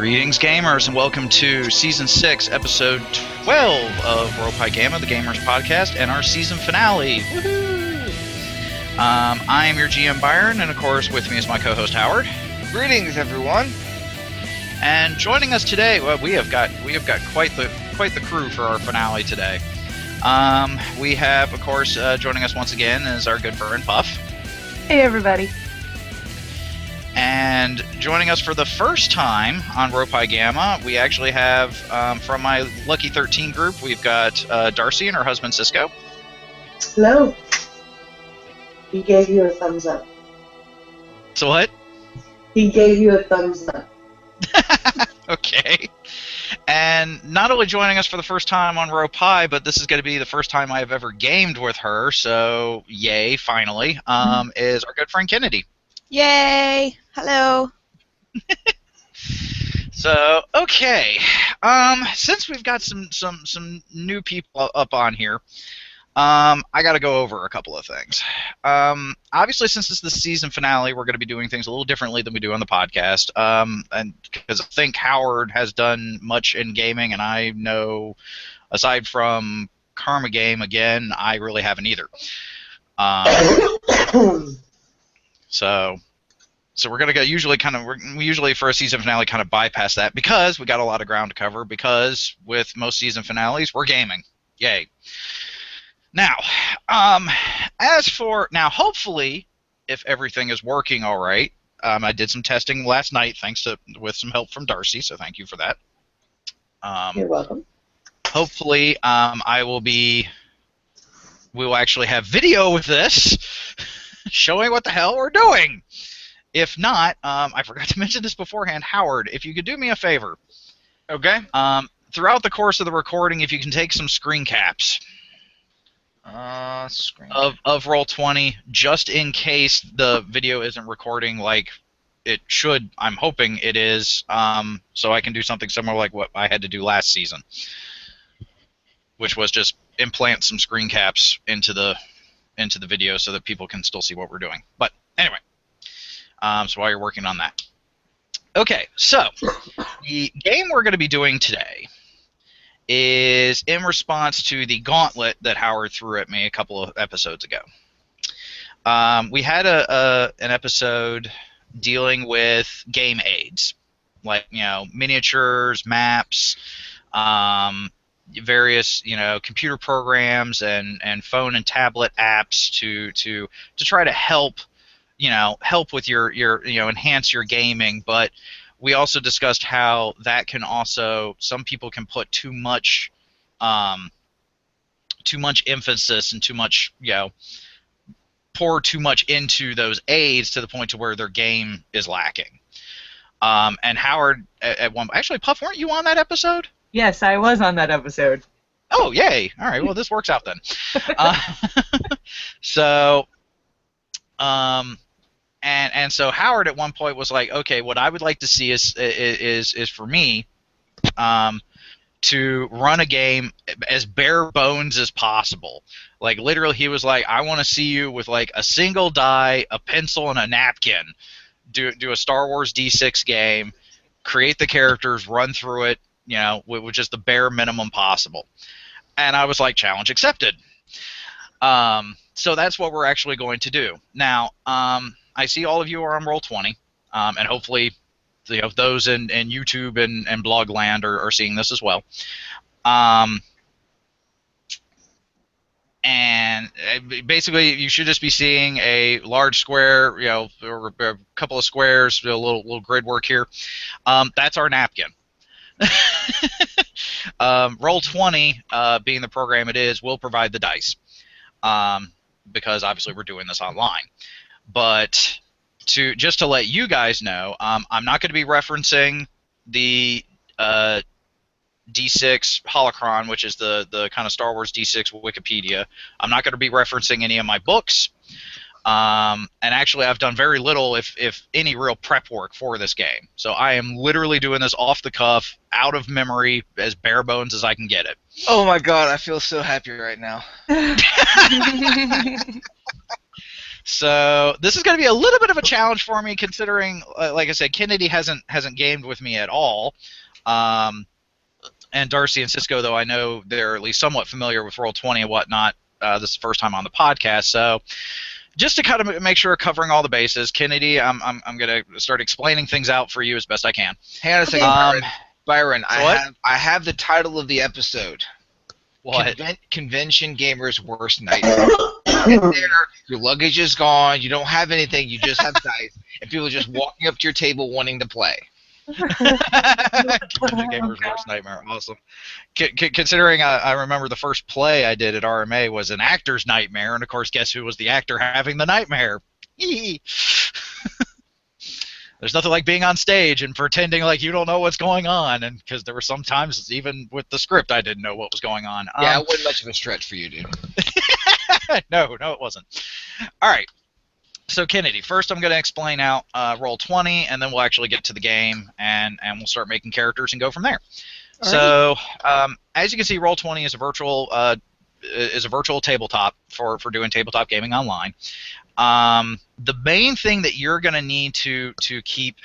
Greetings, gamers, and welcome to Season 6, Episode 12 of World Pie Gamma, the Gamers Podcast, and our season finale. Woohoo! I am your GM, Byron, and of course, with me is my co-host, Howard. Greetings, everyone. And joining us today, well, we have got quite the crew for our finale today. We have, of course, joining us once again is our good friend Puff. Hey, everybody. And joining us for the first time on Ropai Gamma, we actually have, from my Lucky 13 group, we've got Darcie and her husband Cisco. Hello. He gave you a thumbs up. So what? He gave you a thumbs up. Okay. And not only joining us for the first time on Ropai, but this is going to be the first time I've ever gamed with her, so yay, finally, is our good friend Kennedy. Yay! Hello. So, okay. Since we've got some new people up on here, I got to go over a couple of things. Obviously, since this is the season finale, we're going to be doing things a little differently than we do on the podcast. And because I think Howard has done much in gaming, and I know, aside from Karma Game, again, I really haven't either. So we're gonna go. We usually for a season finale kind of bypass that because we got a lot of ground to cover. Because with most season finales, we're gaming. Yay! Now, hopefully, if everything is working all right, I did some testing last night, with some help from Darcie. So thank you for that. You're welcome. Hopefully, we will actually have video with this, showing what the hell we're doing. If not, I forgot to mention this beforehand, Howard, if you could do me a favor. Okay. Throughout the course of the recording, if you can take some screen caps of Roll20, just in case the video isn't recording like it should. I'm hoping it is, so I can do something similar like what I had to do last season, which was just implant some screen caps into the video so that people can still see what we're doing. But anyway. So while you're working on that. Okay, so the game we're going to be doing today is in response to the gauntlet that Howard threw at me a couple of episodes ago. We had an episode dealing with game aids, like, miniatures, maps, various, computer programs and phone and tablet apps to try to help with your enhance your gaming, but we also discussed how that can also, some people can put too much emphasis and pour too much into those aids to the point to where their game is lacking. And Howard at one, actually, Puff, weren't you on that episode? Yes, I was on that episode. Oh, yay! All right, well, this works out then. And so Howard at one point was like, okay, what I would like to see is for me to run a game as bare bones as possible. Like, literally, he was like, I want to see you with like a single die, a pencil, and a napkin. Do a Star Wars D6 game, create the characters, run through it, with just the bare minimum possible. And I was like, challenge accepted. So that's what we're actually going to do. Now, I see all of you are on Roll20, and hopefully, those in YouTube and Blogland are seeing this as well. And basically, you should just be seeing a large square, or a couple of squares, a little grid work here. That's our napkin. Roll20, being the program it is, will provide the dice, because obviously we're doing this online. But just to let you guys know, I'm not going to be referencing the D6 Holocron, which is the kind of Star Wars D6 Wikipedia. I'm not going to be referencing any of my books. And actually, I've done very little, if any, real prep work for this game. So I am literally doing this off the cuff, out of memory, as bare bones as I can get it. Oh my god, I feel so happy right now. So this is going to be a little bit of a challenge for me, considering, like I said, Kennedy hasn't gamed with me at all. And Darcie and Cisco, though I know they're at least somewhat familiar with Roll20 and whatnot, this is the first time on the podcast. So just to kind of make sure we're covering all the bases, Kennedy, I'm going to start explaining things out for you as best I can. Hang on a second, Byron. I have the title of the episode. What? Convention Gamers' Worst Nightmare. You get there, your luggage is gone, you don't have anything, you just have dice, and people are just walking up to your table wanting to play. Convention Gamers' Worst Nightmare. Awesome. Considering I remember the first play I did at RMA was an actor's nightmare, and of course, guess who was the actor having the nightmare? There's nothing like being on stage and pretending like you don't know what's going on, and because there were some times, even with the script, I didn't know what was going on. Yeah, it wasn't much of a stretch for you, dude. No, it wasn't. All right. So, Kennedy, first I'm going to explain out Roll20, and then we'll actually get to the game, and we'll start making characters and go from there. So, as you can see, Roll20 is a virtual tabletop for doing tabletop gaming online. The main thing that you're going to need to keep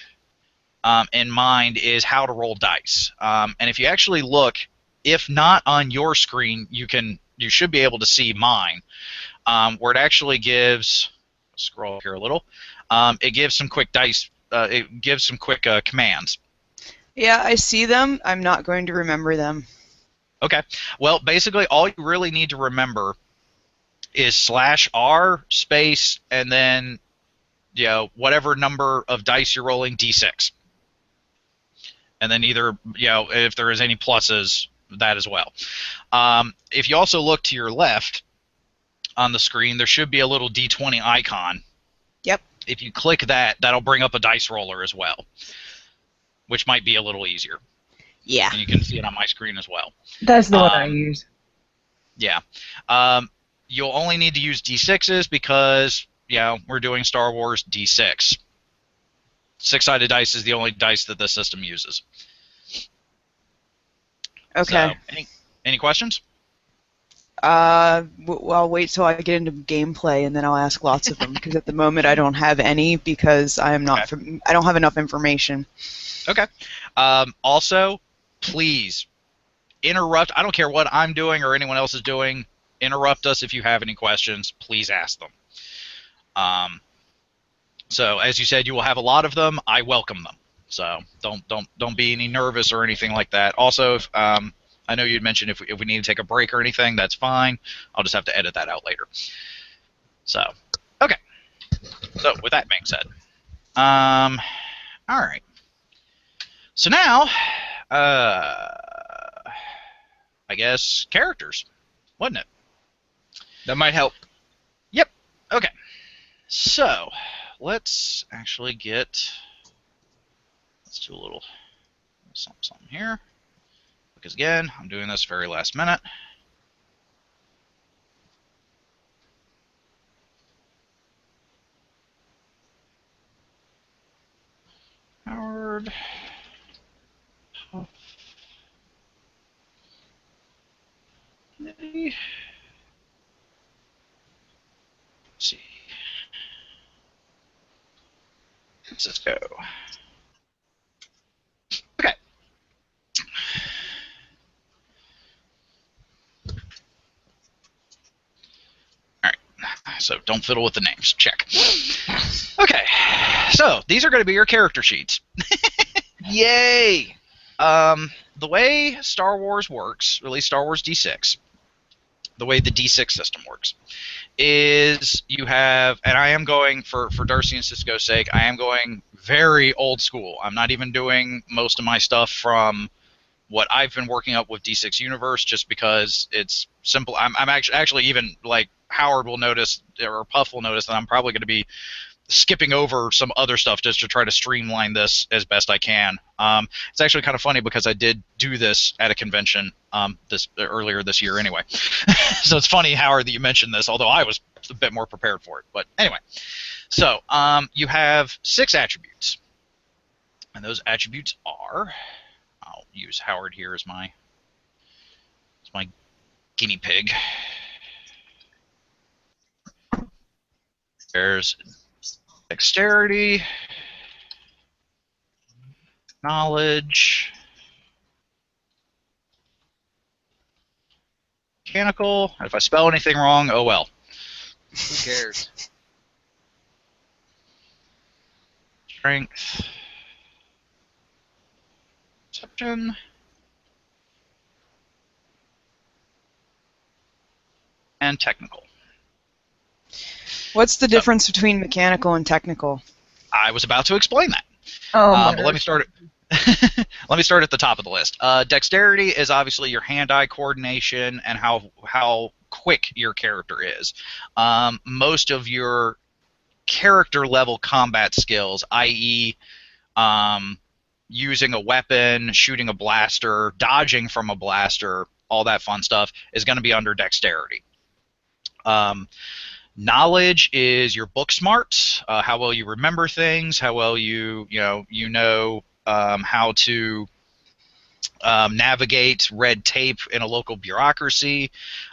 in mind is how to roll dice. And if you actually look, if not on your screen, you should be able to see mine, where it actually gives. Scroll up here a little. It gives some quick dice. It gives some quick commands. Yeah, I see them. I'm not going to remember them. Okay. Well, basically, all you really need to remember is /R space and then whatever number of dice you're rolling, D6, and then either if there is any pluses, that as well. If you also look to your left on the screen, there should be a little D20 icon. Yep. If you click that, that'll bring up a dice roller as well, which might be a little easier. Yeah. And you can see it on my screen as well. That's the one I use. Yeah. You'll only need to use D6s because, we're doing Star Wars D6. Six-sided dice is the only dice that the system uses. Okay. So, any questions? Well, I'll wait till I get into gameplay and then I'll ask lots of them because at the moment I don't have any because I am not. Okay. I don't have enough information. Okay. Also, please interrupt. I don't care what I'm doing or anyone else is doing. Interrupt us if you have any questions. Please ask them. So, as you said, you will have a lot of them. I welcome them. So don't be any nervous or anything like that. Also, if, I know you'd mentioned if we need to take a break or anything, that's fine. I'll just have to edit that out later. So, okay. So, with that being said, all right. So now, I guess characters, wasn't it? That might help. Yep. Okay. So, let's actually let's do a little something here. Because again, I'm doing this very last minute. Howard. Let's see. Cisco. Okay. So don't fiddle with the names. Check. Okay. So these are going to be your character sheets. Yay! The way Star Wars works, or at least Star Wars D6, the way the D6 system works, is you have, and I am going, for Darcie and Cisco's sake, I am going very old school. I'm not even doing most of my stuff from what I've been working up with D6 Universe just because it's simple. I'm actually even, like, Howard will notice, or Puff will notice, that I'm probably going to be skipping over some other stuff just to try to streamline this as best I can. It's actually kind of funny because I did do this at a convention earlier this year anyway. So it's funny, Howard, that you mentioned this, although I was a bit more prepared for it. But anyway, so you have 6 attributes. And those attributes are, I'll use Howard here as my guinea pig. There's dexterity, knowledge, mechanical. If I spell anything wrong, oh well. Who cares? Strength, perception, and technical. What's the difference between mechanical and technical? I was about to explain that. Oh, But let me start. Let me start at the top of the list. Dexterity is obviously your hand-eye coordination and how quick your character is. Most of your character level combat skills, i.e., using a weapon, shooting a blaster, dodging from a blaster, all that fun stuff, is going to be under dexterity. Knowledge is your book smarts, how well you remember things, how well you know how to navigate red tape in a local bureaucracy,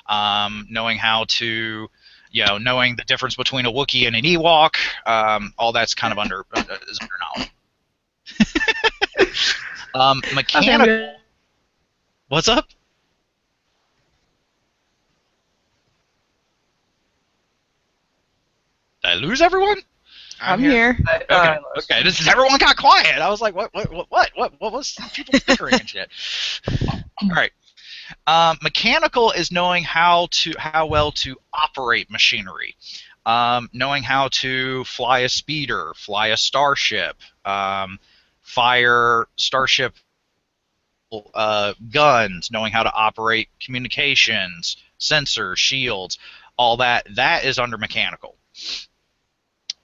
knowing how to, knowing the difference between a Wookiee and an Ewok. All that's kind of under knowledge. Mechanical. What's up? Did I lose everyone? I'm here. Okay. This is everyone got quiet. I was like, what was people bickering and shit? All right. Mechanical is knowing how well to operate machinery, knowing how to fly a speeder, fly a starship, fire starship guns, knowing how to operate communications, sensors, shields, all that. That is under mechanical.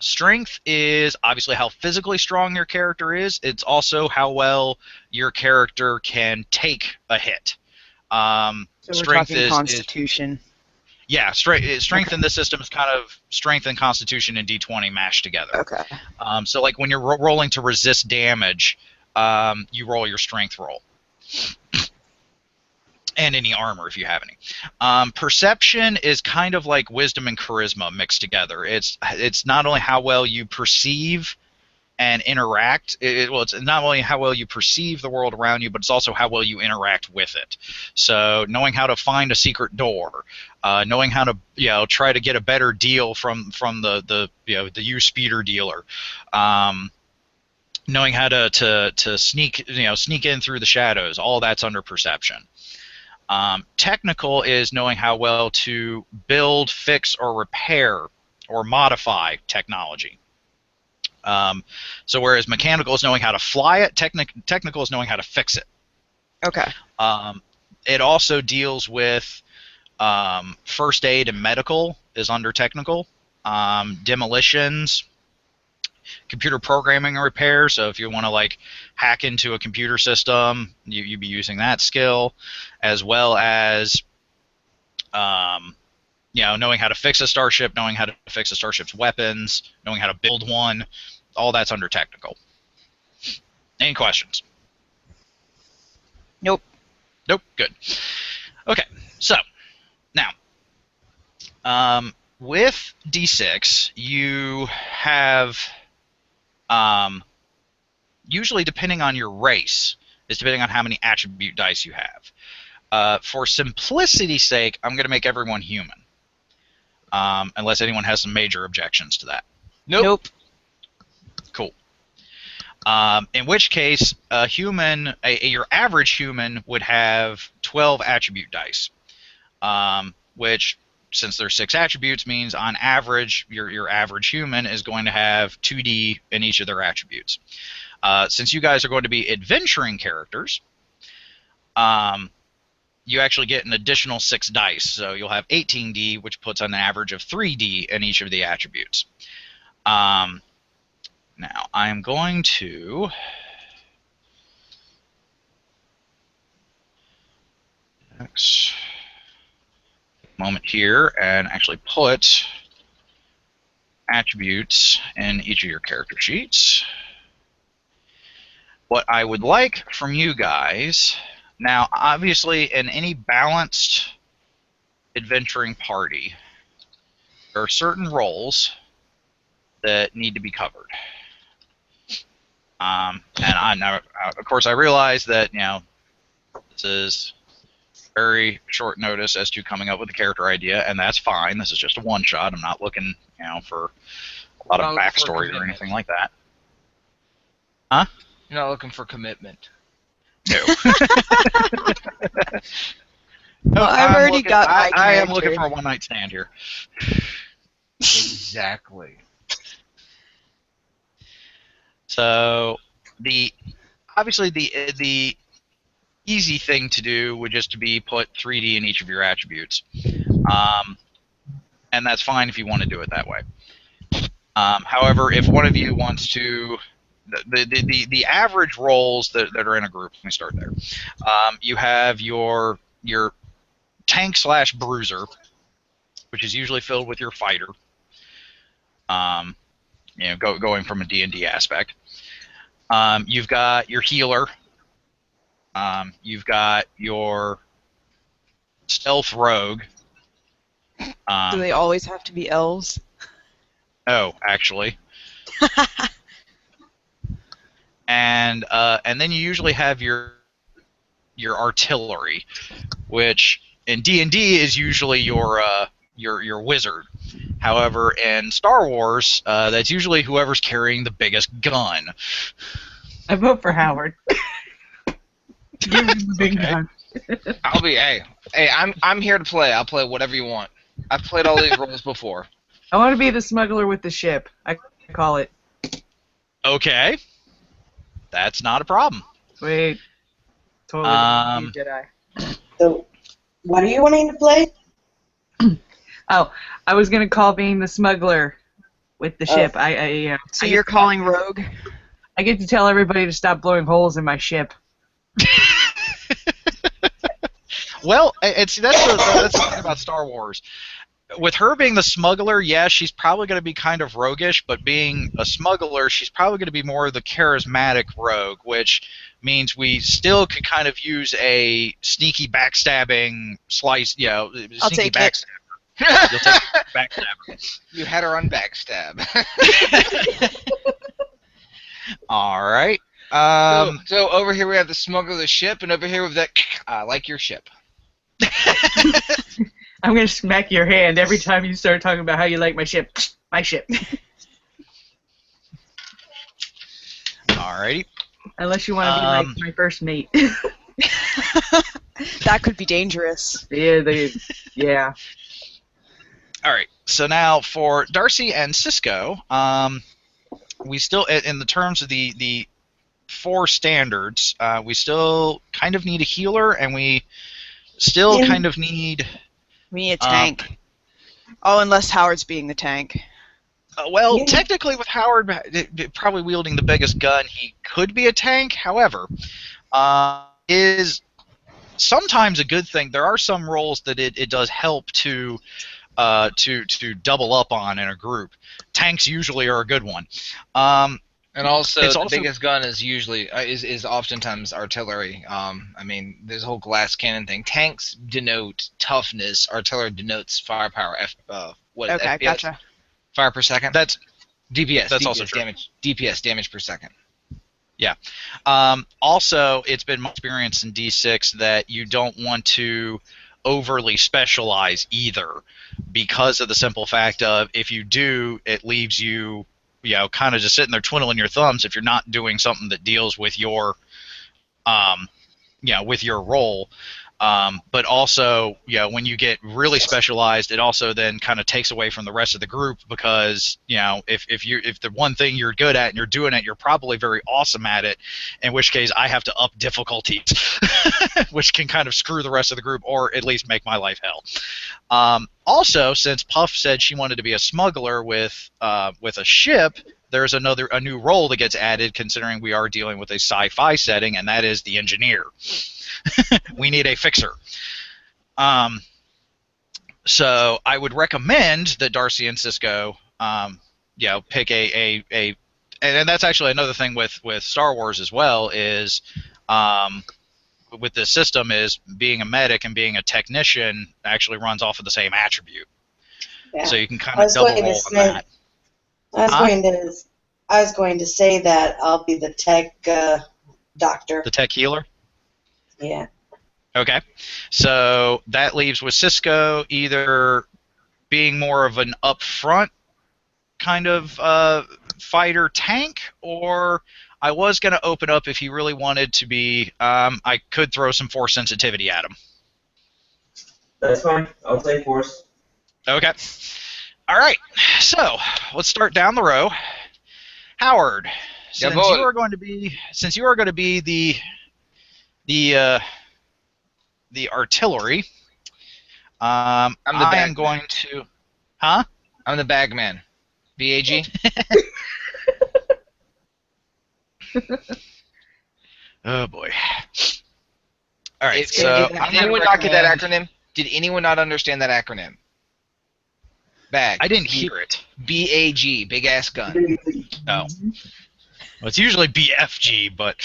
Strength is obviously how physically strong your character is. It's also how well your character can take a hit. So Strength we're talking Constitution. Yeah, strength in this system is kind of strength and Constitution and D20 mashed together. Okay. So like when you're rolling to resist damage, you roll your strength roll. And any armor if you have any. Perception is kind of like wisdom and charisma mixed together. It's not only how well you perceive and interact. It's not only how well you perceive the world around you, but it's also how well you interact with it. So knowing how to find a secret door, knowing how to try to get a better deal from the speeder dealer. Knowing how to sneak in through the shadows. All that's under perception. Technical is knowing how well to build, fix, or repair or modify technology. So whereas mechanical is knowing how to fly it, technical is knowing how to fix it. Okay. It also deals with first aid and medical is under technical. Demolitions, computer programming and repair. So if you want to hack into a computer system, you'd be using that skill, as well as knowing how to fix a starship, knowing how to fix a starship's weapons, knowing how to build one. All that's under technical. Any questions? Nope. Nope. Good. Okay. So now, with D6, you have usually, depending on your race, is depending on how many attribute dice you have. For simplicity's sake, I'm going to make everyone human, unless anyone has some major objections to that. Nope. Cool. In which case, your average human would have 12 attribute dice, which, since there's 6 attributes, means on average, your average human is going to have 2D in each of their attributes. Since you guys are going to be adventuring characters, you actually get an additional 6 dice. So you'll have 18D, which puts on an average of 3D in each of the attributes. Now, I'm going to moment here and actually put attributes in each of your character sheets. What I would like from you guys, now obviously in any balanced adventuring party, there are certain roles that need to be covered. And I now, of course, I realize that this is very short notice as to coming up with a character idea, and that's fine. This is just a one shot. I'm not looking, for a lot of backstory or anything like that. Huh? You're not looking for commitment. No. Well, I've already got my I am character. looking for a one night stand here. Exactly. So obviously the easy thing to do would just to be put 3D in each of your attributes, and that's fine if you want to do it that way. However, if one of you wants to, the average roles that are in a group, let me start there. You have your tank / bruiser, which is usually filled with your fighter. Going from a D&D aspect. You've got your healer. You've got your stealth rogue. Do they always have to be elves? Oh, actually. And then you usually have your artillery, which in D&D is usually your wizard. However, in Star Wars, that's usually whoever's carrying the biggest gun. I vote for Howard. Give me the big Okay. gun. I'll be hey, I'm here to play. I'll play whatever you want. I've played all these roles before. I want to be the smuggler with the ship. I call it. Okay. That's not a problem. Wait. Totally Jedi. So, what are you wanting to play? Oh, I was gonna call being the smuggler with the ship. So you're calling rogue? I get to tell everybody to stop blowing holes in my ship. Well, that's the thing about Star Wars. With her being the smuggler, yeah, she's probably going to be kind of roguish, but being a smuggler, she's probably going to be more of the charismatic rogue, which means we still could kind of use a sneaky backstabbing slice, I'll sneaky take it. backstabber. You'll take backstabber. You had her on backstab. All right. So over here we have the smuggler of the ship, and over here we've that I like your ship. I'm gonna smack your hand every time you start talking about how you like my ship. My ship. Alrighty. Unless you want to be like my first mate. That could be dangerous. Yeah. All right. So now for Darcie and Cisco, we still, in the terms of the 4 standards, we still kind of need a healer, and we still kind of need. We need a tank. Unless Howard's being the tank. Well, technically, with Howard probably wielding the biggest gun, he could be a tank. However, is sometimes a good thing. There are some roles that it does help to double up on in a group. Tanks usually are a good one. And also, It's the also- biggest gun is usually is oftentimes artillery. I mean, there's a whole glass cannon thing. Tanks denote toughness. Artillery denotes firepower. What is Okay, FPS? gotcha. Fire per second. That's DPS. That's DPS also true. damage. DPS damage per second. Yeah. Also, it's been my experience in D6 that you don't want to overly specialize either, because of the simple fact of if you do, it leaves you, kind of just sitting there twiddling your thumbs if you're not doing something that deals with your, with your role. But also, when you get really specialized, it also then kind of takes away from the rest of the group, because if the one thing you're good at and you're doing it, you're probably very awesome at it. In which case, I have to up difficulties, which can kind of screw the rest of the group, or at least make my life hell. Also, since Puff said she wanted to be a smuggler with a ship, there's a new role that gets added, considering we are dealing with a sci-fi setting, and that is the engineer. We need a fixer. So I would recommend that Darcie and Cisco, pick and that's actually another thing with Star Wars as well, is with this system, is being a medic and being a technician actually runs off of the same attribute. Yeah. So you can kind I of was double going to roll on say- that. Huh? I was going to say that I'll be the tech doctor. The tech healer? Yeah. Okay. So that leaves with Cisco either being more of an upfront kind of fighter tank, or I was going to open up if he really wanted to be. I could throw some force sensitivity at him. That's fine. I'll take force. Okay. All right. So let's start down the row. Howard, since boy. you are going to be the artillery, I'm the I am bag going to. Huh? I'm the bagman. BAG? Oh boy. All right. Did So anyone not get that acronym? Did anyone not understand that acronym? Bag. I didn't hear it. BAG. Big ass gun. Oh. Well, it's usually BFG, but.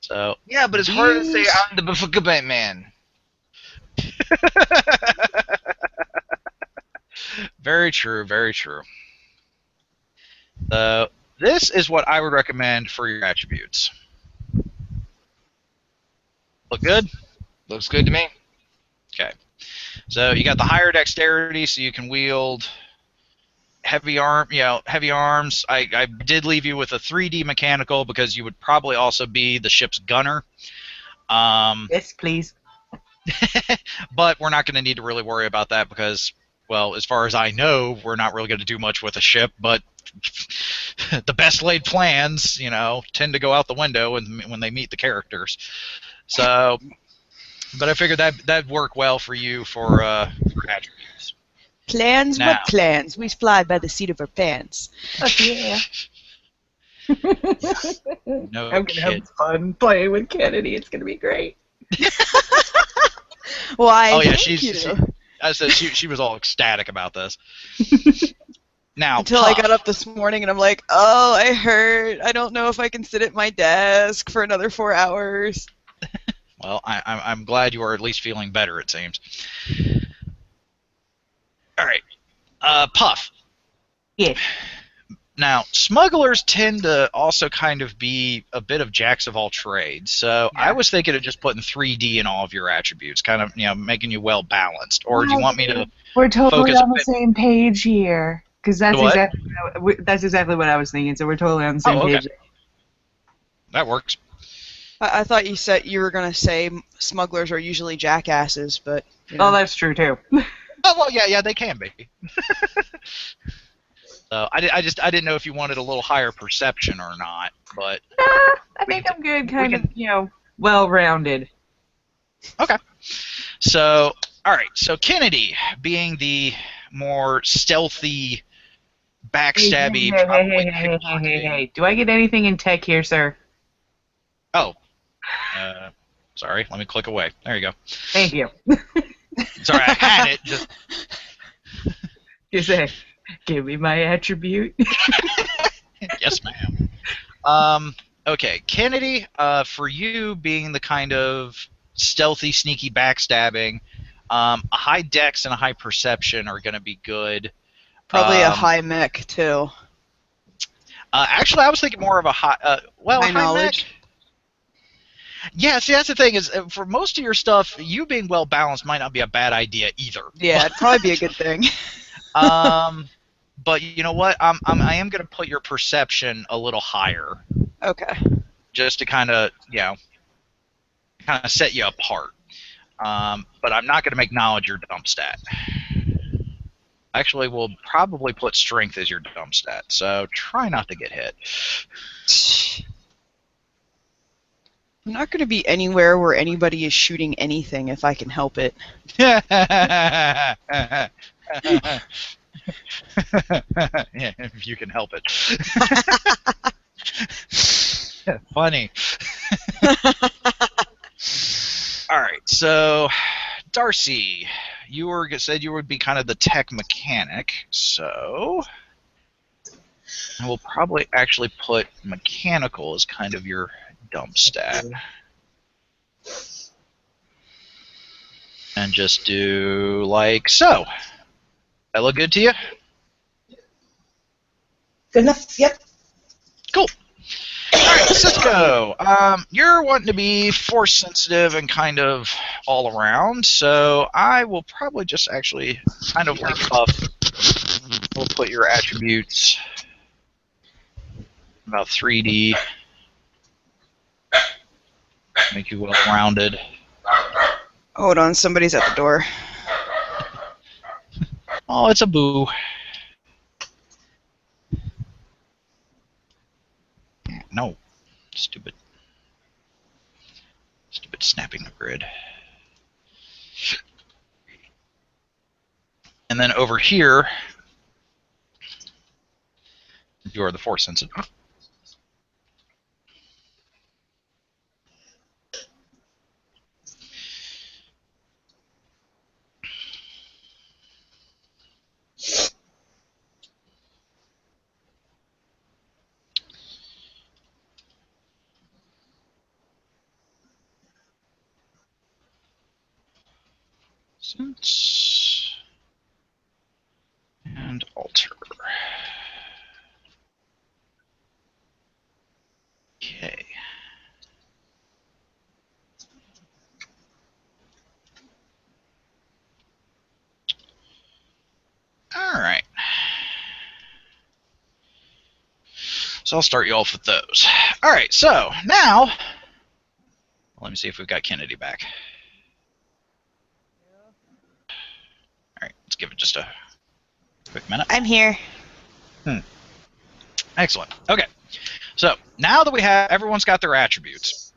So. Yeah, but it's hard to say I'm the Bafukabent man. Very true, very true. So this is what I would recommend for your attributes. Look good? Looks good to me. Okay. So you got the higher dexterity, so you can wield heavy arms. I did leave you with a 3D mechanical because you would probably also be the ship's gunner. Yes, please. But we're not going to need to really worry about that because, well, as far as I know, we're not really going to do much with a ship. But the best laid plans, tend to go out the window when they meet the characters. So, but I figured that'd work well for you for attributes. Plans? Now. What plans? We fly by the seat of our pants. Oh, yeah. No I'm gonna kid. have fun playing with Kennedy. It's gonna be great. Why? Oh yeah, thank you. I said she was all ecstatic about this. Now, Until I got up this morning and I'm like, oh, I hurt. I don't know if I can sit at my desk for another 4 hours. Well, I'm glad you are at least feeling better. It seems. All right, Puff. Yes. Now, smugglers tend to also kind of be a bit of jacks of all trades. So Yeah. I was thinking of just putting 3D in all of your attributes, kind of making you well balanced. Or do you want me to? We're totally focus a on the bit- same page here. Because that's What? exactly what I was thinking. So we're totally on the same okay. page. That works. I thought you said you were gonna say smugglers are usually jackasses, but Oh, that's true too. Oh well, yeah, they can be. So I didn't know if you wanted a little higher perception or not, but I think I'm good. Kind of, well-rounded. okay. So all right, so Kennedy being the more stealthy, backstabby. Hey. Do I get anything in tech here, sir? Oh, sorry. Let me click away. There you go. Thank you. Sorry, I had it. Just You say, give me my attribute. yes, ma'am. Okay, Kennedy. For you being the kind of stealthy, sneaky, backstabbing, a high dex and a high perception are going to be good. probably a high mech too. Actually, I was thinking more of a high. High knowledge. Mech. Yeah, see, that's the thing is, for most of your stuff, you being well balanced might not be a bad idea either. Yeah, it'd probably be a good thing. But you know what? I am going to put your perception a little higher, Okay. just to kind of set you apart. But I'm not going to make knowledge your dump stat. Actually, we'll probably put strength as your dump stat. So try not to get hit. I'm not going to be anywhere where anybody is shooting anything if I can help it. Yeah, if you can help it. Funny. All right, so Darcie, said you would be kind of the tech mechanic, so we'll probably actually put mechanical as kind of your dump stat. And just do like so. That look good to you? Good enough. Yep. Cool. Alright, Cisco, you're wanting to be force sensitive and kind of all around, so I will probably just actually kind of like buff. We'll put your attributes about 3D, make you well rounded. Hold on, somebody's at the door. Oh, it's a boo. No. Stupid snapping the grid. And then over here, you are the force sensitive. Sense and alter. Okay. All right. So I'll start you off with those. All right. So now, let me see if we've got Kennedy back. All right. Let's give it just a quick minute. I'm here. Excellent. Okay. So now that we have everyone's got their attributes,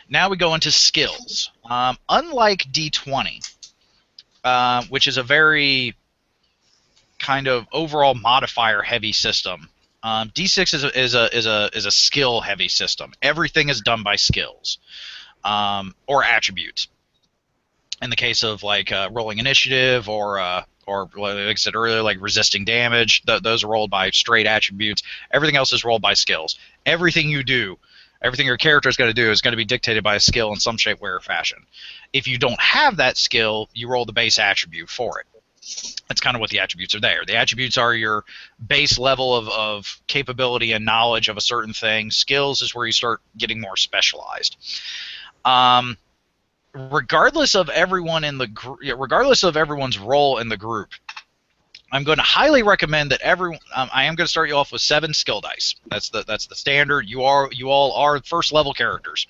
now we go into skills. Unlike D20, which is a very kind of overall modifier heavy system, D6 is a skill heavy system. Everything is done by skills or attributes. In the case of like rolling initiative or like I said earlier, like resisting damage, those are rolled by straight attributes. Everything else is rolled by skills. Everything you do, everything your character is going to do is going to be dictated by a skill in some shape, way, or fashion. If you don't have that skill, you roll the base attribute for it. That's kind of what the attributes are there. The attributes are your base level of capability and knowledge of a certain thing. Skills is where you start getting more specialized. Regardless of everyone in the regardless of everyone's role in the group, I'm going to highly recommend that everyone. I am going to start you off with 7 skill dice. That's the standard. You all are first level characters.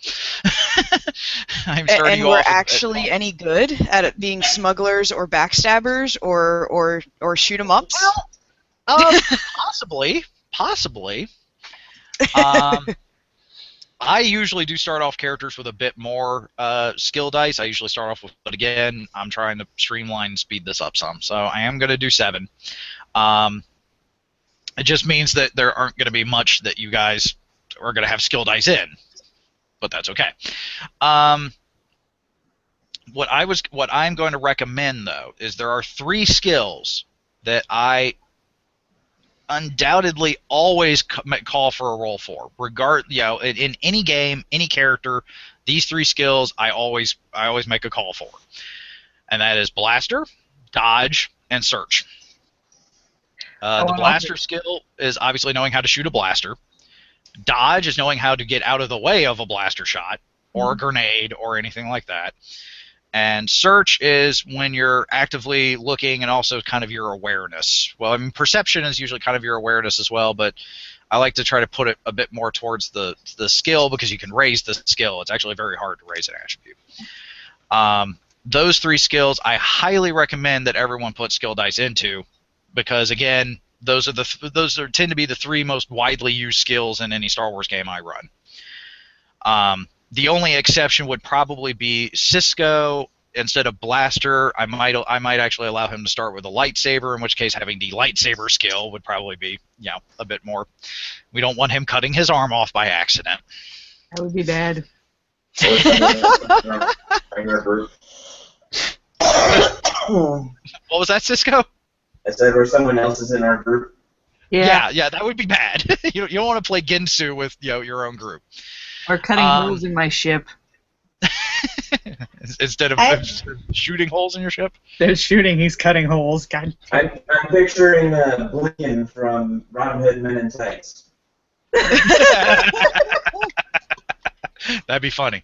I'm starting And you we're off actually any good at it being smugglers or backstabbers or shoot 'em ups? Possibly. I usually do start off characters with a bit more skill dice. I usually start off with, but again, I'm trying to streamline and speed this up some. So I am going to do 7. It just means that there aren't going to be much that you guys are going to have skill dice in, but that's okay. What I'm going to recommend though is there are 3 skills that I undoubtedly always call for a roll for. In any game, any character, these 3 skills I always make a call for, and that is blaster, dodge, and search. The blaster skill is obviously knowing how to shoot a blaster. Dodge is knowing how to get out of the way of a blaster shot or a grenade or anything like that. And search is when you're actively looking and also kind of your awareness. Well, I mean, perception is usually kind of your awareness as well, but I like to try to put it a bit more towards the skill because you can raise the skill. It's actually very hard to raise an attribute. Those 3 skills I highly recommend that everyone put skill dice into because, again, those tend to be the 3 most widely used skills in any Star Wars game I run. The only exception would probably be Cisco. Instead of blaster, I might actually allow him to start with a lightsaber, in which case having the lightsaber skill would probably be a bit more. We don't want him cutting his arm off by accident. That would be bad. What was that, Cisco? I said, or someone else is in our group. Yeah, that would be bad. You don't want to play Ginsu with your own group. Or cutting holes in my ship. Instead of I- shooting holes in your ship? There's shooting, he's cutting holes. God. I'm picturing Blinken from Robin Hood Men in Tights. That'd be funny.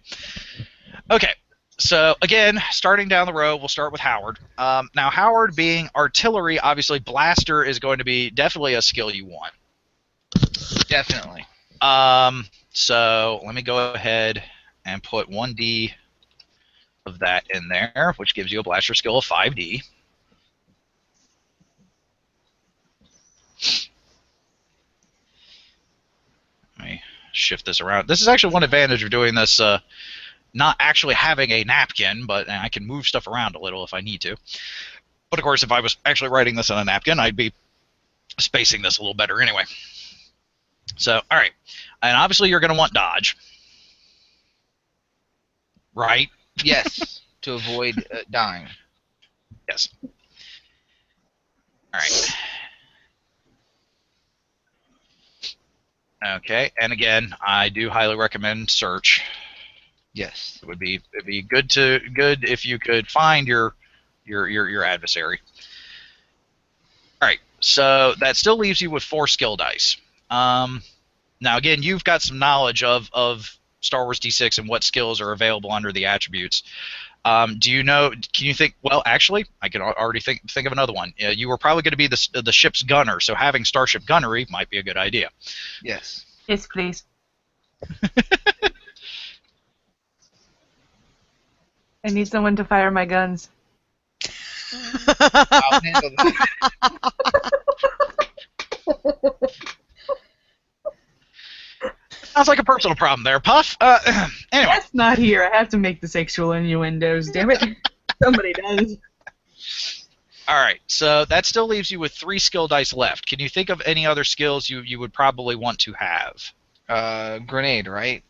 Okay, so again, starting down the road, we'll start with Howard. Now, Howard being artillery, obviously blaster is going to be definitely a skill you want. Definitely. So let me go ahead and put 1d of that in there, which gives you a blaster skill of 5d. Let me shift this around. This is actually one advantage of doing this, not actually having a napkin, but I can move stuff around a little if I need to. But of course, if I was actually writing this on a napkin, I'd be spacing this a little better anyway. So, all right. And obviously you're going to want dodge. Right? Yes, to avoid dying. Yes. All right. Okay, and again, I do highly recommend search. Yes. It'd be good if you could find your adversary. All right, so that still leaves you with 4 skill dice. Now again, you've got some knowledge of Star Wars D6 and what skills are available under the attributes. Do you know? Can you think? Well, actually, I can already think of another one. You were probably going to be the ship's gunner, so having starship gunnery might be a good idea. Yes. Yes, please. I need someone to fire my guns. I'll handle that. Sounds like a personal problem there, Puff. Anyway. That's not here. I have to make the sexual innuendos, damn it. Somebody does. All right, so that still leaves you with 3 skill dice left. Can you think of any other skills you would probably want to have? Grenade, right?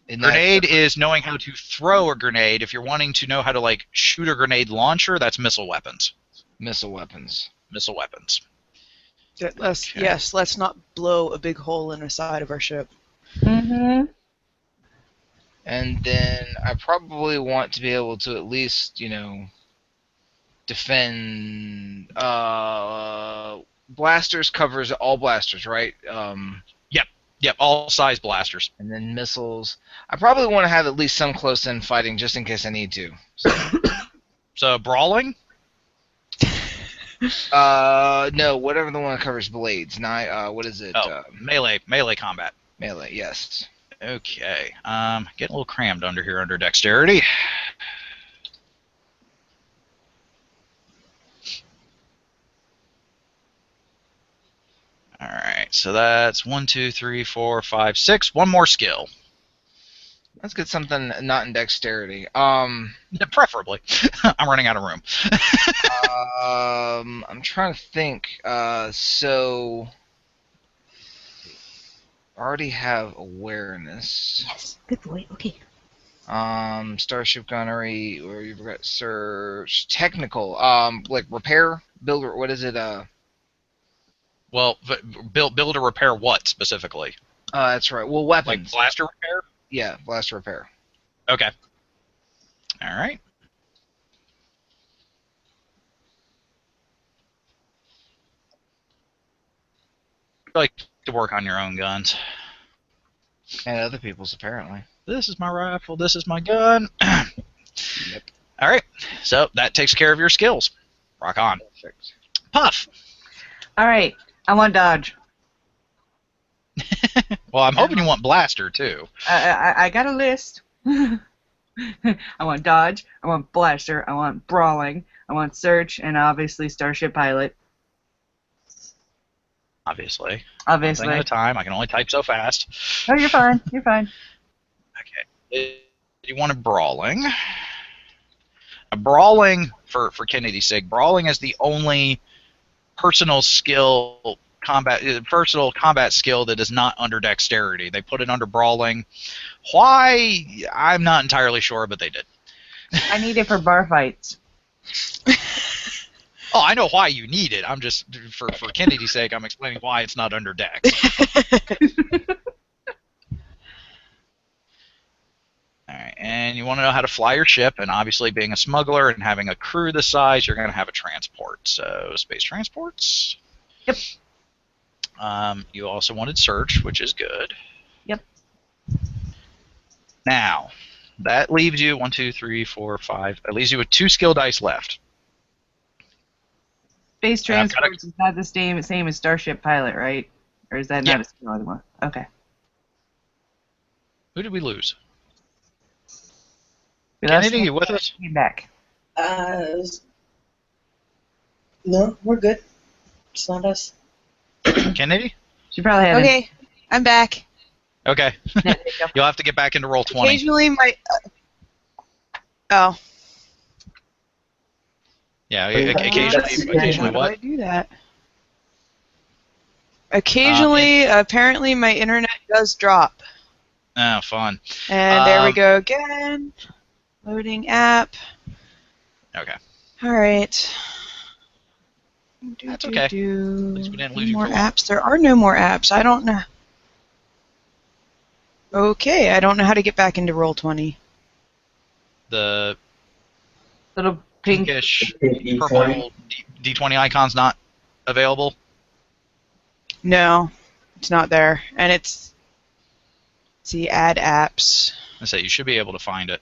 Grenade is knowing how to throw a grenade. If you're wanting to know how to like shoot a grenade launcher, that's missile weapons. Missile weapons. Missile weapons. Okay. Yes, let's not blow a big hole in the side of our ship. Mm-hmm. And then I probably want to be able to at least, defend. Blasters covers all blasters, right? Yep, all size blasters. And then missiles. I probably want to have at least some close-in fighting just in case I need to. So brawling? No, whatever the one that covers blades. What is it? Oh, melee combat. Melee, yes. Okay, getting a little crammed under here under dexterity. All right, so that's 1, 2, 3, 4, 5, 6. One more skill. Let's get something not in dexterity. Preferably. I'm running out of room. I'm trying to think. So I already have awareness. Yes, good boy. Okay. Starship gunnery, or you've got search, technical, like repair, builder. What is it? Well, build or repair what specifically? That's right. Well, weapons. Like blaster repair? Yeah, blaster repair. Okay. All right. You like to work on your own guns. And other people's, apparently. This is my rifle. This is my gun. Yep. All right. So that takes care of your skills. Rock on. Perfect. Puff. All right. I want dodge. Well, I'm hoping you want blaster too. I got a list. I want dodge. I want blaster. I want brawling. I want search, and obviously starship pilot. Obviously. One Obviously. thing at a time. I can only type so fast. Oh, you're fine. You're fine. Okay. You want a brawling. A brawling, for Kennedy's sake, brawling is the only personal combat skill that is not under dexterity. They put it under brawling. Why? I'm not entirely sure, but they did. I need it for bar fights. Oh, I know why you need it. I'm just, for Kennedy's sake, I'm explaining why it's not under dex. All right, and you want to know how to fly your ship, and obviously being a smuggler and having a crew this size, you're going to have a transport. So space transports. Yep. You also wanted search, which is good. Yep. Now, that leaves you 1, 2, 3, 4, 5. That leaves you with 2 skill dice left. Space And I've gotta- transports is not the same as Starship Pilot, right? Or is that Yeah. not a skill anymore? Okay. Who did we lose? We lost Kennedy, you him. with us? Came back. No, we're good. It's not us. Kennedy? She probably had Okay, I'm back. Okay. There you go. You'll have to get back into roll 20. Occasionally, my oh, Yeah, Occasionally occasionally how do I what? do that? Occasionally, apparently, my internet does drop. Oh, fun. And there we go again. Loading app. Okay. All right. That's okay. At least we didn't lose you more for long. apps. There are no more apps. I don't know. Okay, I don't know how to get back into Roll20. The Little pink. pinkish E20. purple D20 icon's not available. No, it's not there. And it's. See, add apps. I say you should be able to find it.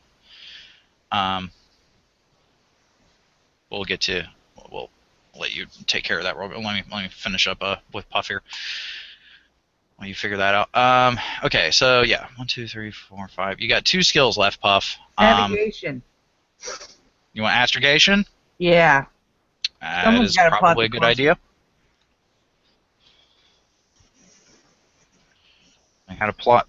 We'll get to. We'll let you take care of that. Let me finish up with Puff here. While you figure that out. Okay, so yeah, 1, 2, 3, 4, 5. You got 2 skills left, Puff. Navigation. You want astrogation? Yeah. That Someone's is gotta plot probably the a good course. idea. And how to plot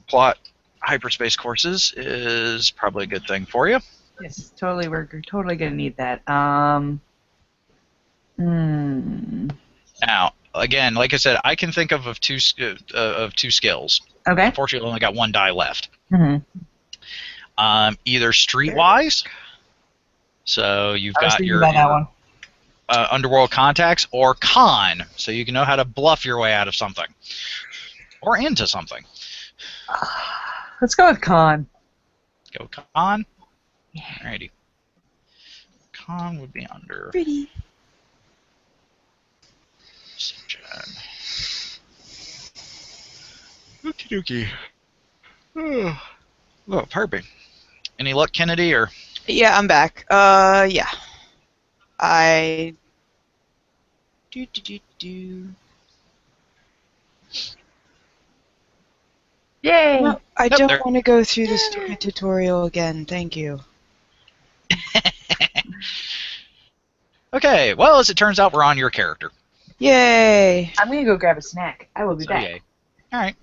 hyperspace courses is probably a good thing for you. Yes, totally. We're totally gonna need that. Now, again, like I said, I can think of two skills. Okay. Unfortunately, I only got 1 die left. Mm-hmm. Either streetwise, so you've I was got thinking your about that one. underworld contacts, or con, so you can know how to bluff your way out of something or into something. Let's go with con. Go con. Yeah. Alrighty. Con would be under. Pretty. Okie dokie. Oh, pardon me. Any luck, Kennedy, or? Yeah, I'm back. Yeah. I. Do. Yay! Well, I Yep, don't there. want to go through the stupid tutorial again. Thank you. Okay, well, as it turns out, we're on your character. Yay! I'm gonna go grab a snack. I will be So, back. yay. Alright.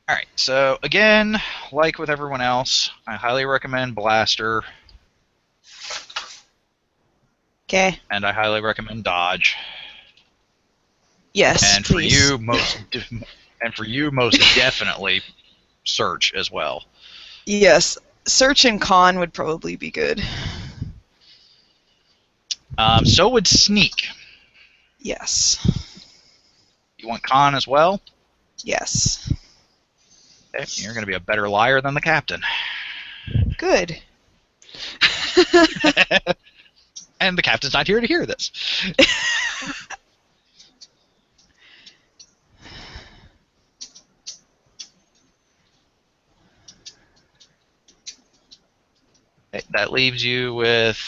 Alright, so again, like with everyone else, I highly recommend Blaster, Okay. and I highly recommend Dodge. Yes, And for please. you, most definitely Search as well. Yes. Search and con would probably be good. So would Sneak. Yes. You want Con as well? Yes. Okay, you're going to be a better liar than the captain. Good. And the captain's not here to hear this. Okay, that leaves you with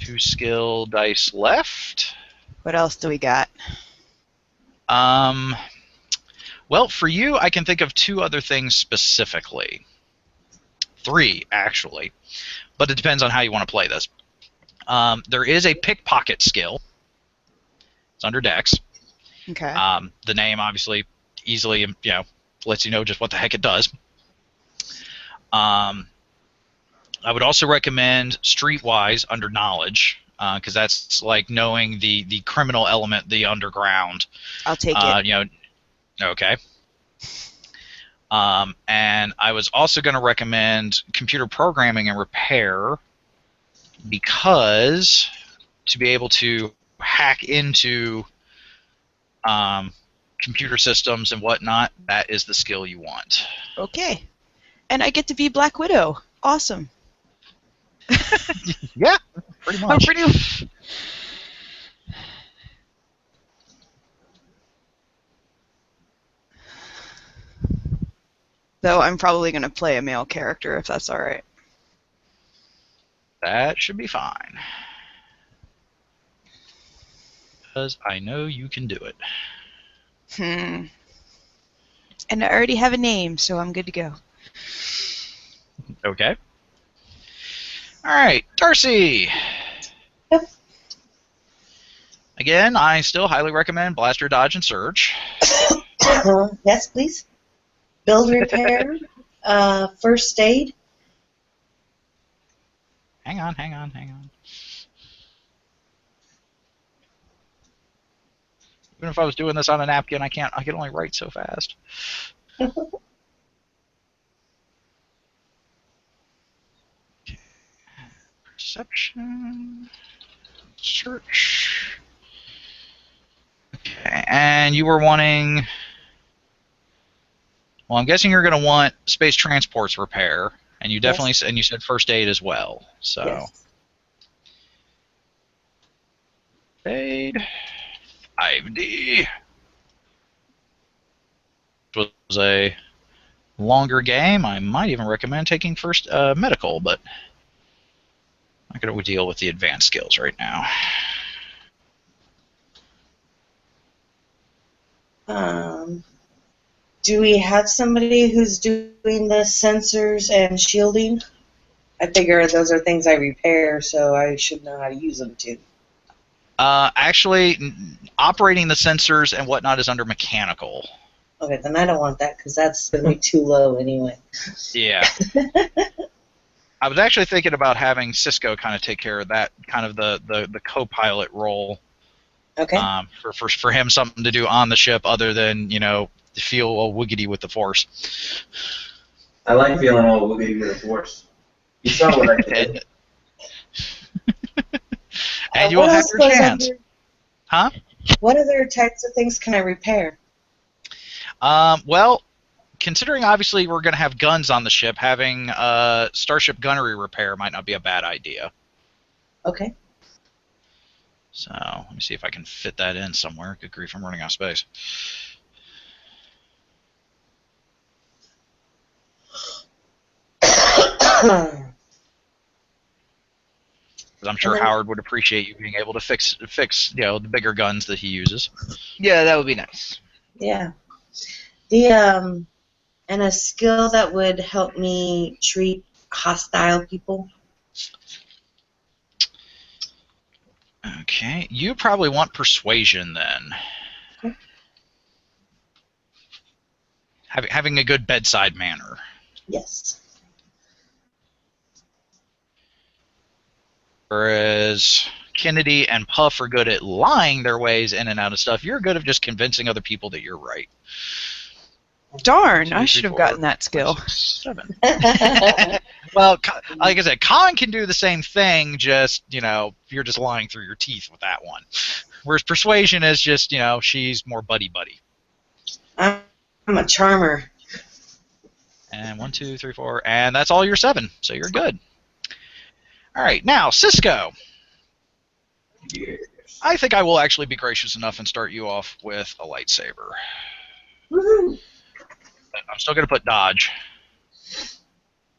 2 skill dice left. What else do we got? Well, for you, I can think of 2 other things specifically. 3, actually. But it depends on how you want to play this. There is a pickpocket skill. It's under Dex. Okay. The name, obviously, easily, lets you know just what the heck it does. I would also recommend Streetwise under Knowledge, because that's like knowing the criminal element, the underground. I'll take it. Okay. And I was also going to recommend computer programming and repair, because to be able to hack into computer systems and whatnot, that is the skill you want. Okay. And I get to be Black Widow. Awesome. Yeah, pretty I'm much. pretty. Though I'm probably going to play a male character if that's all right. That should be fine. Because I know you can do it. And I already have a name, so I'm good to go. Okay. Alright, Darcie! Yep. Again, I still highly recommend Blaster, Dodge, and Surge. Yes, please. Build, repair, first aid. Hang on. Even if I was doing this on a napkin, I can only write so fast. Perception. Search. Okay, and you were wanting... Well, I'm guessing you're going to want space transports repair, and you definitely and you said first aid as well. So Yes. aid 5D. Which was a longer game. I might even recommend taking first medical, but I'm not going to deal with the advanced skills right now. Do we have somebody who's doing the sensors and shielding? I figure those are things I repair, so I should know how to use them too. Actually, operating the sensors and whatnot is under mechanical. Okay, then I don't want that because that's going to be too low anyway. Yeah. I was actually thinking about having Cisco kind of take care of that, kind of the co-pilot role. Okay. For him, something to do on the ship other than, you know, feel all wiggity with the Force. I like feeling all wiggity with the Force. You saw what I did. And you will what have else your goes chance. under- Huh? What other types of things can I repair? Well, considering obviously we're going to have guns on the ship, having starship gunnery repair might not be a bad idea. Okay. So let me see if I can fit that in somewhere. Good grief, I'm running out of space. 'Cause I'm sure And then- Howard would appreciate you being able to fix you know, the bigger guns that he uses. Yeah, that would be nice. Yeah. The and a skill that would help me treat hostile people. Okay, you probably want persuasion then. Okay. Having a good bedside manner. Yes. Whereas Kennedy and Puff are good at lying their ways in and out of stuff. You're good at just convincing other people that you're right. Darn, 2, I 3, should have 4, gotten that 5, skill. 6, 7. Well, like I said, Colin can do the same thing, just, you know, you're just lying through your teeth with that one. Whereas persuasion is just, you know, she's more buddy-buddy. I'm a charmer. And 1, 2, 3, 4, and that's all your 7, so you're good. All right, now, Cisco. Yes. I think I will actually be gracious enough and start you off with a lightsaber. Woohoo! I'm still going to put dodge,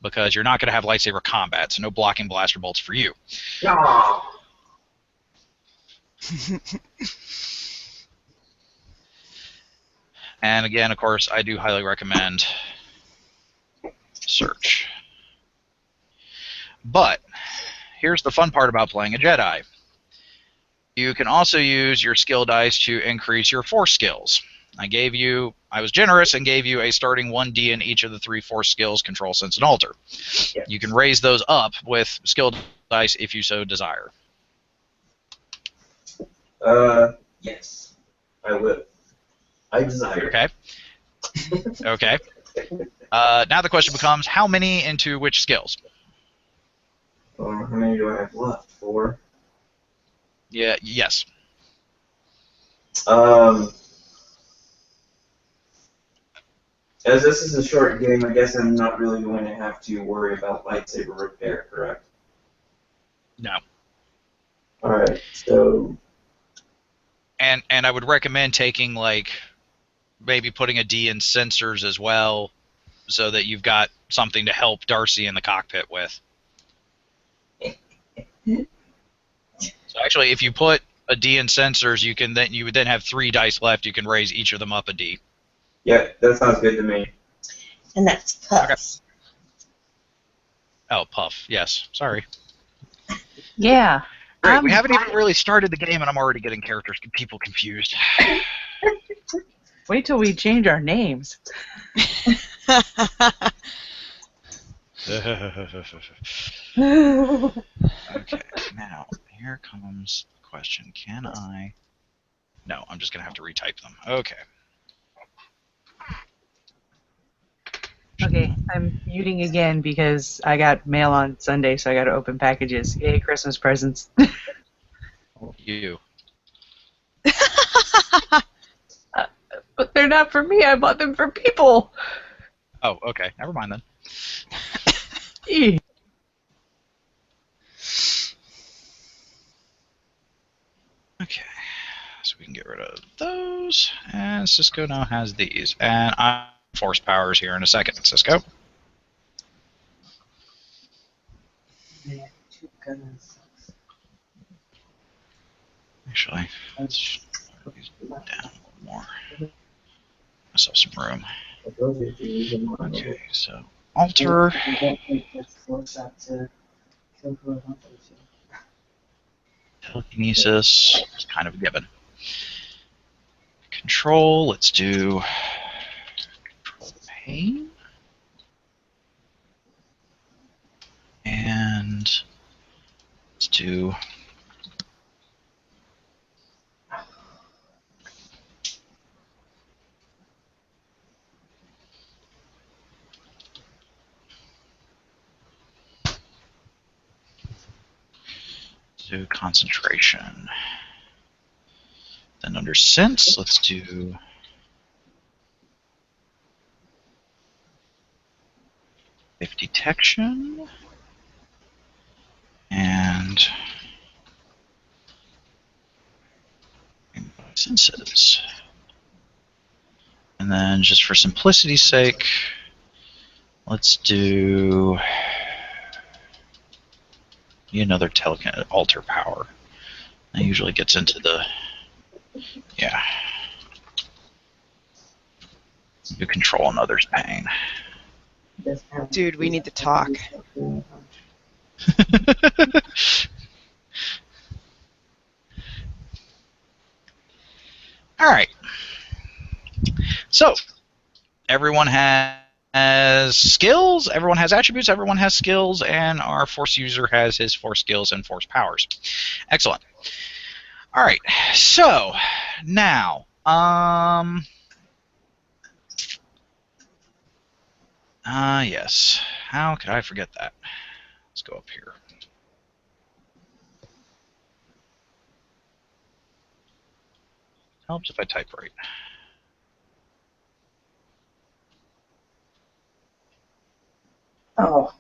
because you're not going to have lightsaber combat, so no blocking blaster bolts for you. Aw. And again, of course, I do highly recommend search. But here's the fun part about playing a Jedi. You can also use your skill dice to increase your Force skills. I was generous and gave you a starting 1d in each of the 3 Force skills, control, sense, and alter. Yeah. You can raise those up with skill dice if you so desire. Yes. I will. I desire. Okay. Okay. Now the question becomes, how many into which skills? How many do I have left? 4. Yeah. Yes. As this is a short game, I guess I'm not really going to have to worry about lightsaber repair, correct? No. Alright, so... And I would recommend taking, like, maybe putting a D in sensors as well, so that you've got something to help Darcie in the cockpit with. So actually, if you put a D in sensors, you would then have 3 dice left. You can raise each of them up a D. Yeah, that sounds good to me. And that's Puff. Okay. Oh, Puff. Yes. Sorry. Yeah. Great. We haven't even really started the game, and I'm already getting people confused. Wait till we change our names. Okay, now, here comes the question. Can I... No, I'm just going to have to retype them. Okay. Okay, I'm muting again because I got mail on Sunday, so I got to open packages. Yay, Christmas presents. You. But they're not for me. I bought them for people. Oh, okay. Never mind then. Eeh. Okay. So we can get rid of those. And Cisco now has these. And I'm force powers here in a second, Cisco. Actually, let's put these down a little more. Myself some room. Okay, so alter. Telekinesis is kind of a given. Control, let's do control pain. And let's do concentration. Then under sense, let's do safe detection and senses. And then just for simplicity's sake, let's do another alter power. That usually gets into the you control another's pain. Dude, we need to talk. All right. So everyone has skills, everyone has attributes, everyone has skills, and our force user has his force skills and force powers. Excellent. All right. So now, yes. How could I forget that? Let's go up here. Helps if I type right. Oh.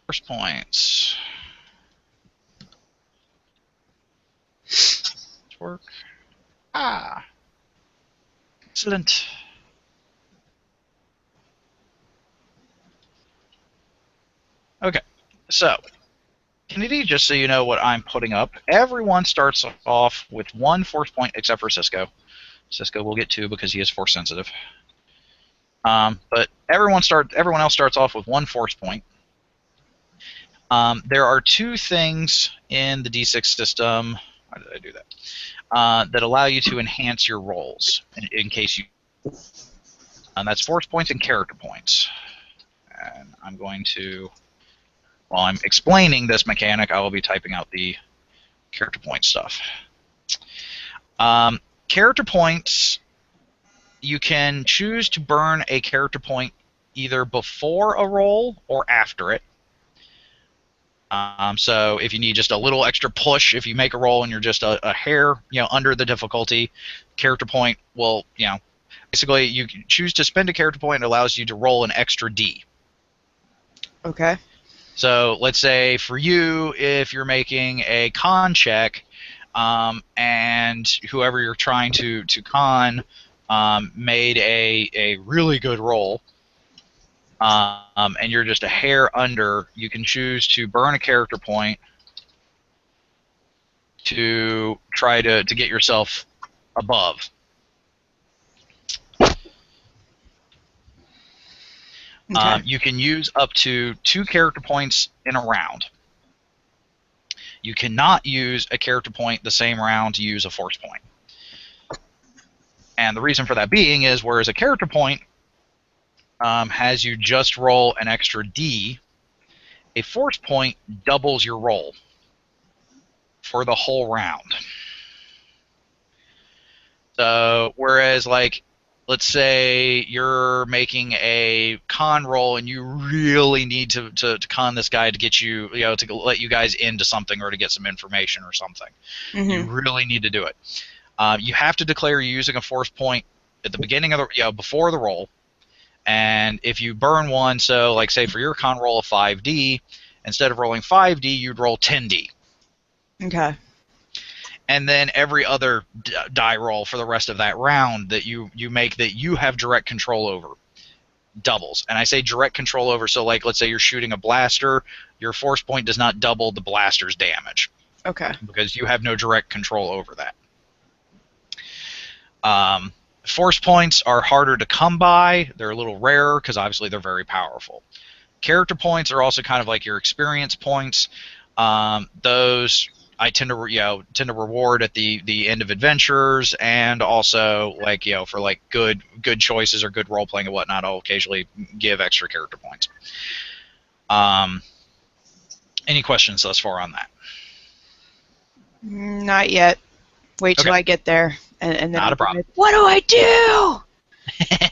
Force points. Work. Ah. Excellent. Okay, so Kennedy, just so you know what I'm putting up, everyone starts off with 1 force point except for Cisco. Cisco will get 2 because he is force sensitive. But everyone else starts off with 1 force point. There are 2 things in the D6 system. Why did I do that? That allow you to enhance your rolls in case you. And that's force points and character points. And I'm going to. While I'm explaining this mechanic, I will be typing out the character point stuff. Character points, you can choose to burn a character point either before a roll or after it. So if you need just a little extra push, if you make a roll and you're just a hair, under the difficulty, character point will, Basically, you can choose to spend a character point. It allows you to roll an extra D. Okay. So let's say for you, if you're making a con check, and whoever you're trying to con made a really good roll, and you're just a hair under, you can choose to burn a character point to try to get yourself above. Okay. You can use up to 2 character points in a round. You cannot use a character point the same round to use a force point. And the reason for that being is, whereas a character point has you just roll an extra D, a force point doubles your roll for the whole round. So, whereas, like, let's say you're making a con roll and you really need to con this guy to get you, to let you guys into something or to get some information or something. You really need to do it. You have to declare you're using a force point at the beginning of the, before the roll. And if you burn one, so like say for your con roll of 5D, instead of rolling 5D, you'd roll 10D. Okay. And then every other die roll for the rest of that round that you make that you have direct control over doubles. And I say direct control over, so like let's say you're shooting a blaster, your force point does not double the blaster's damage. Okay. Because you have no direct control over that. Force points are harder to come by. They're a little rarer because obviously they're very powerful. Character points are also kind of like your experience points. Those I tend to reward at the end of adventures, and also like for like good choices or good role playing and whatnot, I'll occasionally give extra character points. Any questions thus far on that? Not yet. Wait till Okay. I get there, and then Not a problem. What do I do?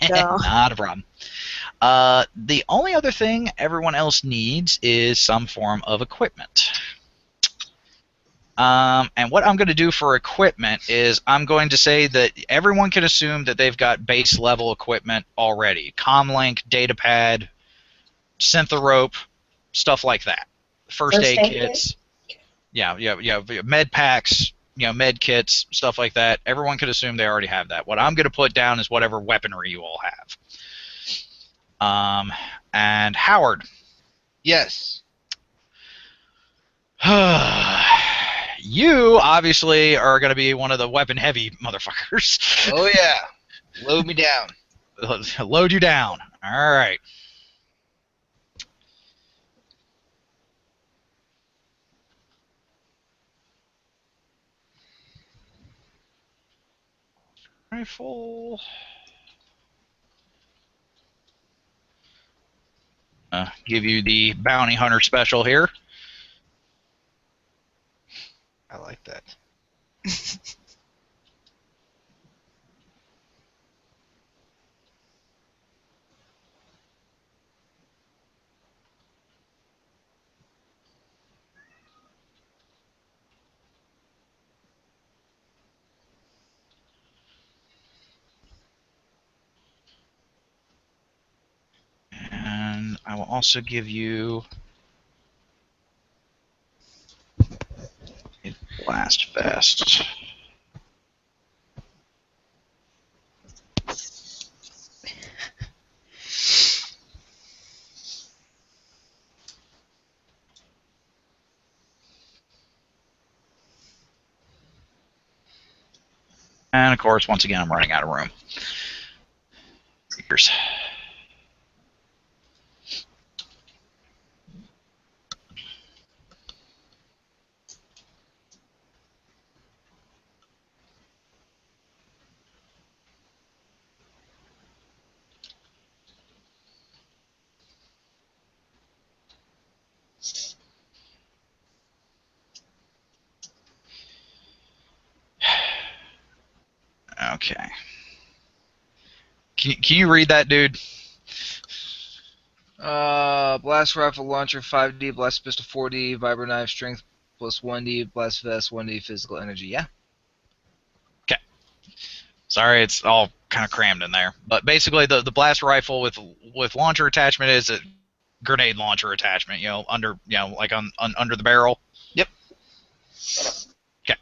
So. Not a problem. The only other thing everyone else needs is some form of equipment. And what I'm going to do for equipment is I'm going to say that everyone can assume that they've got base level equipment already. Comlink, datapad, synthorope, stuff like that. First aid kits. Yeah, med packs, med kits, stuff like that. Everyone could assume they already have that. What I'm going to put down is whatever weaponry you all have. And Howard. Yes. You obviously are going to be one of the weapon-heavy motherfuckers. Oh yeah. Load me down. Load you down. All right. Rifle. Give you the bounty hunter special here. I like that. And I will also give you a blast vest. And of course, once again, I'm running out of room. Here's. Okay. Can you read that, dude? Blast rifle launcher 5D, blast pistol 4D, vibro knife strength plus 1D, blast vest 1D physical energy. Yeah. Okay. Sorry, it's all kind of crammed in there. But basically, the blaster rifle with launcher attachment is a grenade launcher attachment. Under like on under the barrel. Yep. Okay.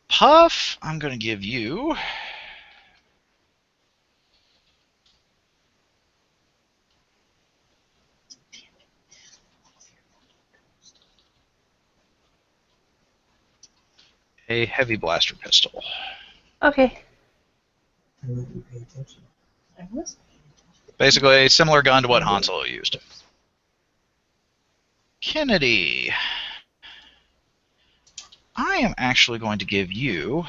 Puff, I'm gonna give you. A heavy blaster pistol. Okay. I let you pay attention. I was. Basically, a similar gun to what Han Solo used. Kennedy, I am actually going to give you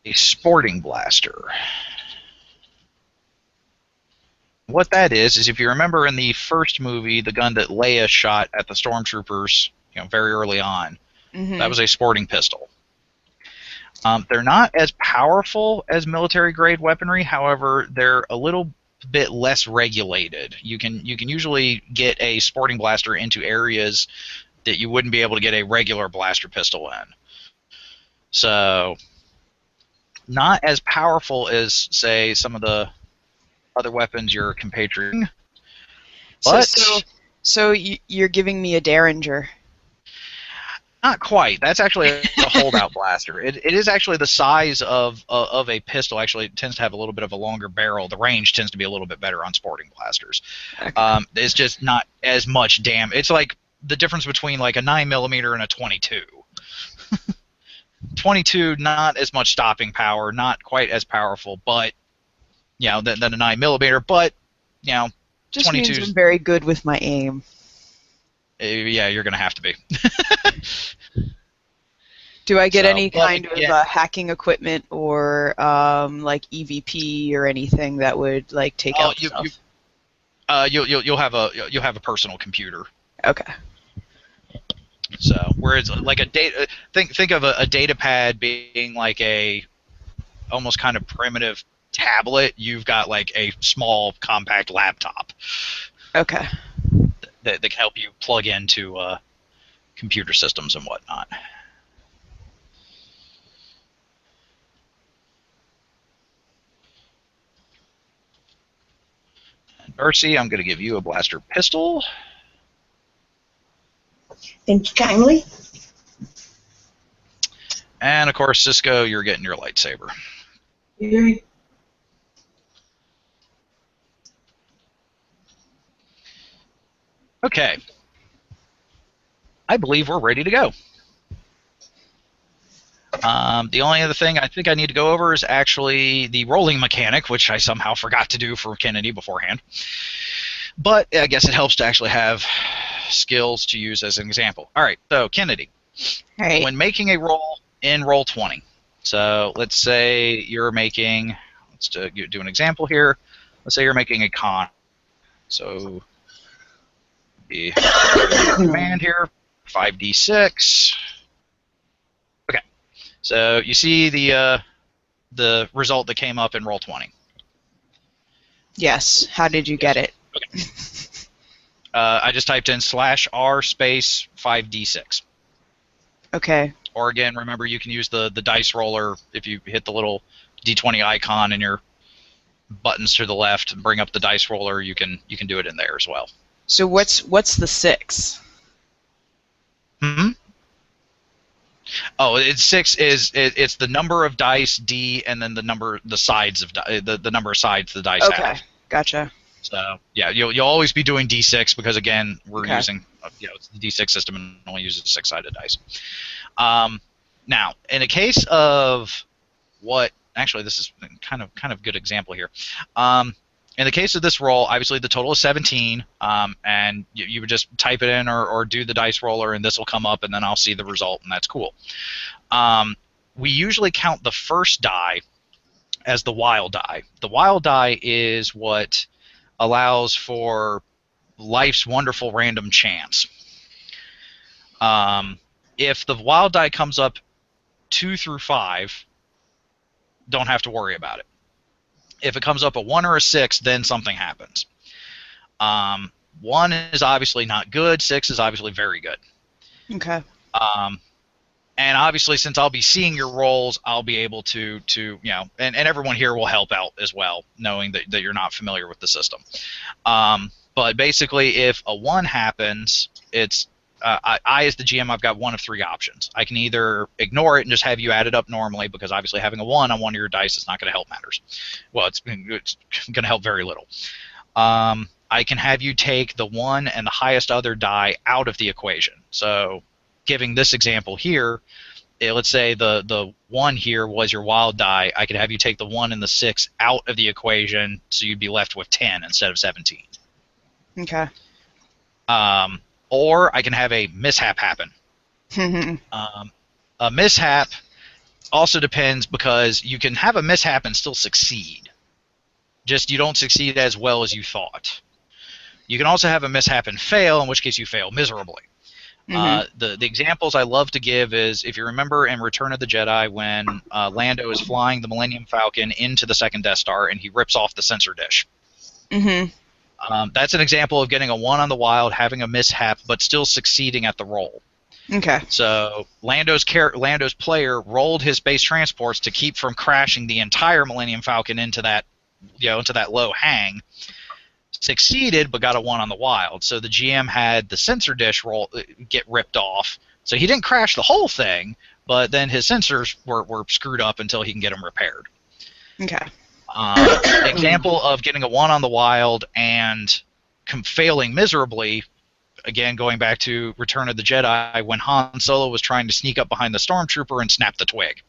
a sporting blaster. What that is if you remember in the first movie, the gun that Leia shot at the stormtroopers, very early on, that was a sporting pistol. They're not as powerful as military-grade weaponry. However, they're a little bit less regulated. You can usually get a sporting blaster into areas that you wouldn't be able to get a regular blaster pistol in. So, not as powerful as, say, some of the other weapons you're compatrioting. But So you're giving me a Derringer. not quite. That's actually a holdout blaster. It is actually the size of a pistol. Actually, it tends to have a little bit of a longer barrel. The range tends to be a little bit better on sporting blasters. Okay. It's just not as much damage. It's like the difference between like a 9mm and a 22. 22, not as much stopping power, not quite as powerful, but than a 9mm. But Just 22. means I'm very good with my aim. Yeah, you're gonna have to be. Do I get So, any but kind again- of hacking equipment or like EVP or anything that would like take out stuff? You'll have a personal computer. Okay. So whereas like a data, think of a data pad being like a almost kind of primitive tablet. You've got like a small compact laptop Okay. that can help you plug into computer systems and whatnot. And Darcie, I'm going to give you a blaster pistol. Thank you kindly. And of course, Cisco, you're getting your lightsaber. Yay. Okay. I believe we're ready to go. The only other thing I think I need to go over is actually the rolling mechanic, which I somehow forgot to do for Kennedy beforehand. But I guess it helps to actually have skills to use as an example. All right, so Kennedy, All right. when making a roll in Roll20, so let's say you're making, let's do an example here. Let's say you're making a con. So the command here, 5d6. Okay, so you see the result that came up in Roll20. Yes. How did you get it? Okay. I just typed in /r space 5d6. Okay. Or again, remember you can use the dice roller if you hit the little d20 icon in your buttons to the left and bring up the dice roller. You can do it in there as well. So what's the 6? Hmm. Oh, it's 6 it's the number of dice D and then the number of sides the dice Okay. have. Gotcha. So yeah, you'll always be doing D6 because again we're Okay. using it's the D6 system and only uses 6-sided dice. Now in a case of actually this is kind of good example here. In the case of this roll, obviously the total is 17, and you would just type it in or do the dice roller, and this will come up, and then I'll see the result, and that's cool. We usually count the first die as the wild die. The wild die is what allows for life's wonderful random chance. If the wild die comes up 2 through 5, don't have to worry about it. If it comes up a 1 or a 6, then something happens. 1 is obviously not good. 6 is obviously very good. Okay. And obviously, since I'll be seeing your rolls, I'll be able to and everyone here will help out as well, knowing that you're not familiar with the system. But basically, if a 1 happens, it's I as the GM, I've got one of 3 options. I can either ignore it and just have you add it up normally, because obviously having a 1 on one of your dice is not going to help matters. Well, it's going to help very little. I can have you take the 1 and the highest other die out of the equation. So, giving this example here, let's say the 1 here was your wild die. I could have you take the 1 and the 6 out of the equation, so you'd be left with 10 instead of 17. Okay. Or I can have a mishap happen. A mishap also depends, because you can have a mishap and still succeed. Just you don't succeed as well as you thought. You can also have a mishap and fail, in which case you fail miserably. The examples I love to give is, if you remember in Return of the Jedi, when Lando is flying the Millennium Falcon into the second Death Star and he rips off the sensor dish. That's an example of getting a 1 on the wild, having a mishap, but still succeeding at the roll. Okay. So Lando's player rolled his space transports to keep from crashing the entire Millennium Falcon into that low hang. Succeeded, but got a 1 on the wild. So the GM had the sensor dish get ripped off. So he didn't crash the whole thing, but then his sensors were screwed up until he can get them repaired. Okay. Example of getting a 1 on the wild and failing miserably, again going back to Return of the Jedi, when Han Solo was trying to sneak up behind the stormtrooper and snap the twig.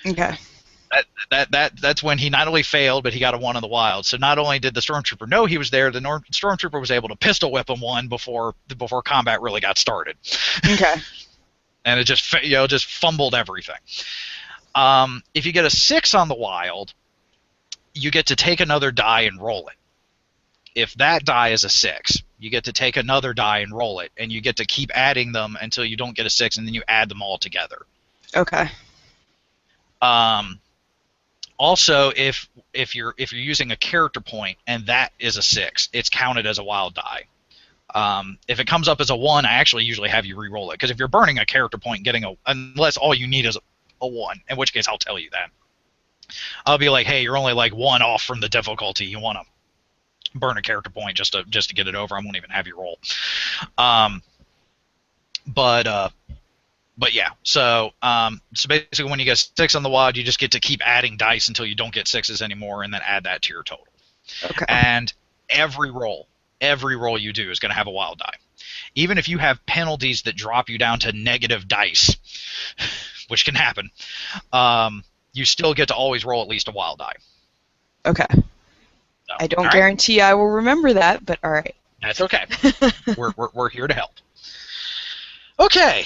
Okay. That's when he not only failed, but he got a 1 on the wild. So not only did the stormtrooper know he was there, the stormtrooper was able to pistol whip him 1 before combat really got started. Okay. And it just fumbled everything. If you get a 6 on the wild, you get to take another die and roll it. If that die is a 6, you get to take another die and roll it, and you get to keep adding them until you don't get a 6, and then you add them all together. Okay. Also, if you're using a character point and that is a 6, it's counted as a wild die. If it comes up as a 1, I actually usually have you re-roll it, because if you're burning a character point, unless all you need is a 1, in which case I'll tell you that. I'll be like, hey, you're only like 1 off from the difficulty. You want to burn a character point just to get it over. I won't even have you roll. But yeah, so basically when you get 6 on the wild, you just get to keep adding dice until you don't get 6s anymore, and then add that to your total. Okay. And every roll you do is going to have a wild die. Even if you have penalties that drop you down to negative dice, which can happen, you still get to always roll at least a wild die. Okay. So, I don't guarantee I will remember that, but all right. That's okay. We're here to help. Okay.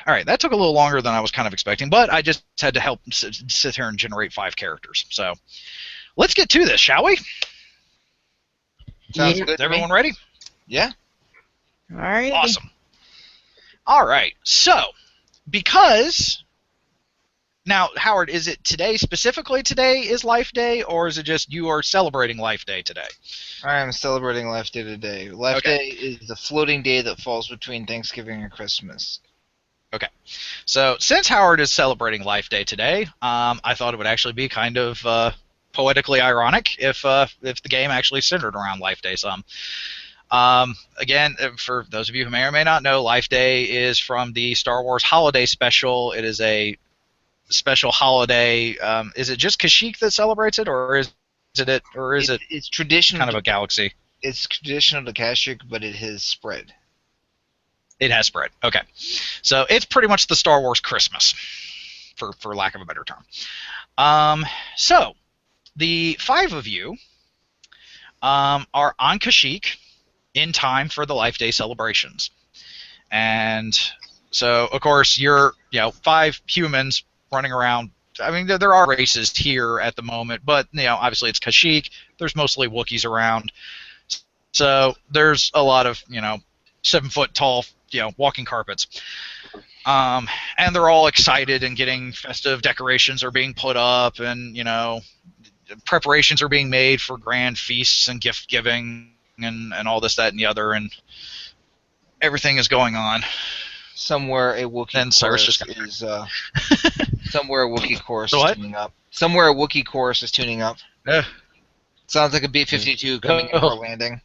All right, that took a little longer than I was kind of expecting, but I just had to help sit here and generate 5 characters. So let's get to this, shall we? Sounds good. Is everyone ready? Yeah. All right. Awesome. All right, so because now, Howard, is it today, specifically today is Life Day, or is it just you are celebrating Life Day today? I am celebrating Life Day today. Life Day is the floating day that falls between Thanksgiving and Christmas. Okay. So since Howard is celebrating Life Day today, I thought it would actually be kind of poetically ironic if the game actually centered around Life Day some. Again, for those of you who may or may not know, Life Day is from the Star Wars Holiday Special. It is a special holiday. Is it just Kashyyyk that celebrates it, or is it it's traditional, kind of a galaxy? It's traditional to Kashyyyk, but it has spread. It has spread. Okay, so it's pretty much the Star Wars Christmas, for lack of a better term. So the 5 of you are on Kashyyyk in time for the Life Day celebrations, and so of course you're 5 humans running around. I mean, there are races here at the moment, but obviously it's Kashyyyk. There's mostly Wookiees around, so there's a lot of 7-foot tall walking carpets, and they're all excited and getting festive decorations are being put up, and preparations are being made for grand feasts and gift giving and all this, that, and the other, and everything is going on. Somewhere a Wookiee Then Cyrus chorus just got is somewhere a Wookiee chorus The is what? tuning up. Somewhere a Wookiee chorus is tuning up. Sounds like a B-52 coming in for a landing.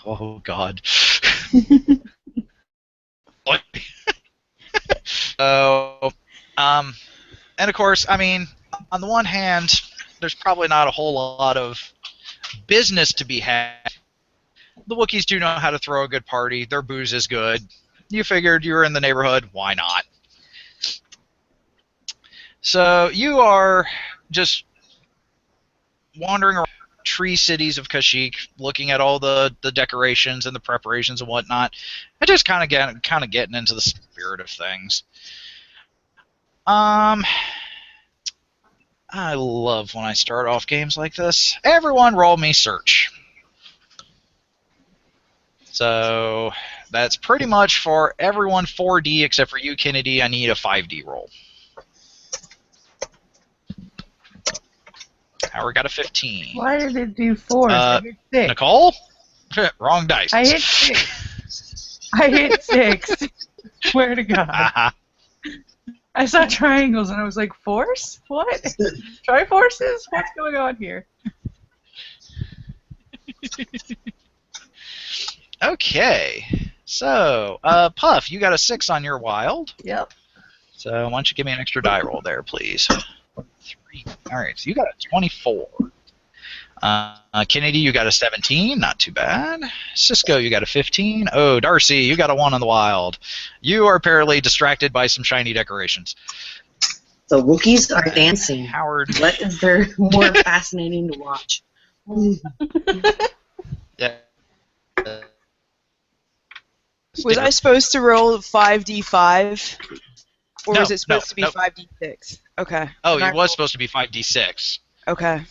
Oh God. What? So, and of course, I mean, on the one hand, there's probably not a whole lot of business to be had. The Wookiees do know how to throw a good party. Their booze is good. You figured you were in the neighborhood. Why not? So you are just wandering around tree cities of Kashyyyk, looking at all the decorations and the preparations and whatnot, and just kind of getting into the spirit of things. I love when I start off games like this. Everyone roll me search. So that's pretty much for everyone 4D except for you, Kennedy. I need a 5D roll. Howard got a 15. Why did it do 4? I hit 6. Nicole? Wrong dice. I hit 6. I hit 6. Swear to God. I saw triangles and I was like, force? What? Triforces? What's going on here? Okay. So, Puff, you got a 6 on your wild. Yep. So why don't you give me an extra die roll there, please? 3. All right, so you got a 24. Kennedy, you got a 17. Not too bad. Cisco, you got a 15. Oh, Darcie, you got a 1 on the wild. You are apparently distracted by some shiny decorations. The Wookiees are dancing. Howard. They're more fascinating to watch. Yeah. Was I supposed to roll 5d5? Or No, was it supposed to be no. 5d6? Okay. Oh, And I it was supposed to be 5d6. Okay.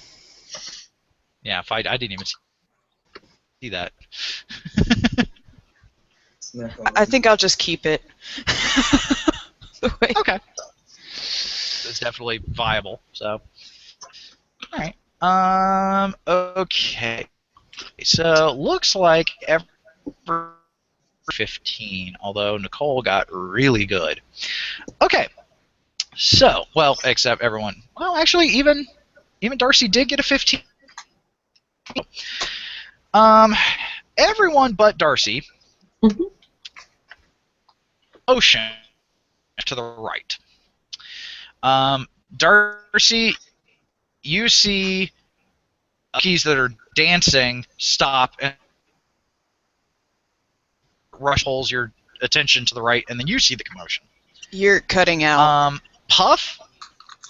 Yeah, I didn't even see that. I think I'll just keep it. Wait. Okay. It's definitely viable, so. Alright. Okay. So, looks like every 15, although Nicole got really good. Okay. So, well, except everyone. Well, actually, even Darcie did get a 15. Everyone but Darcie. Ocean to the right. Darcie, you see keys that are dancing stop and rush holes your attention to the right, and then you see the commotion. You're cutting out. Puff?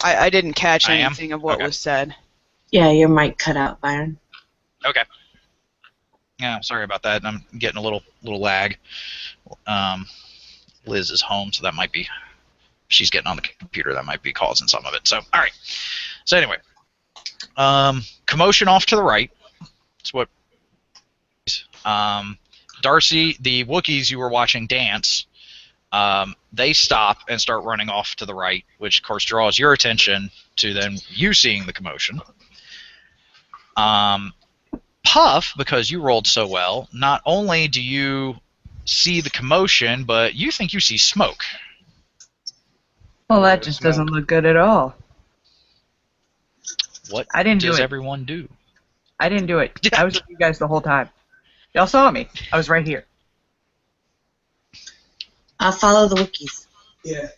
I didn't catch I am? anything of what Okay. was said. Yeah, your mic cut out, Byron. Okay. Yeah, sorry about that. I'm getting a little lag. Liz is home, so that might be. She's getting on the computer. That might be causing some of it. So, all right. So anyway, commotion off to the right. That's what. Darcie, the Wookiees you were watching dance, they stop and start running off to the right, which of course draws your attention to then you seeing the commotion. Puff, because you rolled so well, not only do you see the commotion, but you think you see smoke. Well, that just doesn't look good at all. What I didn't do does it. everyone do? I didn't do it. I was with you guys the whole time. Y'all saw me. I was right here. I'll follow the Wookiees. Yeah.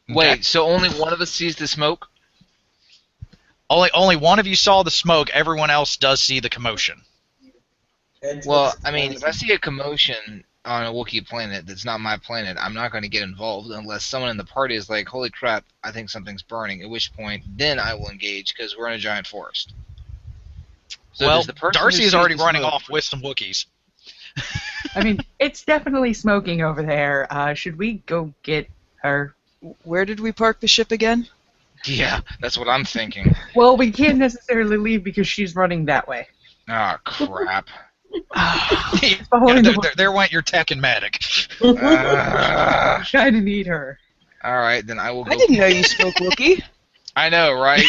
Wait, so only one of us sees the smoke? Only one of you saw the smoke. Everyone else does see the commotion. Well, I mean, if I see a commotion on a Wookiee planet that's not my planet, I'm not going to get involved unless someone in the party is like, holy crap, I think something's burning, at which point, then I will engage, because we're in a giant forest. So well, does the person who Darcie is sees already the running smoke- off with some Wookiees. I mean, it's definitely smoking over there. Should we go get her? Where did we park the ship again? Yeah, that's what I'm thinking. Well, we can't necessarily leave because she's running that way. Ah, crap. Following Yeah, the there went your tech and medic. kind of need her. Alright, then I will go. I didn't know you spoke Wookiee. I know, right?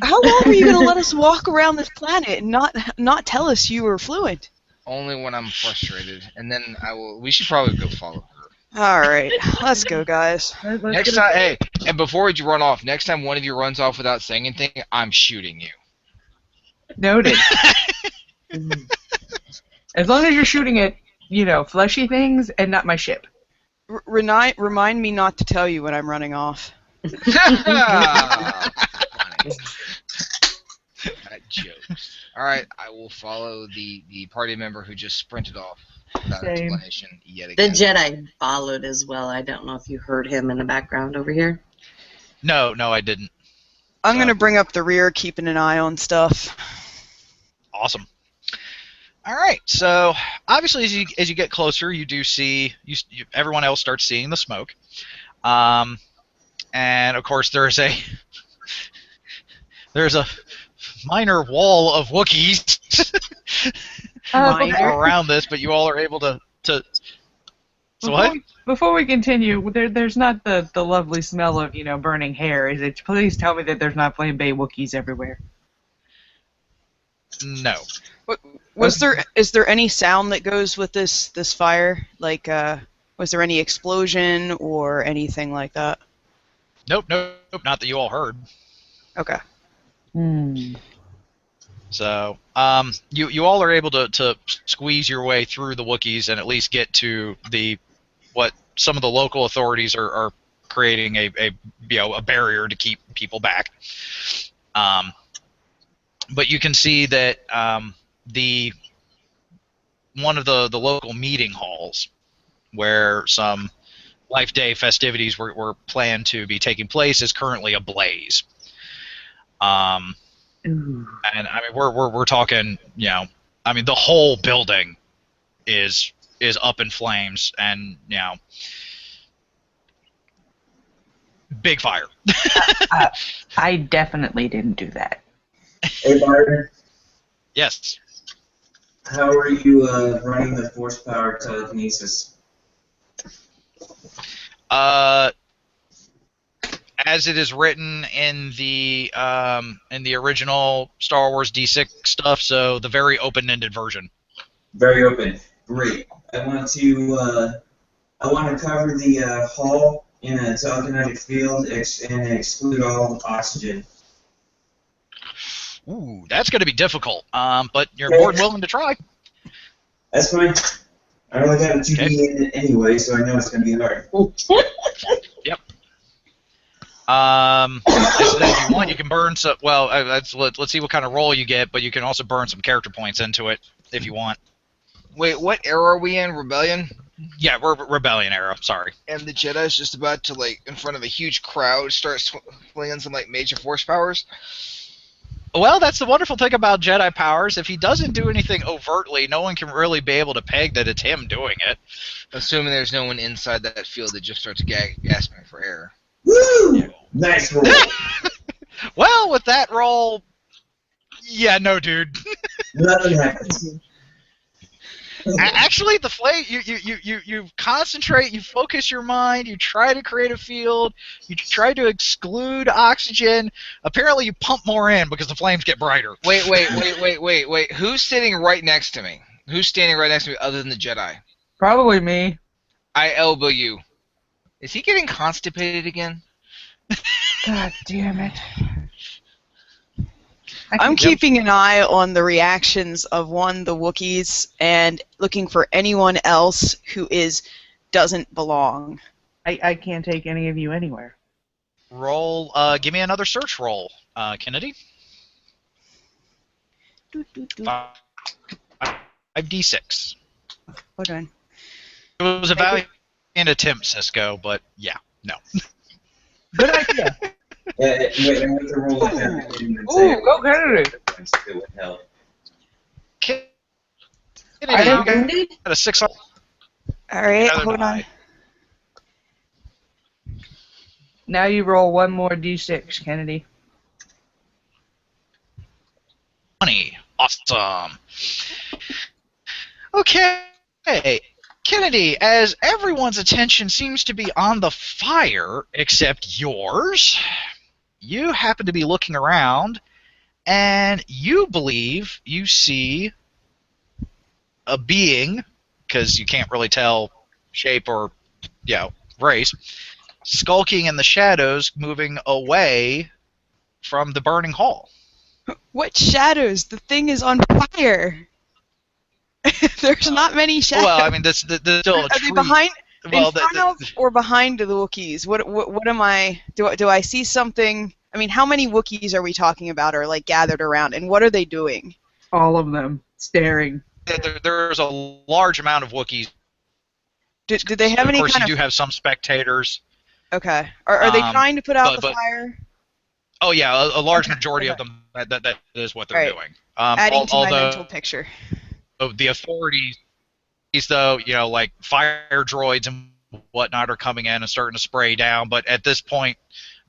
How long were you gonna let us walk around this planet and not tell us you were fluent? Only when I'm frustrated, and then I will. We should probably go follow her. All right, let's go, guys. Let's Next get time, hey, and before you run off, next time one of you runs off without saying anything, I'm shooting you. noted. As long as you're shooting at, fleshy things and not my ship. Remind me not to tell you when I'm running off. That jokes. Alright, I will follow the party member who just sprinted off without Same. explanation yet The again. Jedi followed as well. I don't know if you heard him in the background over here. No, I didn't. I'm gonna bring up the rear, keeping an eye on stuff. Awesome. All right. So obviously, as you get closer, you do see everyone else starts seeing the smoke, and of course there's a minor wall of Wookiees around this, but you all are able to. So what? Before we continue, there's not the lovely smell of burning hair, is it? Please tell me that there's not flame bay Wookiees everywhere. No. Is there any sound that goes with this fire? Like, was there any explosion or anything like that? Nope. Not that you all heard. Okay. So, you all are able to squeeze your way through the Wookiees and at least get to what some of the local authorities are creating a barrier to keep people back. But you can see that one of the local meeting halls where some Life Day festivities were planned to be taking place is currently ablaze. And I mean we're talking, the whole building is up in flames, and big fire. I definitely didn't do that. Hey, Barton, Yes. how are you running the force power telekinesis? As it is written in the original Star Wars D6 stuff, so the very open-ended version. Very open. Great. I want to cover the hull in a telekinetic field and exclude all oxygen. Ooh, that's going to be difficult. But you're more than willing to try. That's fine. I only got a 2D in it anyway, so I know it's going to be hard. Yep. If you want, you can burn some. Well, let's see what kind of roll you get, but you can also burn some character points into it if you want. Wait, what era are we in? Rebellion? Yeah, we're Rebellion era. Sorry. And the Jedi's just about to, in front of a huge crowd, start swinging some, major force powers? Well, that's the wonderful thing about Jedi powers. If he doesn't do anything overtly, no one can really be able to peg that it's him doing it. Assuming there's no one inside that field that just starts gasping for air. Woo! Yeah. Nice roll. Well, with that roll, yeah, no, dude. Nothing happens. Actually, the flame, you concentrate, you focus your mind, you try to create a field, you try to exclude oxygen. Apparently, you pump more in because the flames get brighter. Wait. Who's sitting right next to me? Who's standing right next to me other than the Jedi? Probably me. I elbow you. Is he getting constipated again? God damn it. I'm keeping an eye on the reactions of the Wookiees and looking for anyone else who doesn't belong. I can't take any of you anywhere. Roll. Give me another search roll, Kennedy. 5d6. Okay. It was a valiant attempt, Cisco, but yeah, no. Good idea. With the roll of that, I didn't even say Ooh, it. go Kennedy. It would help. Kennedy, you got a 6. All right, Neither hold do I. on. Now you roll one more d6, Kennedy. 20. Awesome. Okay. Kennedy, as everyone's attention seems to be on the fire except yours, you happen to be looking around, and you believe you see a being, because you can't really tell shape or race, skulking in the shadows, moving away from the burning hall. What shadows? The thing is on fire. There's not many shadows. Well, I mean, there's still a Are tree. they behind, Well, in front of, or behind the Wookiees? What am I? Do I see something? I mean, how many Wookiees are we talking about, or like gathered around, and what are they doing? All of them staring. There's a large amount of Wookiees. Do they have any Of course, kind you do have some spectators. Okay. Are they trying to put out the fire? Oh yeah, a large majority of them. That is what they're doing. Adding to my mental picture. The authorities, though, like fire droids and whatnot, are coming in and starting to spray down. But at this point,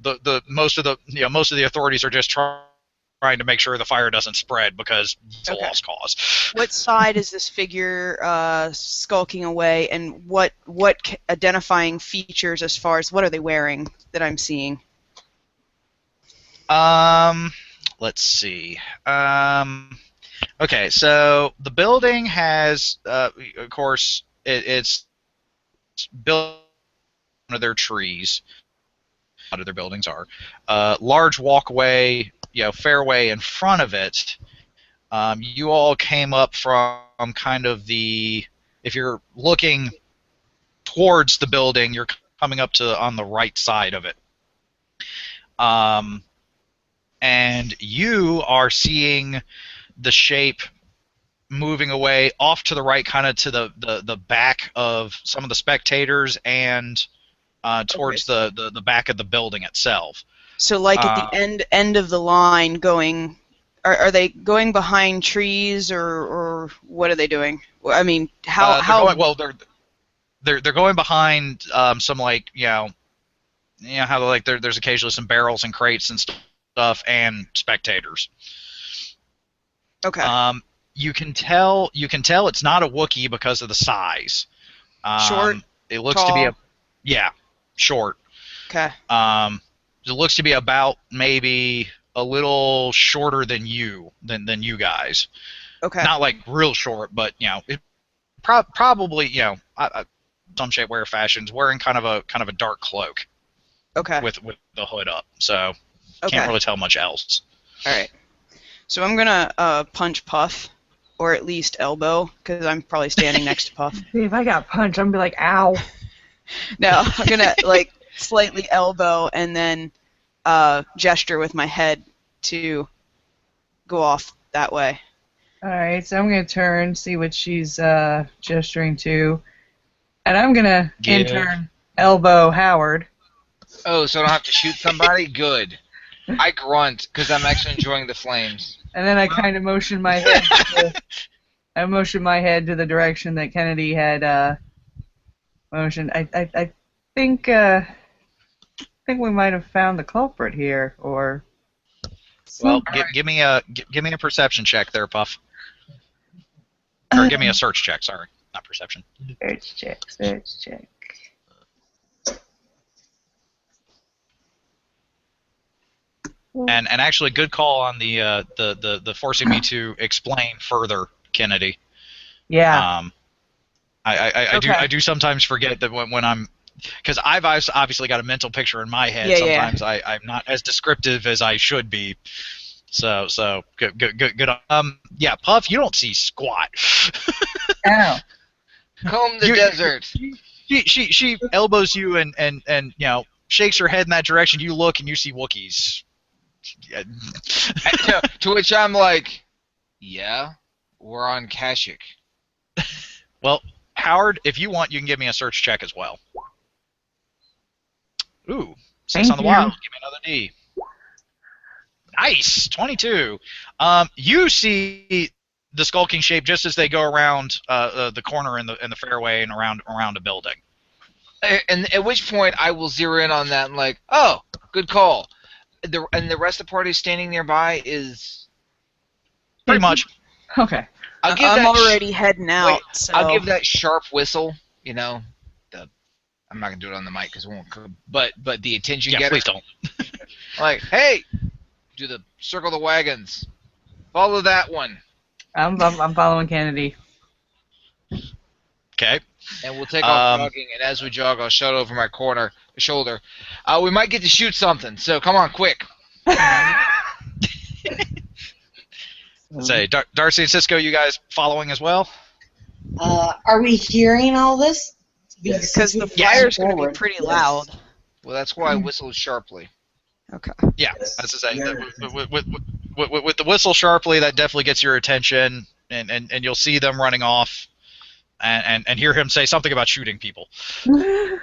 the most of the authorities are just trying to make sure the fire doesn't spread, because it's a lost cause. What side is this figure skulking away, and what identifying features, as far as what are they wearing that I'm seeing? Let's see. Okay, so the building has, of course, it's built one of their trees. A lot of their buildings are. Large walkway, fairway in front of it. You all came up from kind of if you're looking towards the building, you're coming up on the right side of it. And you are seeing the shape moving away off to the right, kind of to the back of some of the spectators, and towards the back of the building itself. So like at the end of the line, going, are they going behind trees, or what are they doing? I mean, how? They're going behind some, like, how like there's occasionally some barrels and crates and stuff, and spectators. Okay. You can tell it's not a Wookiee because of the size. Short. It looks tall. to be short. Okay. It looks to be about maybe a little shorter than you guys. Okay. Not like real short, but it probably some shape, wear fashions, wearing kind of a dark cloak. Okay. With the hood up, so can't really tell much else. All right. So I'm gonna punch Puff, or at least elbow, because I'm probably standing next to Puff. See, if I got punched, I'm gonna be like, ow. No, I'm gonna like slightly elbow and then gesture with my head to go off that way. All right, so I'm gonna turn, see what she's gesturing to, and I'm gonna in turn elbow Howard. Oh, so I don't have to shoot somebody? Good. I grunt because I'm actually enjoying the flames. And then I kind of motion my head. I motion my head to the direction that Kennedy had motioned. I think we might have found the culprit here, or. Well, give me a perception check there, Puff. Or give me a search check. Sorry, not perception. Search check. Search check. And actually, good call on the forcing me to explain further, Kennedy. Yeah. I do sometimes forget that when I'm, because I've obviously got a mental picture in my head. Yeah, sometimes I'm not as descriptive as I should be. So good. Yeah, Puff, you don't see squat. Ow. Comb the desert. She elbows you and shakes her head in that direction. You look and you see Wookiees. Yeah. To which I'm like, yeah, we're on Kashyyyk. Well, Howard, if you want, you can give me a search check as well. Ooh, 6 on the wild. Give me another D. Nice, 22. You see the skulking shape just as they go around the corner in the fairway and around a building. And at which point I will zero in on that and like, oh, good call. And the rest of the party standing nearby is pretty much. Okay. I'm already heading out. Wait, so. I'll give that sharp whistle. I'm not gonna do it on the mic because it won't. But the attention getter. Please don't. Like, hey, do the circle the wagons. Follow that one. I'm following Kennedy. Okay. And we'll take off jogging, and as we jog, I'll shout over my shoulder. We might get to shoot something, so come on, quick. Say, Darcie and Cisco, you guys following as well? Are we hearing all this? Because the fire's going to be pretty loud. Well, that's why I whistled sharply. Okay. Yeah, as I say, with the whistle sharply, that definitely gets your attention, and you'll see them running off, and hear him say something about shooting people. Then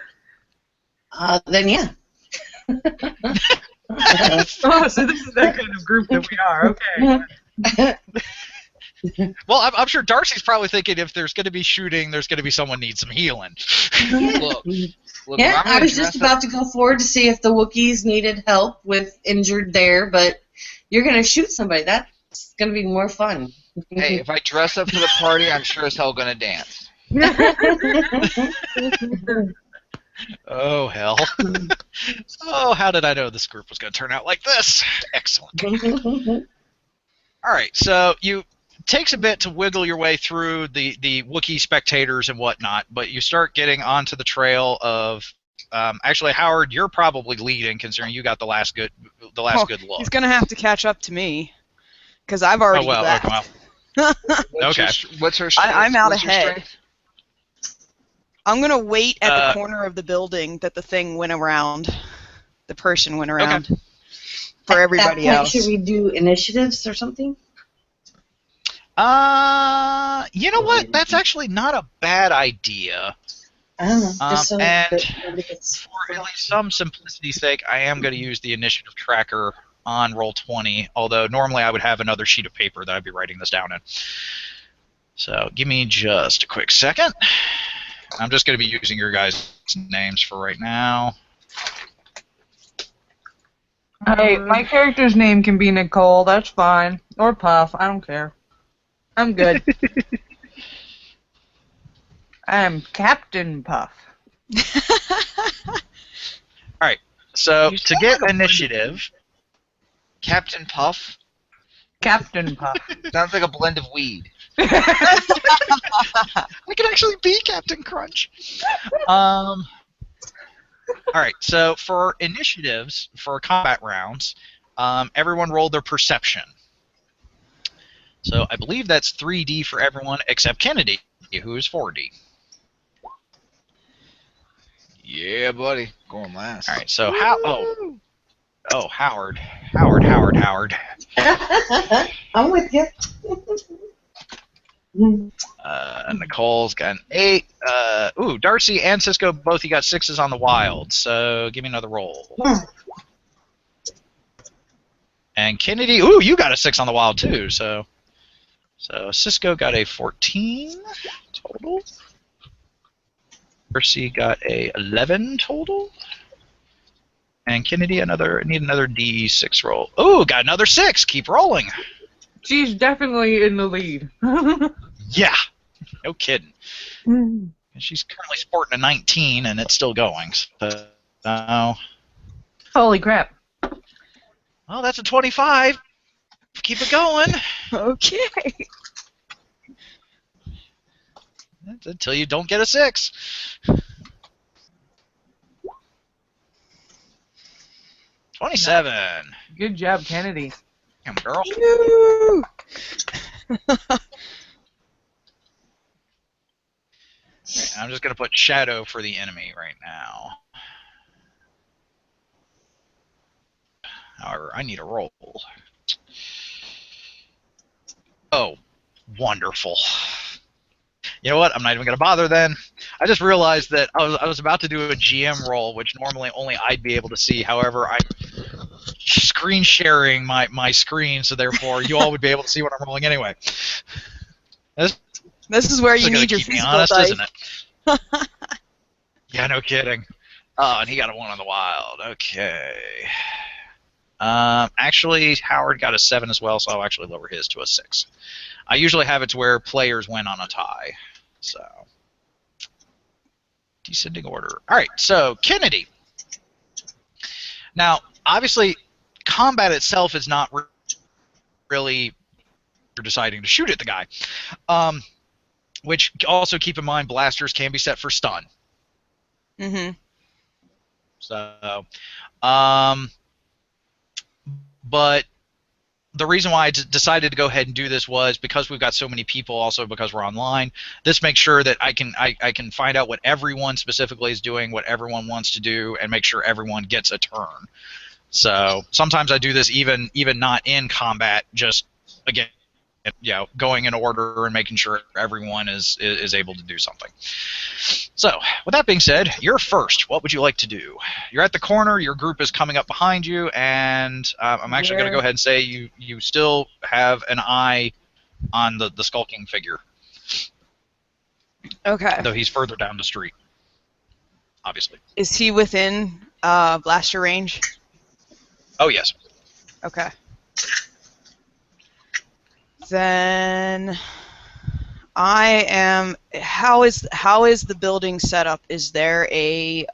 yeah. Oh, so this is that kind of group that we are. Okay. Well, I'm sure Darcy's probably thinking if there's going to be shooting, there's going to be someone needs some healing. Look, Yeah, I was just about to go forward to see if the Wookiees needed help with injured there, but you're going to shoot somebody. That's going to be more fun. Hey, if I dress up for the party, I'm sure as hell going to dance. Oh, hell. Oh, how did I know this group was going to turn out like this? Excellent. All right, so it takes a bit to wiggle your way through the Wookiee spectators and whatnot, but you start getting onto the trail of actually, Howard, you're probably leading, considering you got the last good look. He's going to have to catch up to me, because I've already left. Okay, well. Okay. What's her strength? I'm out What's her ahead. strength? I'm going to wait at the corner of the building that the thing went around. The person went around. Okay. For everybody else. Should we do initiatives or something? You know what? That's actually not a bad idea. I don't know. Just so and that nobody gets... for at least some simplicity's sake, I am going to use the initiative tracker on Roll20, although normally I would have another sheet of paper that I'd be writing this down in. So give me just a quick second. I'm just going to be using your guys' names for right now. Hey, my character's name can be Nicole, that's fine. Or Puff, I don't care. I'm good. I'm Captain Puff. Alright, so to get initiative... Captain Puff? Captain Puff. Sounds like a blend of weed. I could actually be Captain Crunch. Alright, so for initiatives, for combat rounds, everyone rolled their perception. So I believe that's 3D for everyone except Kennedy, who is 4D. Yeah, buddy. Going last. Alright, so Howard. I'm with you. Nicole's got an 8. Darcie and Cisco, both you got 6s on the wild, so give me another roll. And Kennedy, you got a 6 on the wild too, so Cisco got a 14 total. Darcie got a 11 total. And Kennedy need another D6 roll. Got another 6. Keep rolling. She's definitely in the lead. Yeah, no kidding. She's currently sporting a 19, and it's still going. So, Holy crap. well, that's a 25. Keep it going. Okay. That's until you don't get a 6. 27. Good job, Kennedy. Damn, girl. Woo! Right, I'm just going to put shadow for the enemy right now. However, I need a roll. Oh, wonderful. You know what? I'm not even going to bother then. I just realized that I was about to do a GM roll, which normally only I'd be able to see. However, I'm screen sharing my screen, so therefore you all would be able to see what I'm rolling anyway. This is where you need your keep me physical honest, dice. isn't it? Yeah, no kidding. Oh, and he got a 1 on the wild. Okay. Actually, Howard got a 7 as well, so I'll actually lower his to a 6. I usually have it to where players win on a tie. So, descending order. All right, so Kennedy. Now, obviously, combat itself is not really you're deciding to shoot at the guy. which also keep in mind blasters can be set for stun. Mm-hmm. So, but the reason why I decided to go ahead and do this was because we've got so many people, also because we're online. This makes sure that I can find out what everyone specifically is doing, what everyone wants to do, and make sure everyone gets a turn. So sometimes I do this even not in combat, just again, going in order and making sure everyone is able to do something. So, with that being said, you're first. What would you like to do? You're at the corner. Your group is coming up behind you, and I'm actually going to go ahead and say you still have an eye on the skulking figure. Okay. Though he's further down the street, obviously. Is he within blaster range? Oh, yes. Okay. Then I am. How is the building set up? Is there a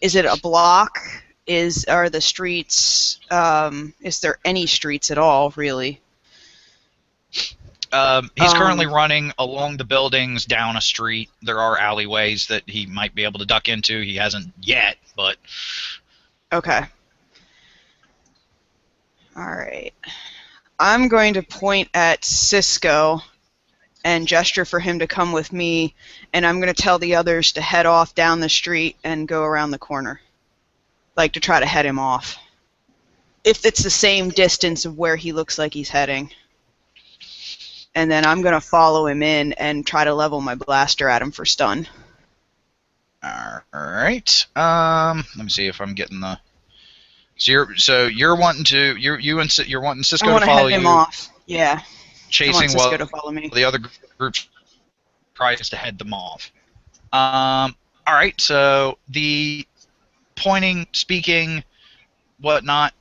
is it a block? Are the streets? Is there any streets at all, really? He's currently running along the buildings, down a street. There are alleyways that he might be able to duck into. He hasn't yet, but... Okay. Alright. I'm going to point at Cisco and gesture for him to come with me, and I'm going to tell the others to head off down the street and go around the corner. Like, to try to head him off. If it's the same distance of where he looks like he's heading. And then I'm going to follow him in and try to level my blaster at him for stun. Alright. Let me see if I'm getting the... So you're wanting to... You're wanting Cisco to follow you. I want to head him off. Yeah. Chasing I want Cisco while to follow me. the other group tries to head them off. Alright, so the pointing, speaking, whatnot,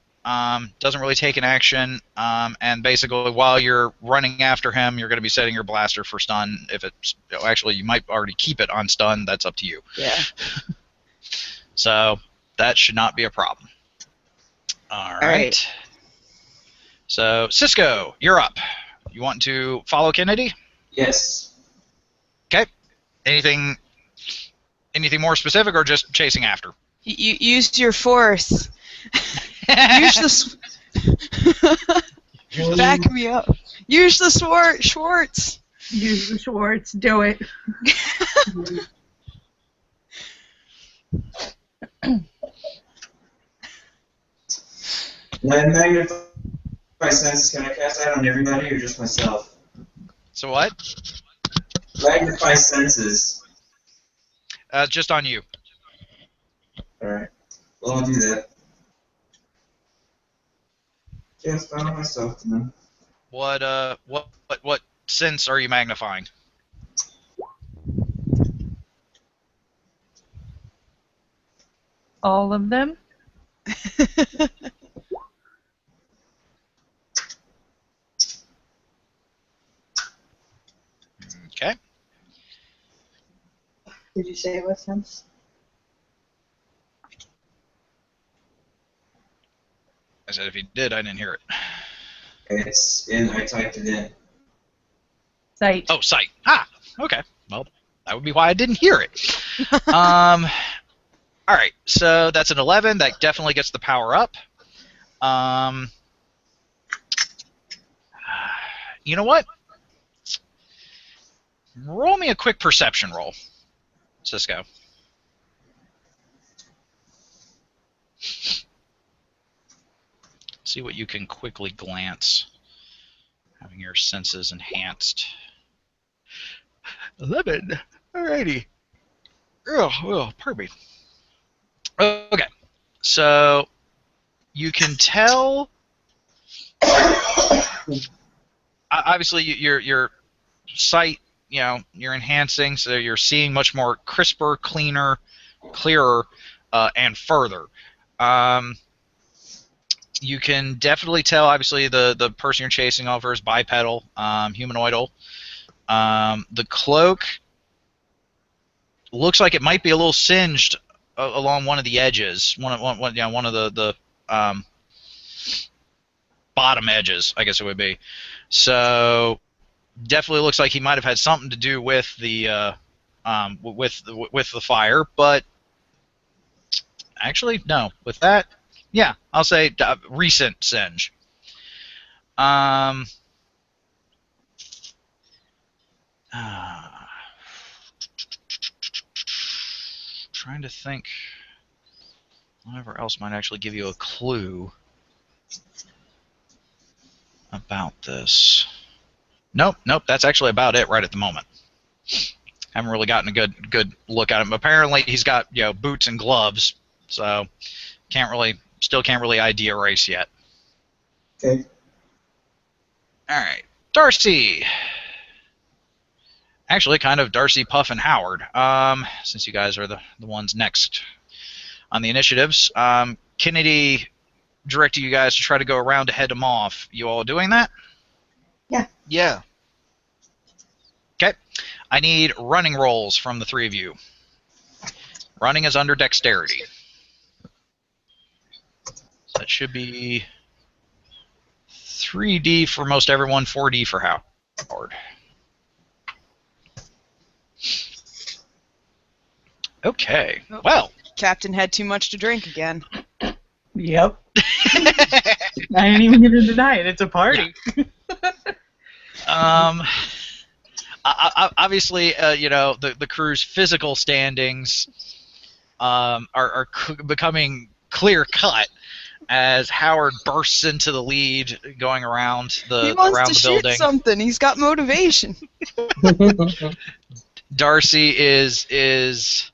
doesn't really take an action, and basically while you're running after him, you're going to be setting your blaster for stun. If it's actually, you might already keep it on stun. That's up to you. Yeah. So that should not be a problem. All right. So Cisco, you're up. You want to follow Kennedy? Yes. Okay. Anything more specific, or just chasing after? You used your force. Use the back me up. Use the Schwartz. Use the Schwartz. Do it. Magnify senses, can I cast that on everybody or just myself? So what? Magnify senses. Just on you. Alright. Well, I'll do that. Cast on myself then. What sense are you magnifying? All of them? Okay. Did you say what sense? I said if he did, I didn't hear it. It's in, I typed it in. Sight. Oh, sight. Ah, okay. Well, that would be why I didn't hear it. All right, so that's an 11. That definitely gets the power up. You know what? Roll me a quick perception roll, Cisco. See what you can quickly glance, having your senses enhanced. 11. Alrighty. Oh, pardon me. Okay, so you can tell. Obviously, your sight, you're enhancing, so you're seeing much more crisper, cleaner, clearer, and further. You can definitely tell, obviously, the person you're chasing over is bipedal, humanoidal. The cloak looks like it might be a little singed along one of the edges, one of the bottom edges, I guess it would be. So definitely looks like he might have had something to do with the with the fire, but actually no. With that, yeah, I'll say recent singe. Trying to think. Whatever else might actually give you a clue about this. Nope. That's actually about it right at the moment. Haven't really gotten a good look at him. Apparently, he's got boots and gloves, so still can't really ID a race yet. Okay. All right, Darcie. Actually, kind of Darcie, Puff, and Howard. Since you guys are the ones next on the initiatives, Kennedy directed you guys to try to go around to head them off. You all doing that? Yeah. Okay. I need running rolls from the three of you. Running is under dexterity. That should be 3D for most everyone, 4D for Howard. Okay. Well. Captain had too much to drink again. Yep. I ain't even gonna deny it. It's a party. Obviously, the crew's physical standings are becoming clear cut as Howard bursts into the lead, going around the he wants around to the shoot building. something. He's got motivation. Darcie is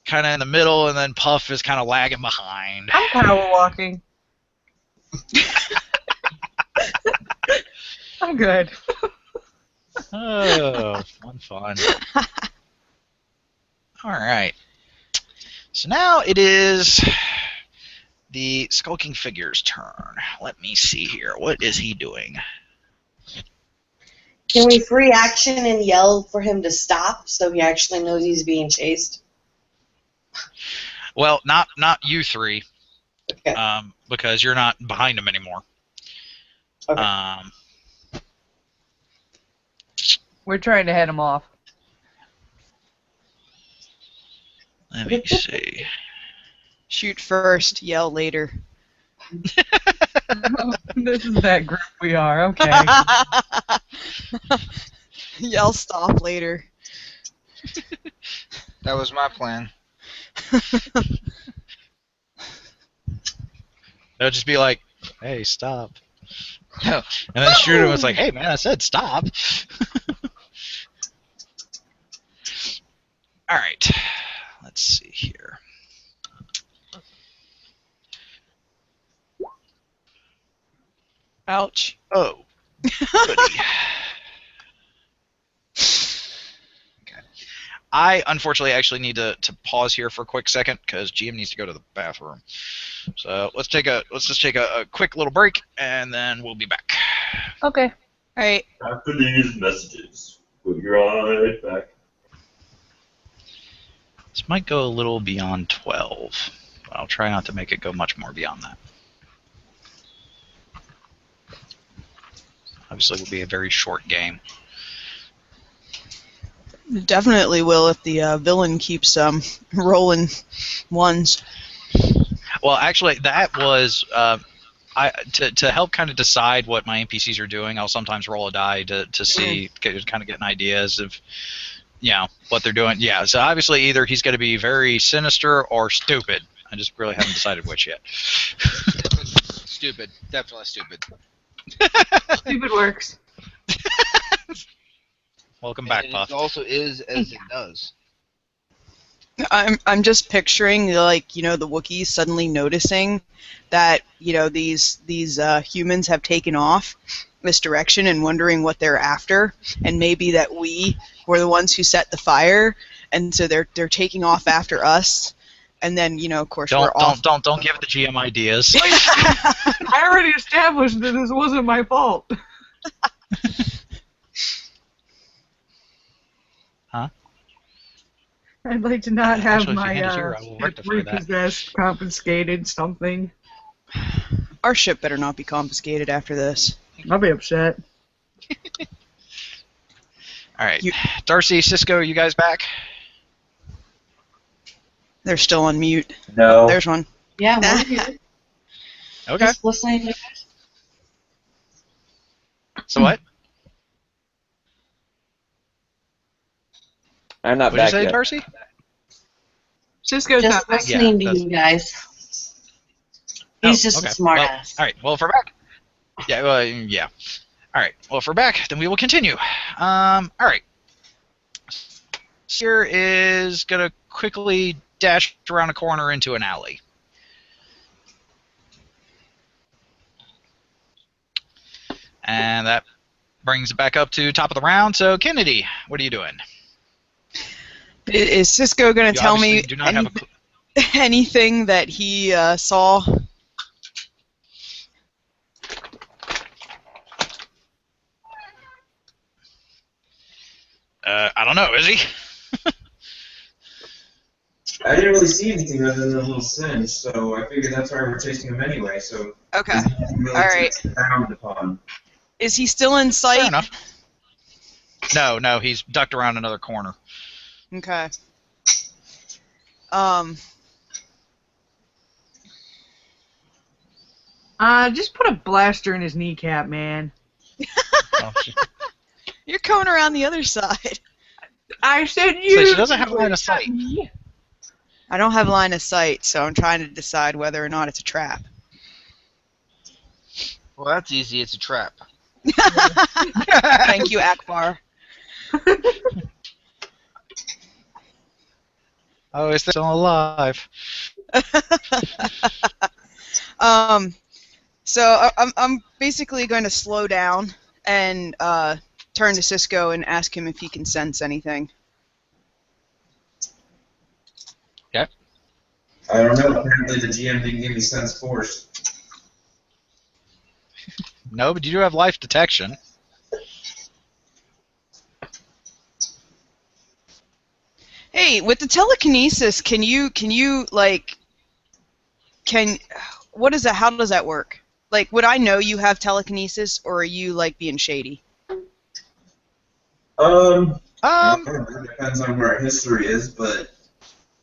kind of in the middle, and then Puff is kind of lagging behind. I'm power walking. I'm good. Oh, fun. All right. So now it is the Skulking Figure's turn. Let me see here. What is he doing? Can we free action and yell for him to stop so he actually knows he's being chased? Well, not you three, Okay. because you're not behind him anymore. Okay. We're trying to head him off. Let me see. Shoot first, yell later. This is that group we are. Okay. Yell stop later. That was my plan. They'll just be like, "Hey, stop," No. and then shoot him. It's like, "Hey, man, I said stop." All right. Let's see here. Ouch. Oh, goody. I unfortunately actually need to pause here for a quick second because GM needs to go to the bathroom. So let's just take a quick little break and then we'll be back. Okay. All right. After these messages, we'll be right back. This might go a little beyond 12. I'll try not to make it go much more beyond that. Obviously, it will be a very short game. Definitely will if the villain keeps rolling ones. Well, actually, that was to help kind of decide what my NPCs are doing. I'll sometimes roll a die to see, kind of get an idea of what they're doing. Yeah, so obviously either he's going to be very sinister or stupid. I just really haven't decided which yet. Stupid. Definitely stupid. Stupid works. Welcome back, Puff. It also is as it does. I'm just picturing the Wookiees suddenly noticing that these humans have taken off this direction and wondering what they're after, and maybe that we were the ones who set the fire, and so they're taking off after us, and then of course we're off. Don't give the GM ideas. I already established that this wasn't my fault. Huh? I'd like to not have Actually, if you my hand it here, I will rectify that. repossessed, confiscated, something. Our ship better not be confiscated after this. I'll be upset. All right, Darcie, Cisco, you guys back? They're still on mute. No. Oh, there's one. Yeah, we're here. Okay. Just listening to you guys. So what? I'm not What'd you back say, yet. Darcie? Cisco's Just not back. listening Yeah, to you guys. He's just a smart ass. All right. Well, if we're back. Yeah. Well, yeah. All right. Well, if we're back, then we will continue. All right. Here is gonna quickly dash around a corner into an alley. And that brings it back up to top of the round. So, Kennedy, what are you doing? Is Cisco going You to tell me obviously do not have a clue. anything that he saw? I don't know. Is he? I didn't really see anything other than a little singe, so I figured that's why we're chasing him anyway. So Okay. really All right. frowned upon. Is he still in sight? Fair enough. No, he's ducked around another corner. Okay. Just put a blaster in his kneecap, man. Oh, shit. You're coming around the other side. I said you. So she doesn't have line of sight. I don't have line of sight, so I'm trying to decide whether or not it's a trap. Well, that's easy. It's a trap. Thank you, Akbar. Oh, is still alive? So I'm basically going to slow down and turn to Cisco and ask him if he can sense anything. Okay. I don't know. Apparently the GM didn't give me sense force. No, but you do have life detection. Hey, with the telekinesis, what is that? How does that work? Like, would I know you have telekinesis, or are you like being shady? It depends on where our history is, but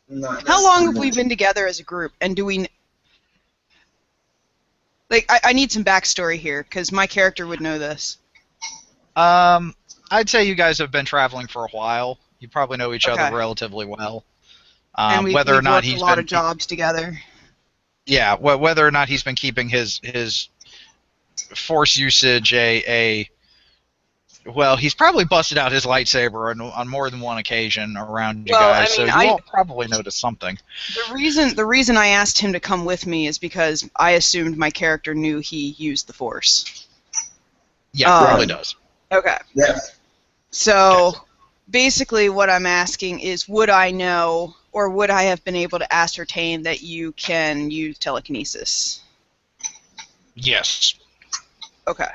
not How long have necessarily. we been together as a group, and do we? Like, I need some backstory here because my character would know this. I'd say you guys have been traveling for a while. You probably know each Okay. other relatively well. And we've Whether or not worked he's a lot been, of jobs together. yeah, whether or not he's been keeping his force usage well, he's probably busted out his lightsaber on more than one occasion around you Well, guys, I mean, so you all probably noticed something. The reason I asked him to come with me is because I assumed my character knew he used the force. Yeah, probably does. Okay. Yeah. So basically what I'm asking is, would I know, or would I have been able to ascertain that you can use telekinesis? Yes. Okay.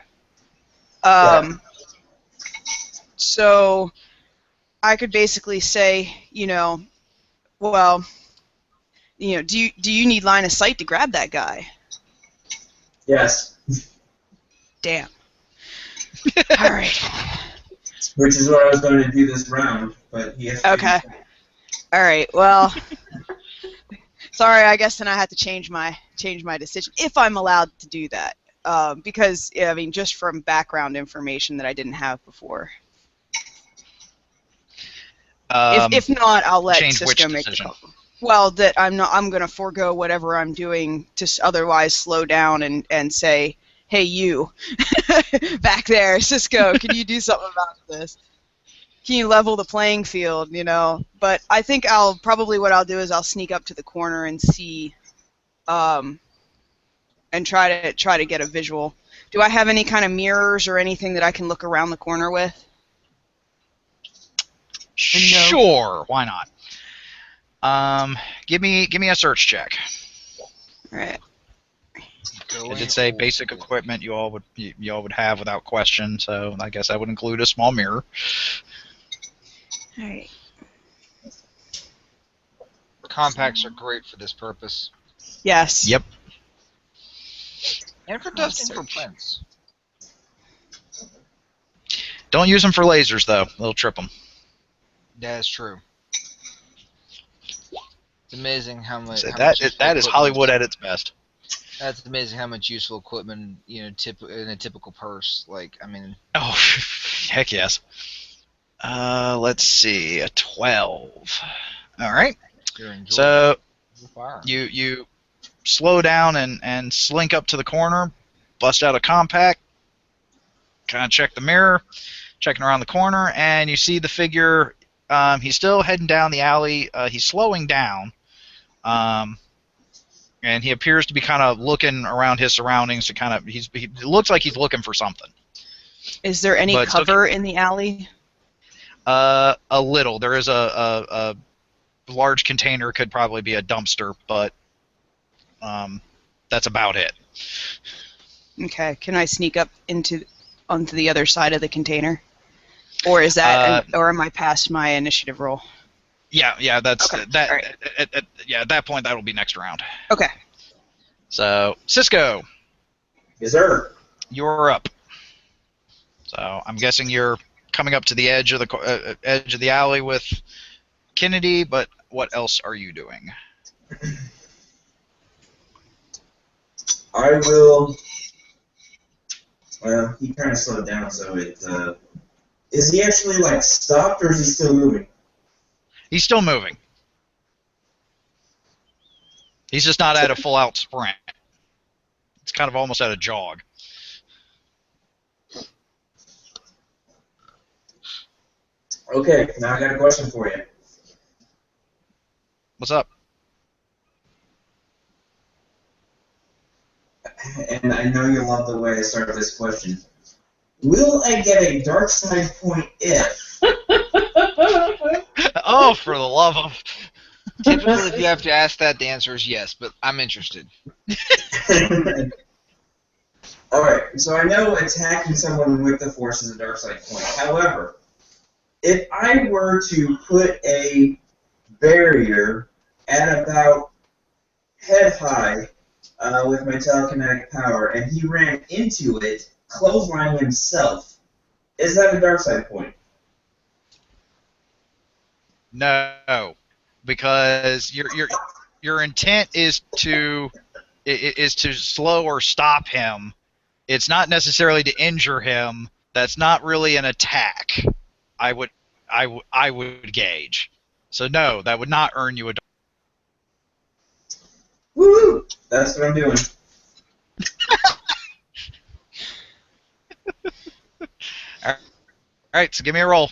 Yeah. So I could basically say, well, do you need line of sight to grab that guy? Yes. Damn. All right. Which is what I was going to do this round, but he has to. Okay. All right. Well, sorry. I guess then I have to change my decision if I'm allowed to do that, because I mean, just from background information that I didn't have before. If not, I'll let change Cisco which make the decision? call. Well, that I'm going to forego whatever I'm doing to otherwise slow down and say, hey, you back there, Cisco, can you do something about this? Can you level the playing field, But I think what I'll do is I'll sneak up to the corner and see, and try to get a visual. Do I have any kind of mirrors or anything that I can look around the corner with? Sure, why not? Give me a search check. All right. I did say basic equipment you all would have without question, so I guess I would include a small mirror. All right. Compacts are great for this purpose. Yes. Yep. And for testing for prints. Don't use them for lasers, though. They'll trip them. That is true. It's amazing how much. So that is Hollywood at its best. That's amazing how much useful equipment, in a typical purse. Like, I mean. Oh, heck yes. Let's see, a 12. All right. So you slow down and slink up to the corner, bust out a compact, kind of check the mirror, checking around the corner, and you see the figure. He's still heading down the alley. He's slowing down. And he appears to be kind of looking around his surroundings to kind of. He looks like he's looking for something. Is there any cover in the alley? A little. There is a large container. Could probably be a dumpster, but that's about it. Okay. Can I sneak up onto the other side of the container, or is that or am I past my initiative roll? Yeah, that's okay. that. Right. At that point, that'll be next round. Okay. So, Cisco. Yes, sir. You're up. So I'm guessing you're coming up to the edge of the alley with Kennedy. But what else are you doing? I will. Well, he kind of slowed down, so it. Is he actually like stopped, or is he still moving? He's still moving. He's just not at a full-out sprint. It's kind of almost at a jog. Okay, now I got a question for you. What's up? And I know you love the way I started this question. Will I get a dark side point if? Oh, for the love of... Typically, if you have to ask that, the answer is yes, but I'm interested. Alright, so I know attacking someone with the Force is a dark side point. However, if I were to put a barrier at about head high with my telekinetic power, and he ran into it, clotheslining himself, is that a dark side point? No, because your intent is to slow or stop him. It's not necessarily to injure him. That's not really an attack. I would gauge. So no, that would not earn you a. Woo! That's what I'm doing. All right, so give me a roll.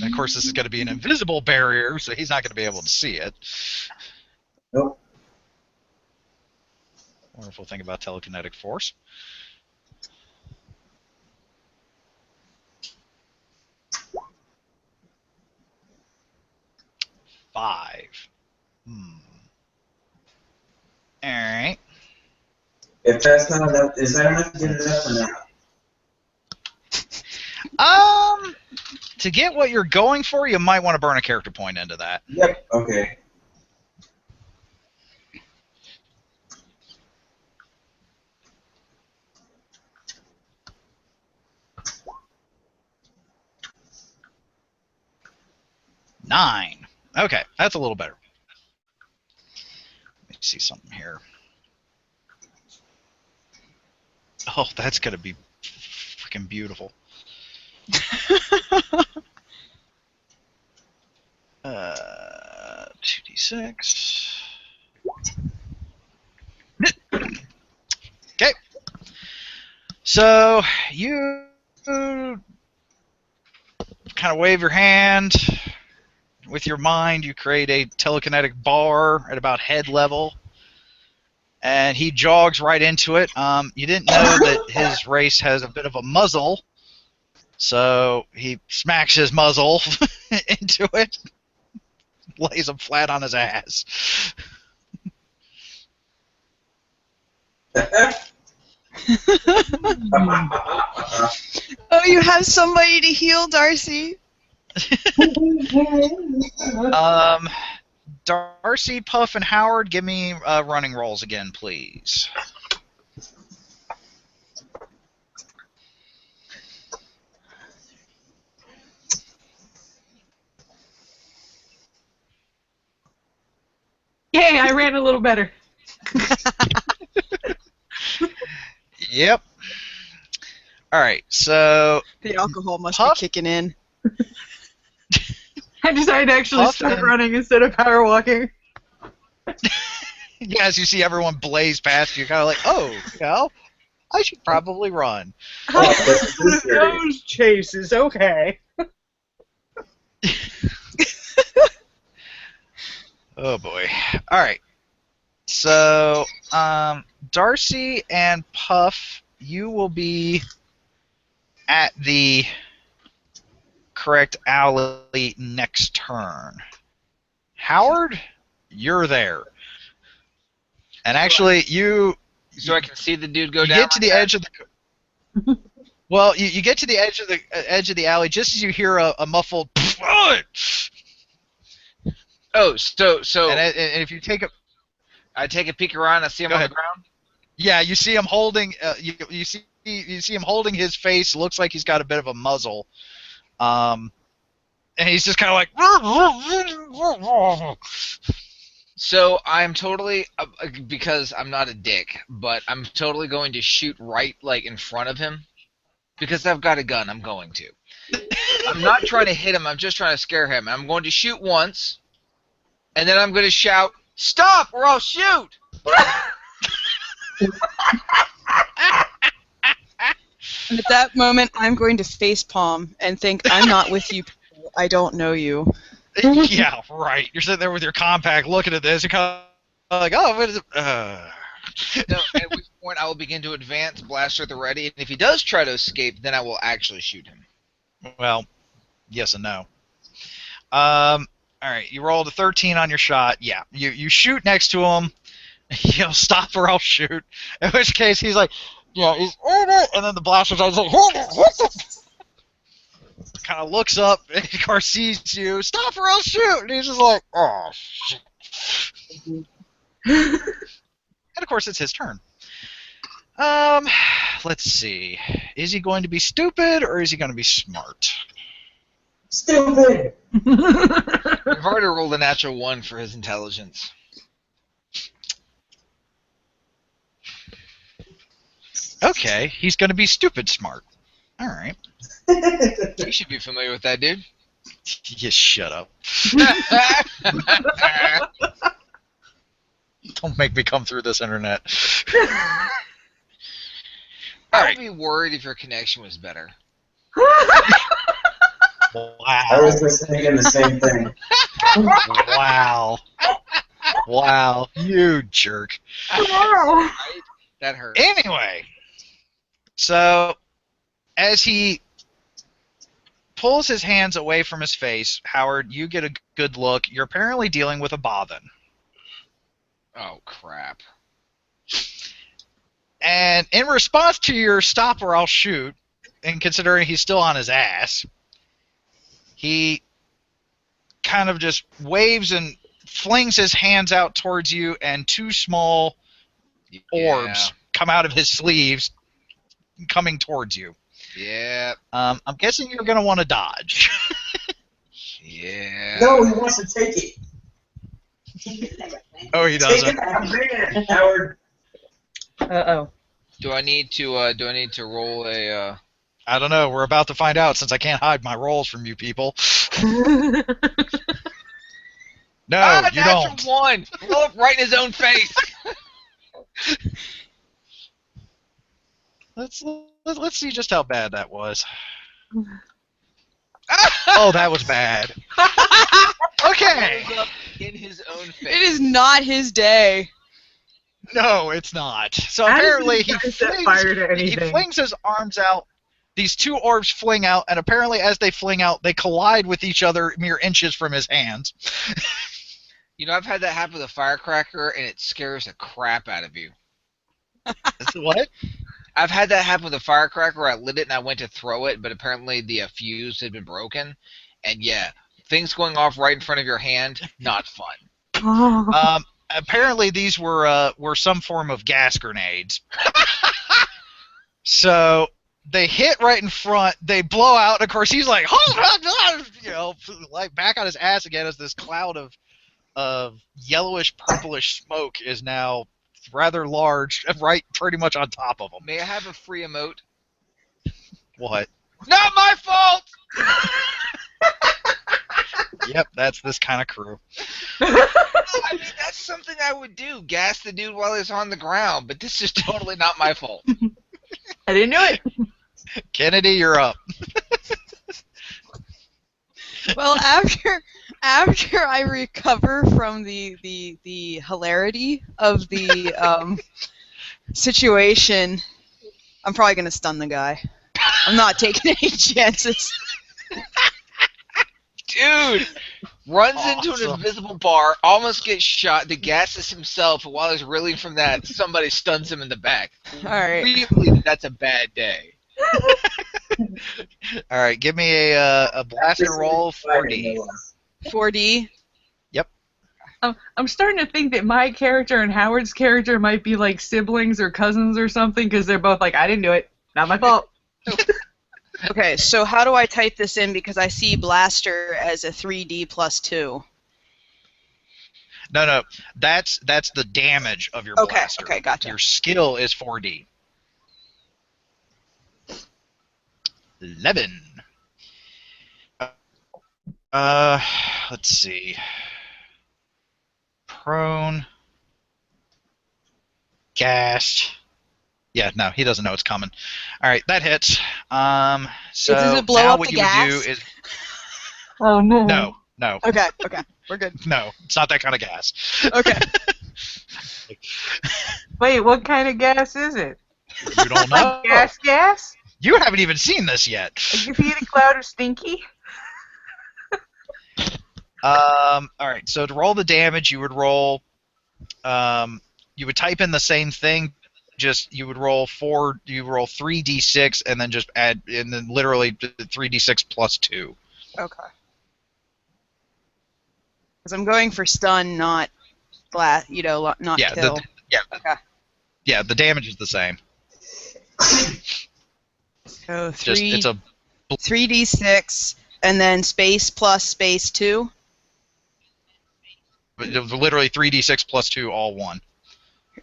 And of course, this is going to be an invisible barrier, so he's not going to be able to see it. Nope. Wonderful thing about telekinetic force. Five. Alright. If that's not enough, is that enough to get it up or not? To get what you're going for, you might want to burn a character point into that. Yep, okay. Nine. Okay, that's a little better. Let me see something here. Oh, that's going to be freaking beautiful. 2d6. Okay. So you kind of wave your hand. With your mind, you create a telekinetic bar at about head level, and he jogs right into it. You didn't know that his race has a bit of a muzzle, so he smacks his muzzle into it, lays him flat on his ass. Oh, you have somebody to heal, Darcie. Darcie, Puff, and Howard, give me running rolls again, please. Yay, I ran a little better. Yep. All right, so The alcohol must Puff? be kicking in. I decided to actually Puff start and- running instead of power walking. yeah, as you see everyone blaze past you, kind of like, oh, I should probably run. Those chases, okay. Oh boy. All right. So, Darcie and Puff, you will be at the correct alley next turn. Howard, you're there. And actually, you So I can see the dude go you down. get to the edge of the. Well, you get to the edge of the alley just as you hear a muffled. Oh, so And if you take a I take a peek around. I see him Go on ahead. the ground. yeah, you see him holding you see him holding his face. Looks like he's got a bit of a muzzle. And he's just kind of like. So I'm totally because I'm not a dick, but I'm totally going to shoot right like in front of him because I've got a gun. I'm going to. I'm not trying to hit him. I'm just trying to scare him. I'm going to shoot once, and then I'm going to shout, "Stop, or I'll shoot!" And at that moment, I'm going to facepalm and think, I'm not with you people. I don't know you. Yeah, right. You're sitting there with your compact looking at this. You're kind of like, oh, what is it? No, at which point I will begin to advance, blaster at the ready, and if he does try to escape, then I will actually shoot him. Well, yes and no. All right, you rolled a 13 on your shot. Yeah, you shoot next to him. He'll stop or I'll shoot. In which case, he's like, he's and then the blaster's like, kind of looks up and of course sees you. Stop or I'll shoot. And he's just like, oh shit. And of course, it's his turn. Let's see. Is he going to be stupid or is he going to be smart? Stupid! I've already rolled a natural 1 for his intelligence. Okay, he's going to be stupid smart. All right. You should be familiar with that, dude. Just shut up. Don't make me come through this internet. All I'd right. be worried if your connection was better. I was Wow. just thinking the same thing. Wow. Wow. You jerk. Right? That hurt. Anyway, so as he pulls his hands away from his face, Howard, you get a good look. You're apparently dealing with a bobbin. Oh, crap. And in response to your stop or I'll shoot, and considering he's still on his ass, he kind of just waves and flings his hands out towards you, and two small orbs come out of his sleeves coming towards you. Yeah. I'm guessing you're going to want to dodge. Yeah. No, he wants to take it. Oh, he Take doesn't. it out of man, Howard. Uh-oh. Do I need to roll a I don't know. We're about to find out since I can't hide my rolls from you people. No, you natural don't. 1! Blow up right in his own face! Let's see just how bad that was. Oh, that was bad. Okay. Blows up in his own face. It is not his day. No, it's not. So How does apparently this he guy set fire to he anything? flings his arms out. These two orbs fling out, and apparently as they fling out, they collide with each other mere inches from his hands. You know, I've had that happen with a firecracker, and it scares the crap out of you. What? I've had that happen with a firecracker where I lit it and I went to throw it, but apparently the fuse had been broken. And yeah, things going off right in front of your hand, not fun. Apparently these were some form of gas grenades. So they hit right in front, they blow out, and of course he's like, like back on his ass again as this cloud of of yellowish purplish smoke is now rather large, right, pretty much on top of them. May I have a free emote? What? Not my fault! Yep, that's this kind of crew. I mean, that's something I would do. Gas the dude while he's on the ground, but this is totally not my fault. I didn't do it. Kennedy, you're up. Well, after I recover from the hilarity of the situation, I'm probably gonna stun the guy. I'm not taking any chances. Dude runs into an Awesome. invisible bar, almost gets shot, degasses himself, and while he's reeling from that, somebody stuns him in the back. All right. Really, that's a bad day. All right, give me a blaster roll 4D. 4D. I'm starting to think that my character and Howard's character might be like siblings or cousins or something because they're both like, I didn't do it. Not my fault. Okay, so how do I type this in because I see blaster as a 3D plus 2? No, that's the damage of your Okay, blaster. okay, gotcha. Your skill is 4D. 11. Let's see. Prone. Gassed. Yeah, no, he doesn't know it's coming. All right, that hits. So Does it blow now up what the you gas? would do is Oh no. no, Okay, we're good. no, it's not that kind of gas. Okay. Wait, what kind of gas is it? You don't know. Gas? You haven't even seen this yet. Like if you eat a cloud of stinky? All right. So to roll the damage, you would roll. You would type in the same thing. Just you would roll 3d6 and then just add, and then literally 3d6 plus 2. Okay. Because I'm going for stun, not not Yeah. kill. Okay. Yeah. The damage is the same. So Just it's a 3d6 and then space plus space 2. literally 3d6 plus 2, all one.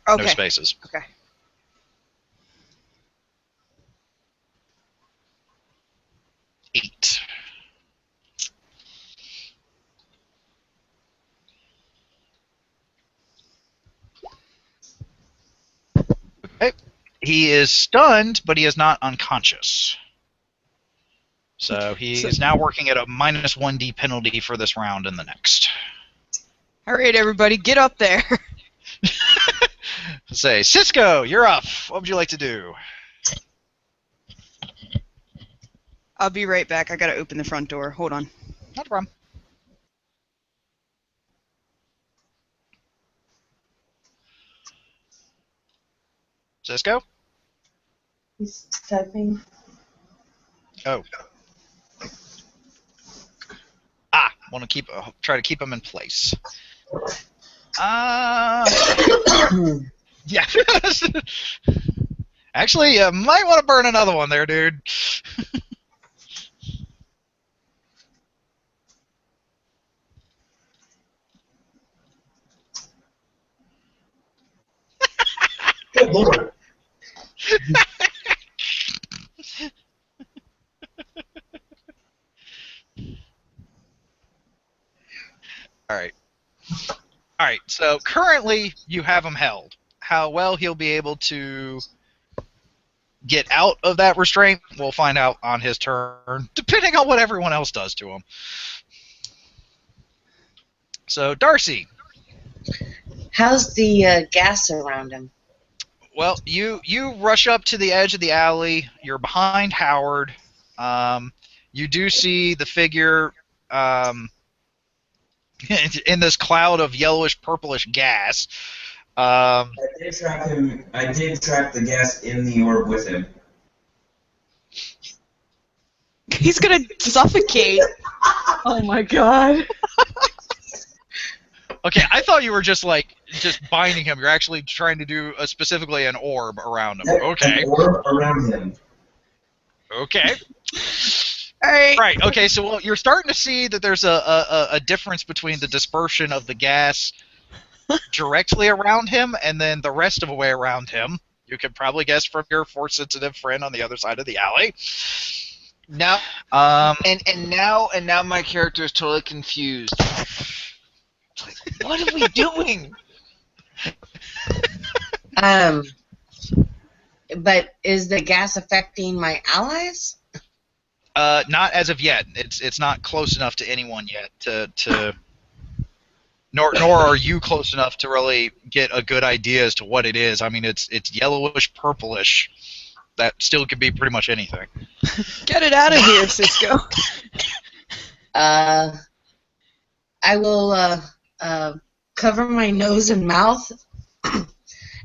Okay. No spaces. Okay. Eight. Okay. He is stunned, but he is not unconscious. So he is now working at a minus 1d penalty for this round and the next. All right, everybody, get up there. Say, Cisco, you're up. What would you like to do? I'll be right back. I gotta open the front door. Hold on. Not a problem. Cisco? He's typing. Oh. Want to try to keep him in place. Yeah. Actually, you might want to burn another one there, dude. Good lord. All right. So currently, you have him held. How well he'll be able to get out of that restraint, we'll find out on his turn, depending on what everyone else does to him. So, Darcie. How's the gas around him? Well, you rush up to the edge of the alley. You're behind Howard. You do see the figure in this cloud of yellowish, purplish gas. I did trap him. I did trap the gas in the orb with him. He's gonna suffocate. Oh my god. Okay, I thought you were just binding him. You're actually trying to do specifically an orb around him. Okay. An orb around him. Okay. All right. Right. Okay. So well, you're starting to see that there's a difference between the dispersion of the gas directly around him and then the rest of the way around him. You could probably guess from your force-sensitive friend on the other side of the alley. Now, and now my character is totally confused. Like, what are we doing? But is the gas affecting my allies? Not as of yet. It's not close enough to anyone yet to nor are you close enough to really get a good idea as to what it is. I mean, it's yellowish purplish. That still could be pretty much anything. Get it out of here, Cisco. I will cover my nose and mouth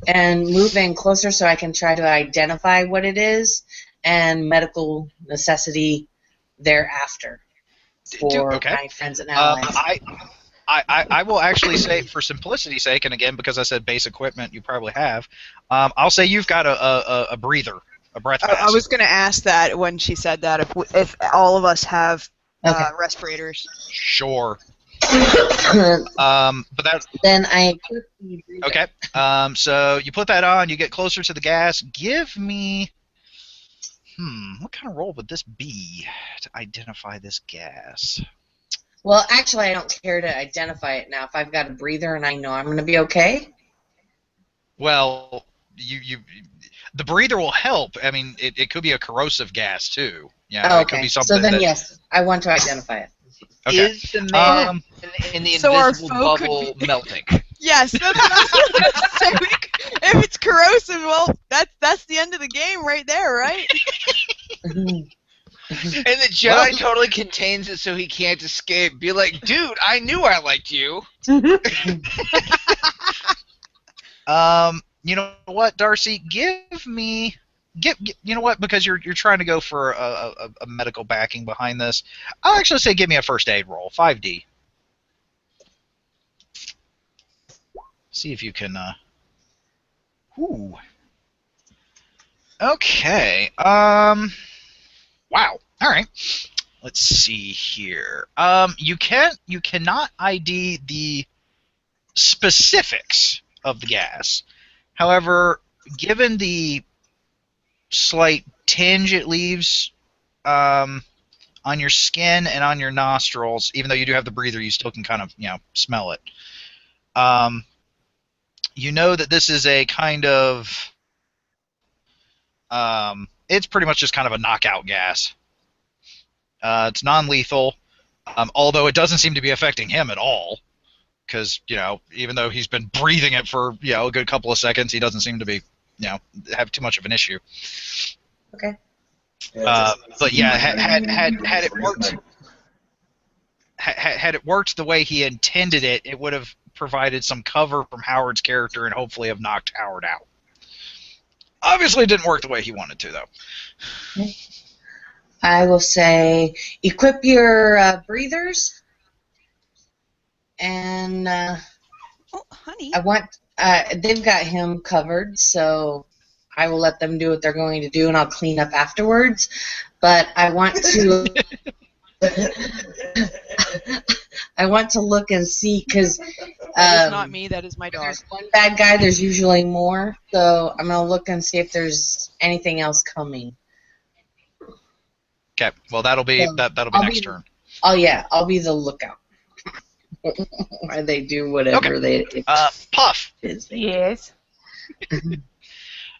and move in closer so I can try to identify what it is and medical necessity thereafter for my friends and allies. I will actually say, for simplicity's sake, and again because I said base equipment, you probably have. I'll say you've got a breather, a breath mask. I was going to ask that when she said that if all of us have respirators. Sure. But that. Then I equip the breather. Okay. So you put that on. You get closer to the gas. Give me. What kind of roll would this be to identify this gas? Well, actually, I don't care to identify it now. If I've got a breather and I know I'm going to be okay. Well, the breather will help. I mean, it could be a corrosive gas too. Yeah, it could be something. So then, yes, I want to identify it. Okay. Is the man in the invisible bubble melting? Yes, that's what I was going to say. If it's corrosive, well, that's the end of the game right there, right? And the Jedi totally contains it so he can't escape. Be like, dude, I knew I liked you. You know what, Darcie? You know what? Because you're trying to go for a medical backing behind this. I'll actually say give me a first aid roll, 5D. See if you can. Ooh. Okay. Wow. All right. Let's see here. You cannot ID the specifics of the gas. However, given the slight tinge it leaves on your skin and on your nostrils, even though you do have the breather, you still can kind of smell it. You know that this is a kind of it's pretty much just kind of a knockout gas. It's non-lethal, although it doesn't seem to be affecting him at all, because even though he's been breathing it for a good couple of seconds, he doesn't seem to be have too much of an issue. Okay. But yeah, had it worked, had it worked the way he intended it, it would have provided some cover from Howard's character and hopefully have knocked Howard out. Obviously, it didn't work the way he wanted to, though. Okay. I will say, equip your breathers, and honey, I want. They've got him covered, so I will let them do what they're going to do, and I'll clean up afterwards. But I want to. I want to look and see, because that is not me. That is my dog. There's one bad guy. There's usually more, so I'm gonna look and see if there's anything else coming. Okay. Well, that'll be next turn. Oh yeah, I'll be the lookout. Or they do whatever they. Puff. Yes.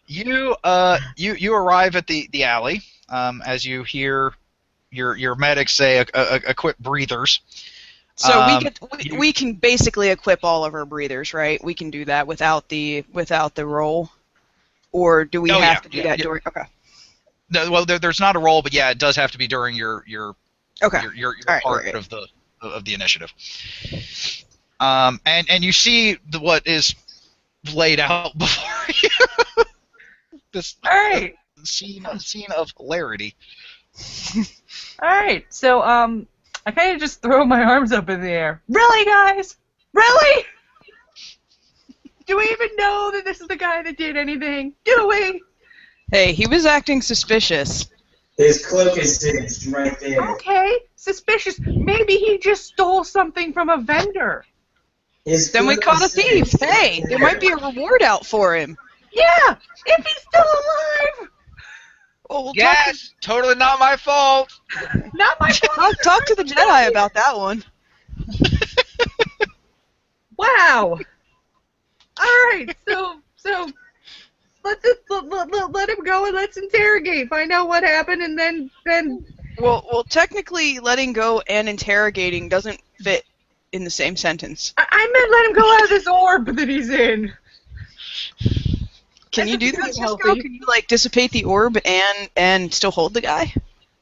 You arrive at the alley as you hear your medics say equip breathers. So we can basically equip all of our breathers, right? We can do that without the roll, or do we have to do that during? Okay. No, well, there's not a roll, but yeah, it does have to be during your part of the initiative. And you see what is laid out before you. This scene of hilarity. All right, so I kind of just throw my arms up in the air. Really, guys? Really? Do we even know that this is the guy that did anything? Do we? Hey, he was acting suspicious. His cloak is singed right there. Okay, suspicious. Maybe he just stole something from a vendor. Then we caught a thief. Hey, there might be a reward out for him. Yeah, if he's still alive. Oh, we'll Yes, totally not my fault. Not my fault. talk to the Jedi about that one. Wow. All right, so let him go and let's interrogate, find out what happened, and then. Well, technically, letting go and interrogating doesn't fit in the same sentence. I meant let him go out of this orb that he's in. Can you do that, That's Cisco? healthy. Can you dissipate the orb and still hold the guy?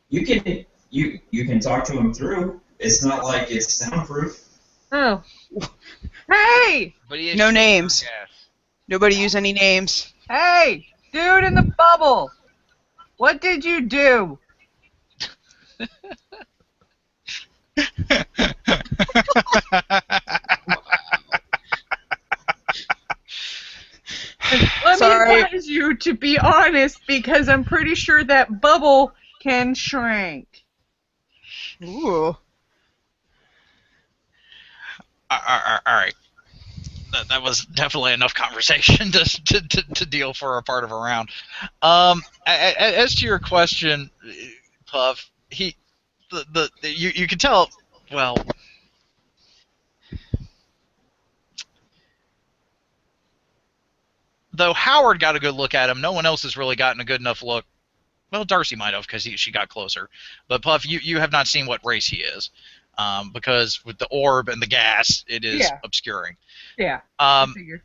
You can talk to him through. It's not like it's soundproof. Oh. Hey! But he is No shooting names. on gas. Nobody use any names. Hey! Dude in the bubble! What did you do? Let Sorry. me advise you to be honest, because I'm pretty sure that bubble can shrink. Ooh. All right. That was definitely enough conversation to deal for a part of a round. As to your question, Puff, you can tell. Well, though Howard got a good look at him, no one else has really gotten a good enough look. Well, Darcie might have because she got closer. But Puff, you have not seen what race he is, because with the orb and the gas, it is obscuring. Yeah. I figured.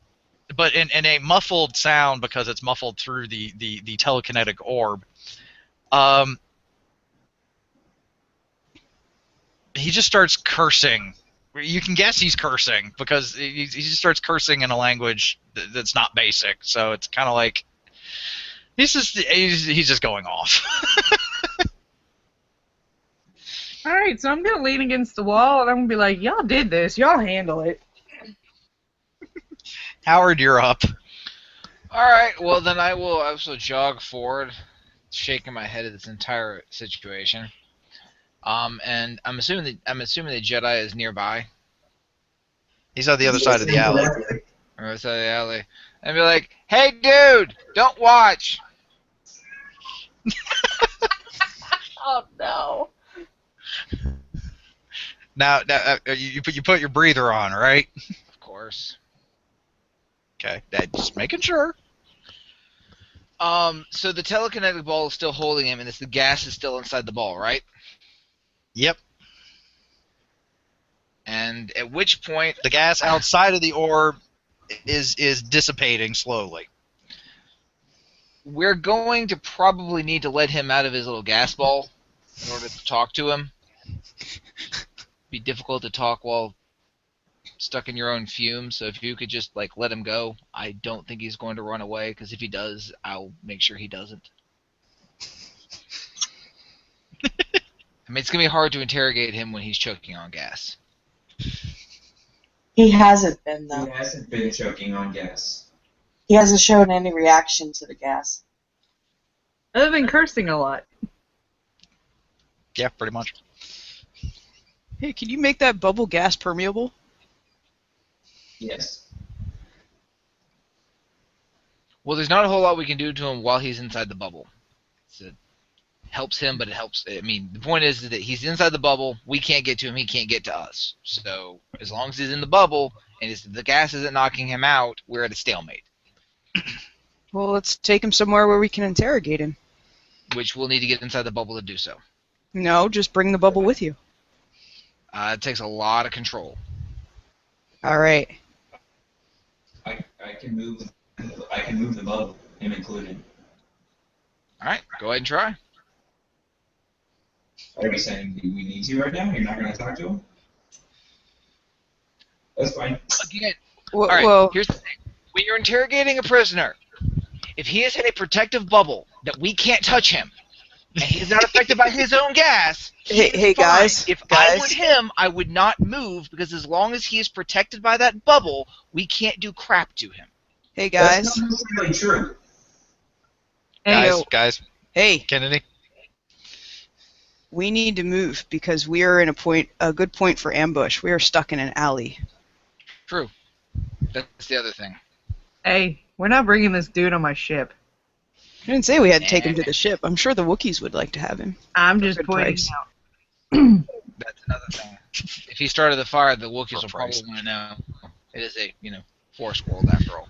But in a muffled sound, because it's muffled through the telekinetic orb, he just starts cursing. You can guess he's cursing because he just starts cursing in a language that's not basic. So it's kind of like he's just going off. All right, so I'm gonna lean against the wall and I'm gonna be like, "Y'all did this. Y'all handle it." Howard, you're up. Alright, well then I will also jog forward, shaking my head at this entire situation. And I'm assuming the Jedi is nearby. He's on the other side of the alley. Or other side of the alley. And be like, "Hey dude, don't watch!" Oh no. Now you put your breather on, right? Of course. Okay, just making sure. So the telekinetic ball is still holding him, and the gas is still inside the ball, right? Yep. And at which point, The gas outside of the orb is dissipating slowly. we're going to probably need to let him out of his little gas ball in order to talk to him. Be difficult to talk while stuck in your own fumes, so if you could just let him go. I don't think he's going to run away, because if he does, I'll make sure he doesn't. I mean, it's going to be hard to interrogate him when he's choking on gas. He hasn't been, though. He hasn't been choking on gas. He hasn't shown any reaction to the gas. Other than cursing a lot. Yeah, pretty much. Hey, can you make that bubble gas permeable? Yes. Well, there's not a whole lot we can do to him while he's inside the bubble. It helps him, but it helps. I mean, the point is that he's inside the bubble. We can't get to him. He can't get to us. So as long as he's in the bubble and the gas isn't knocking him out, we're at a stalemate. Well, let's take him somewhere where we can interrogate him. Which we'll need to get inside the bubble to do so. No, just bring the bubble with you. It takes a lot of control. All right. I can move. I can move the bubble, him included. All right, go ahead and try. Are you saying we need to right now? You're not going to talk to him? That's fine. Again, Whoa, all right, whoa. here's the thing. When you're interrogating a prisoner, if he is in a protective bubble that we can't touch him, and he's not affected by his own gas, Hey, he's hey, fine. guys, If I guys. were him, I would not move, because as long as he is protected by that bubble, we can't do crap to him. Hey, guys. That's not necessarily true. Hey, Guys, Hey, Kennedy. We need to move because we are in a good point for ambush. We are stuck in an alley. True. That's the other thing. Hey, we're not bringing this dude on my ship. I didn't say we had to take him to the ship. I'm sure the Wookiees would like to have him. I'm For a just good pointing price. out. That's another thing. If he started the fire, the Wookiees will price. probably want to know. It is a, forest world after all.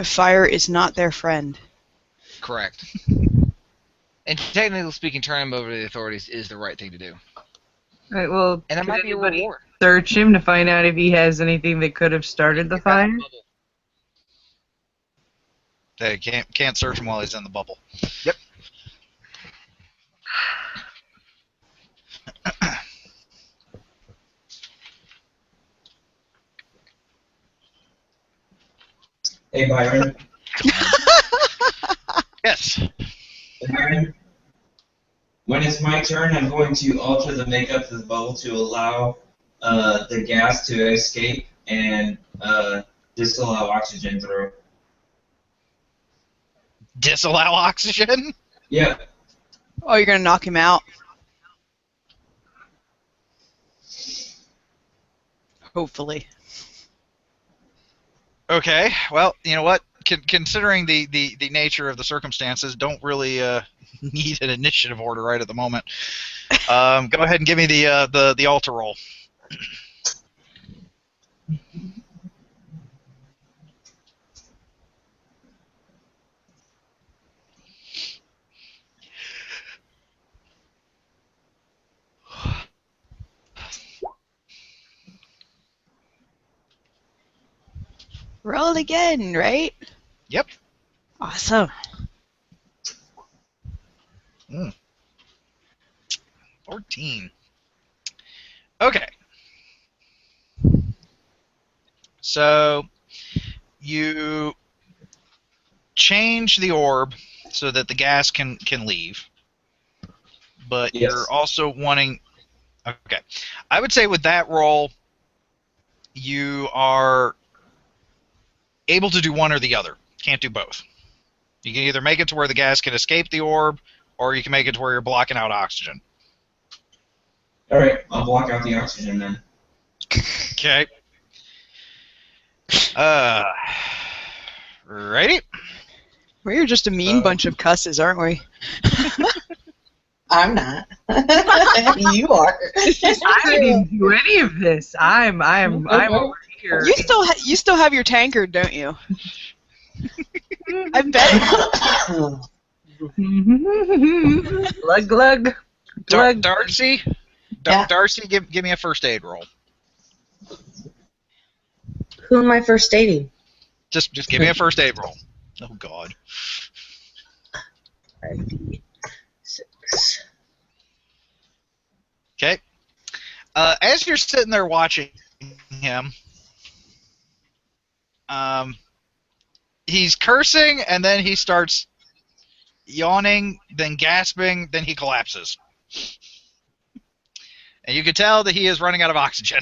Fire is not their friend. Correct. And technically speaking, turning him over to the authorities is the right thing to do. Right, well, And that could might be a anybody reward. search him to find out if he has anything that could have started the fire? They can't search him while he's in the bubble. Yep. Hey, Byron. Yes. Byron. When it's my turn, I'm going to alter the makeup of the bubble to allow the gas to escape and disallow oxygen through. Disallow oxygen? Yeah. Oh, you're going to knock him out? Hopefully. Okay, well, you know what? Considering the nature of the circumstances, don't really need an initiative order right at the moment. Go ahead and give me the altar roll. Roll again, right? Yep. Awesome. 14. Okay. So you change the orb so that the gas can leave, but Yes. you're also wanting. Okay, I would say with that roll, you are able to do one or the other. Can't do both. You can either make it to where the gas can escape the orb, or you can make it to where you're blocking out oxygen. All right, I'll block out the oxygen then. Okay. Ready? We're just a mean bunch of cusses, aren't we? I'm not. You are. I didn't do any of this. I'm over here. You still have your tankard, don't you? I bet. Glug glug. Glug. Darcie? Yeah. Darcie, give me a first aid roll. Who am I first dating? Just give me a first aid roll. Oh, God. 6. Okay. As you're sitting there watching him, he's cursing, and then he starts yawning, then gasping, then he collapses. And you can tell that he is running out of oxygen.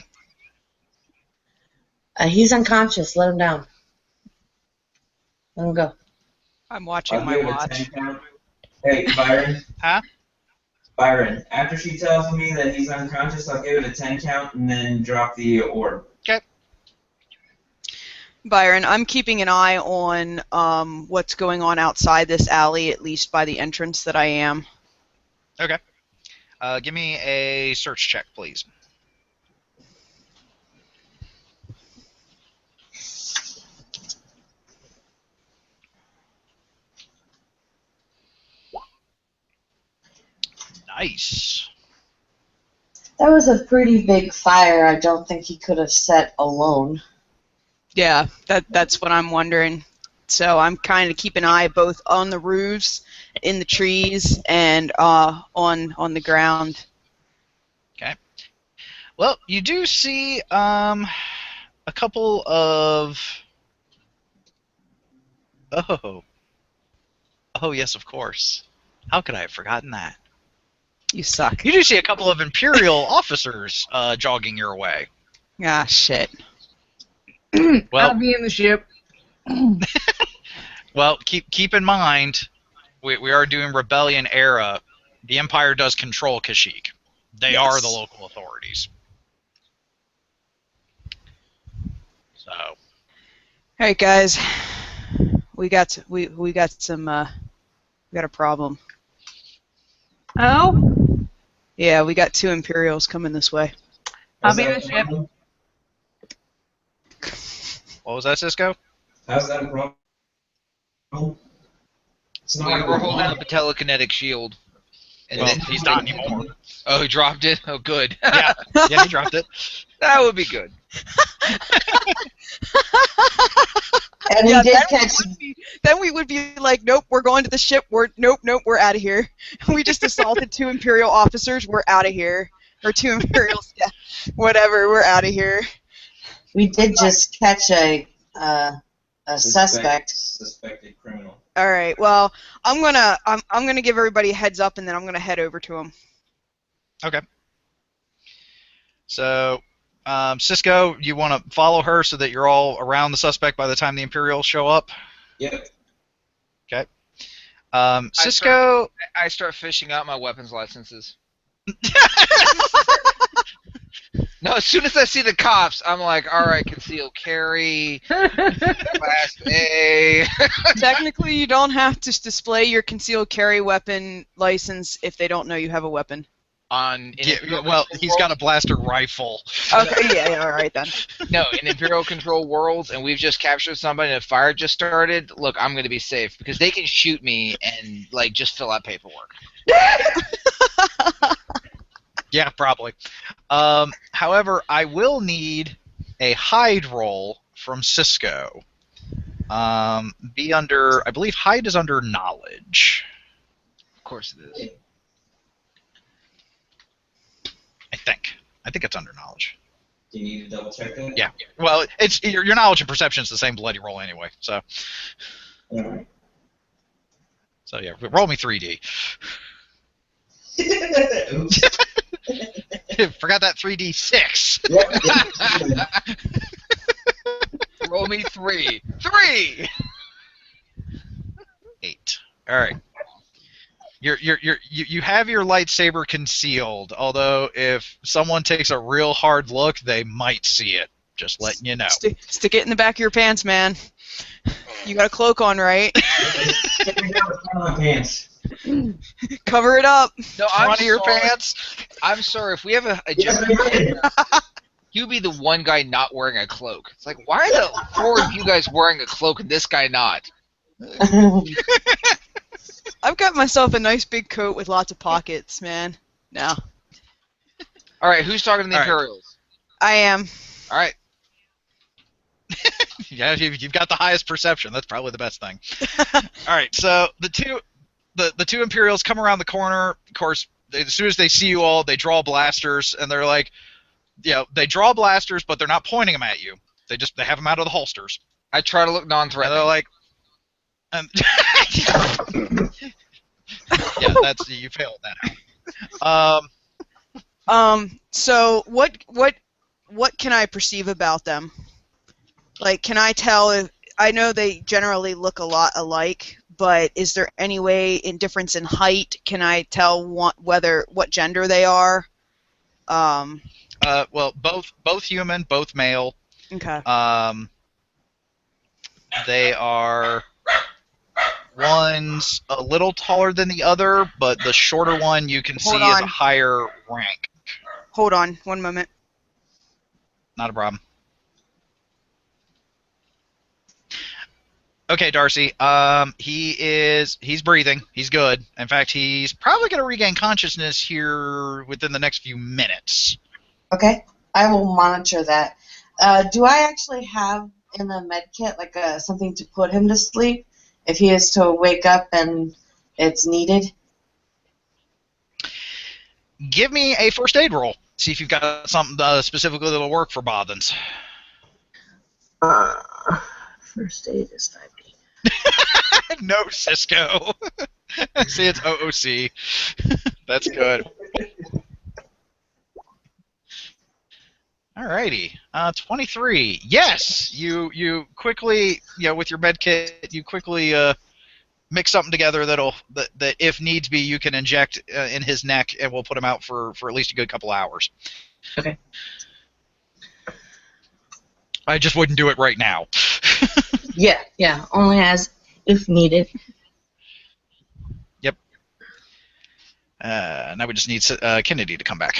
He's unconscious. Let him down. Let him go. I'm watching I'll my give it a watch. 10 count. Hey, Byron. Huh? Byron, after she tells me that he's unconscious, I'll give it a 10 count and then drop the orb. Okay. Byron, I'm keeping an eye on what's going on outside this alley, at least by the entrance that I am. Okay. Give me a search check, please. Nice. That was a pretty big fire. I don't think he could have set alone. Yeah, that's what I'm wondering. So I'm kind of keeping an eye both on the roofs, in the trees, and on the ground. Okay. Well, you do see a couple of. Oh yes, of course. How could I have forgotten that? You suck. You do see a couple of Imperial officers jogging your way. Ah, shit. Well, I'll be in the ship. well, keep in mind, we are doing Rebellion era The Empire does control Kashyyyk. They Yes. are the local authorities. So. All right, guys. We got some we got a problem. Oh? Yeah, we got 2 Imperials coming this way. I'll be in the ship. What was that, Cisco? How's that a problem? It's not We're holding up a telekinetic shield. And Well, then he's not anymore. Oh, he dropped it? Oh, good. Yeah, he dropped it. That would be good. And Yeah, we did then catch. Then we would be like, nope, we're going to the ship. Nope, we're out of here. We just assaulted 2 Imperial officers. We're out of here. Or 2 Imperials. Yeah, whatever. We're out of here. We did just catch a suspect. Suspected criminal. All right. Well, I'm gonna give everybody a heads up, and then I'm gonna head over to them. Okay. So, Cisco, you want to follow her so that you're all around the suspect by the time the Imperials show up? Yep. Okay. Cisco... I start fishing out my weapons licenses. No, as soon as I see the cops, I'm like, all right, concealed carry, class A. Technically, you don't have to display your concealed carry weapon license if they don't know you have a weapon. well, he's got a blaster rifle. Okay. Yeah. All right then. No, in Imperial Control Worlds, and we've just captured somebody and a fire just started, look, I'm going to be safe, because they can shoot me and, like, just fill out paperwork. Yeah, probably. However, I will need a hide roll from Cisco. Be under... I believe hide is under knowledge. Of course it is. I think it's under knowledge. Do you need to double check that? Yeah. Well, it's your knowledge and perception is the same bloody roll anyway. So. Alright. So yeah, roll me 3D. Oops. Forgot that 3D6. Yep. Roll me 3. 3! 8. All right. You have your lightsaber concealed, although if someone takes a real hard look, they might see it. Just letting you know. Stick it in the back of your pants, man. You got a cloak on, right? Get me down the front of my pants. Cover it up. No, I'm Front of your sorry. pants. I'm sorry, if we have a Yes, general, I did. you'd be the one guy not wearing a cloak. It's like, why are the 4 of you guys wearing a cloak and this guy not? I've got myself a nice big coat with lots of pockets, man. No. All right, who's talking to the All right. Imperials? I am. All right. Yeah, you've got the highest perception. That's probably the best thing. All right, so the two Imperials come around the corner. Of course, as soon as they see you all, they draw blasters, and they're like, they draw blasters, but they're not pointing them at you. They have them out of the holsters. I try to look And non-threatening. they're like, yeah, you failed that out. So what can I perceive about them? Like, can I tell if I know they generally look a lot alike, but is there any way in difference in height? Can I tell what gender they are? Well, both human, both male. Okay. They are. One's a little taller than the other, but the shorter one you can see Hold is on. a higher rank. Hold on, one moment. Not a problem. Okay, Darcie. He's breathing. He's good. In fact, he's probably going to regain consciousness here within the next few minutes. Okay, I will monitor that. Do I actually have in the med kit like something to put him to sleep if he is to wake up and it's needed? Give me a first aid roll. See if you've got something specifically that'll work for Bothans. First aid is 5D. No, Cisco. See, it's OOC. That's good. Alrighty. 23. Yes, you quickly, with your med kit, you quickly mix something together that if needs be, you can inject in his neck, and we'll put him out for at least a good couple hours. Okay. I just wouldn't do it right now. Yeah. Only as if needed. Yep. Now we just need Kennedy to come back.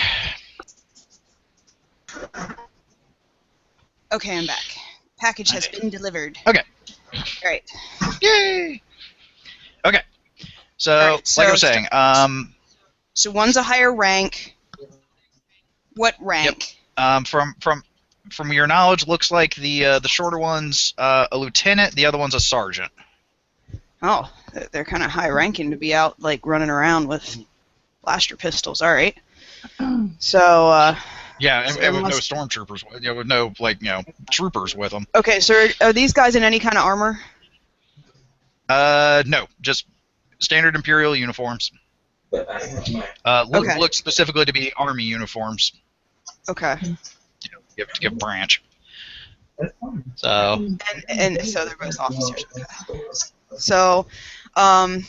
Okay, I'm back. Package has been delivered. Okay. Great. Yay! Okay. So, Alright, like I was saying, So one's a higher rank. What rank? from your knowledge, looks like the shorter one's a lieutenant, the other one's a sergeant. Oh, they're kind of high ranking to be out like running around with blaster pistols. All right. So. Yeah, So and with no stormtroopers, with no troopers with them. Okay, so are these guys in any kind of armor? No, just standard Imperial uniforms. But I have my... Okay. Look specifically to be Army uniforms. Okay. To give branch. That's fine. So. And so they're both officers. So, I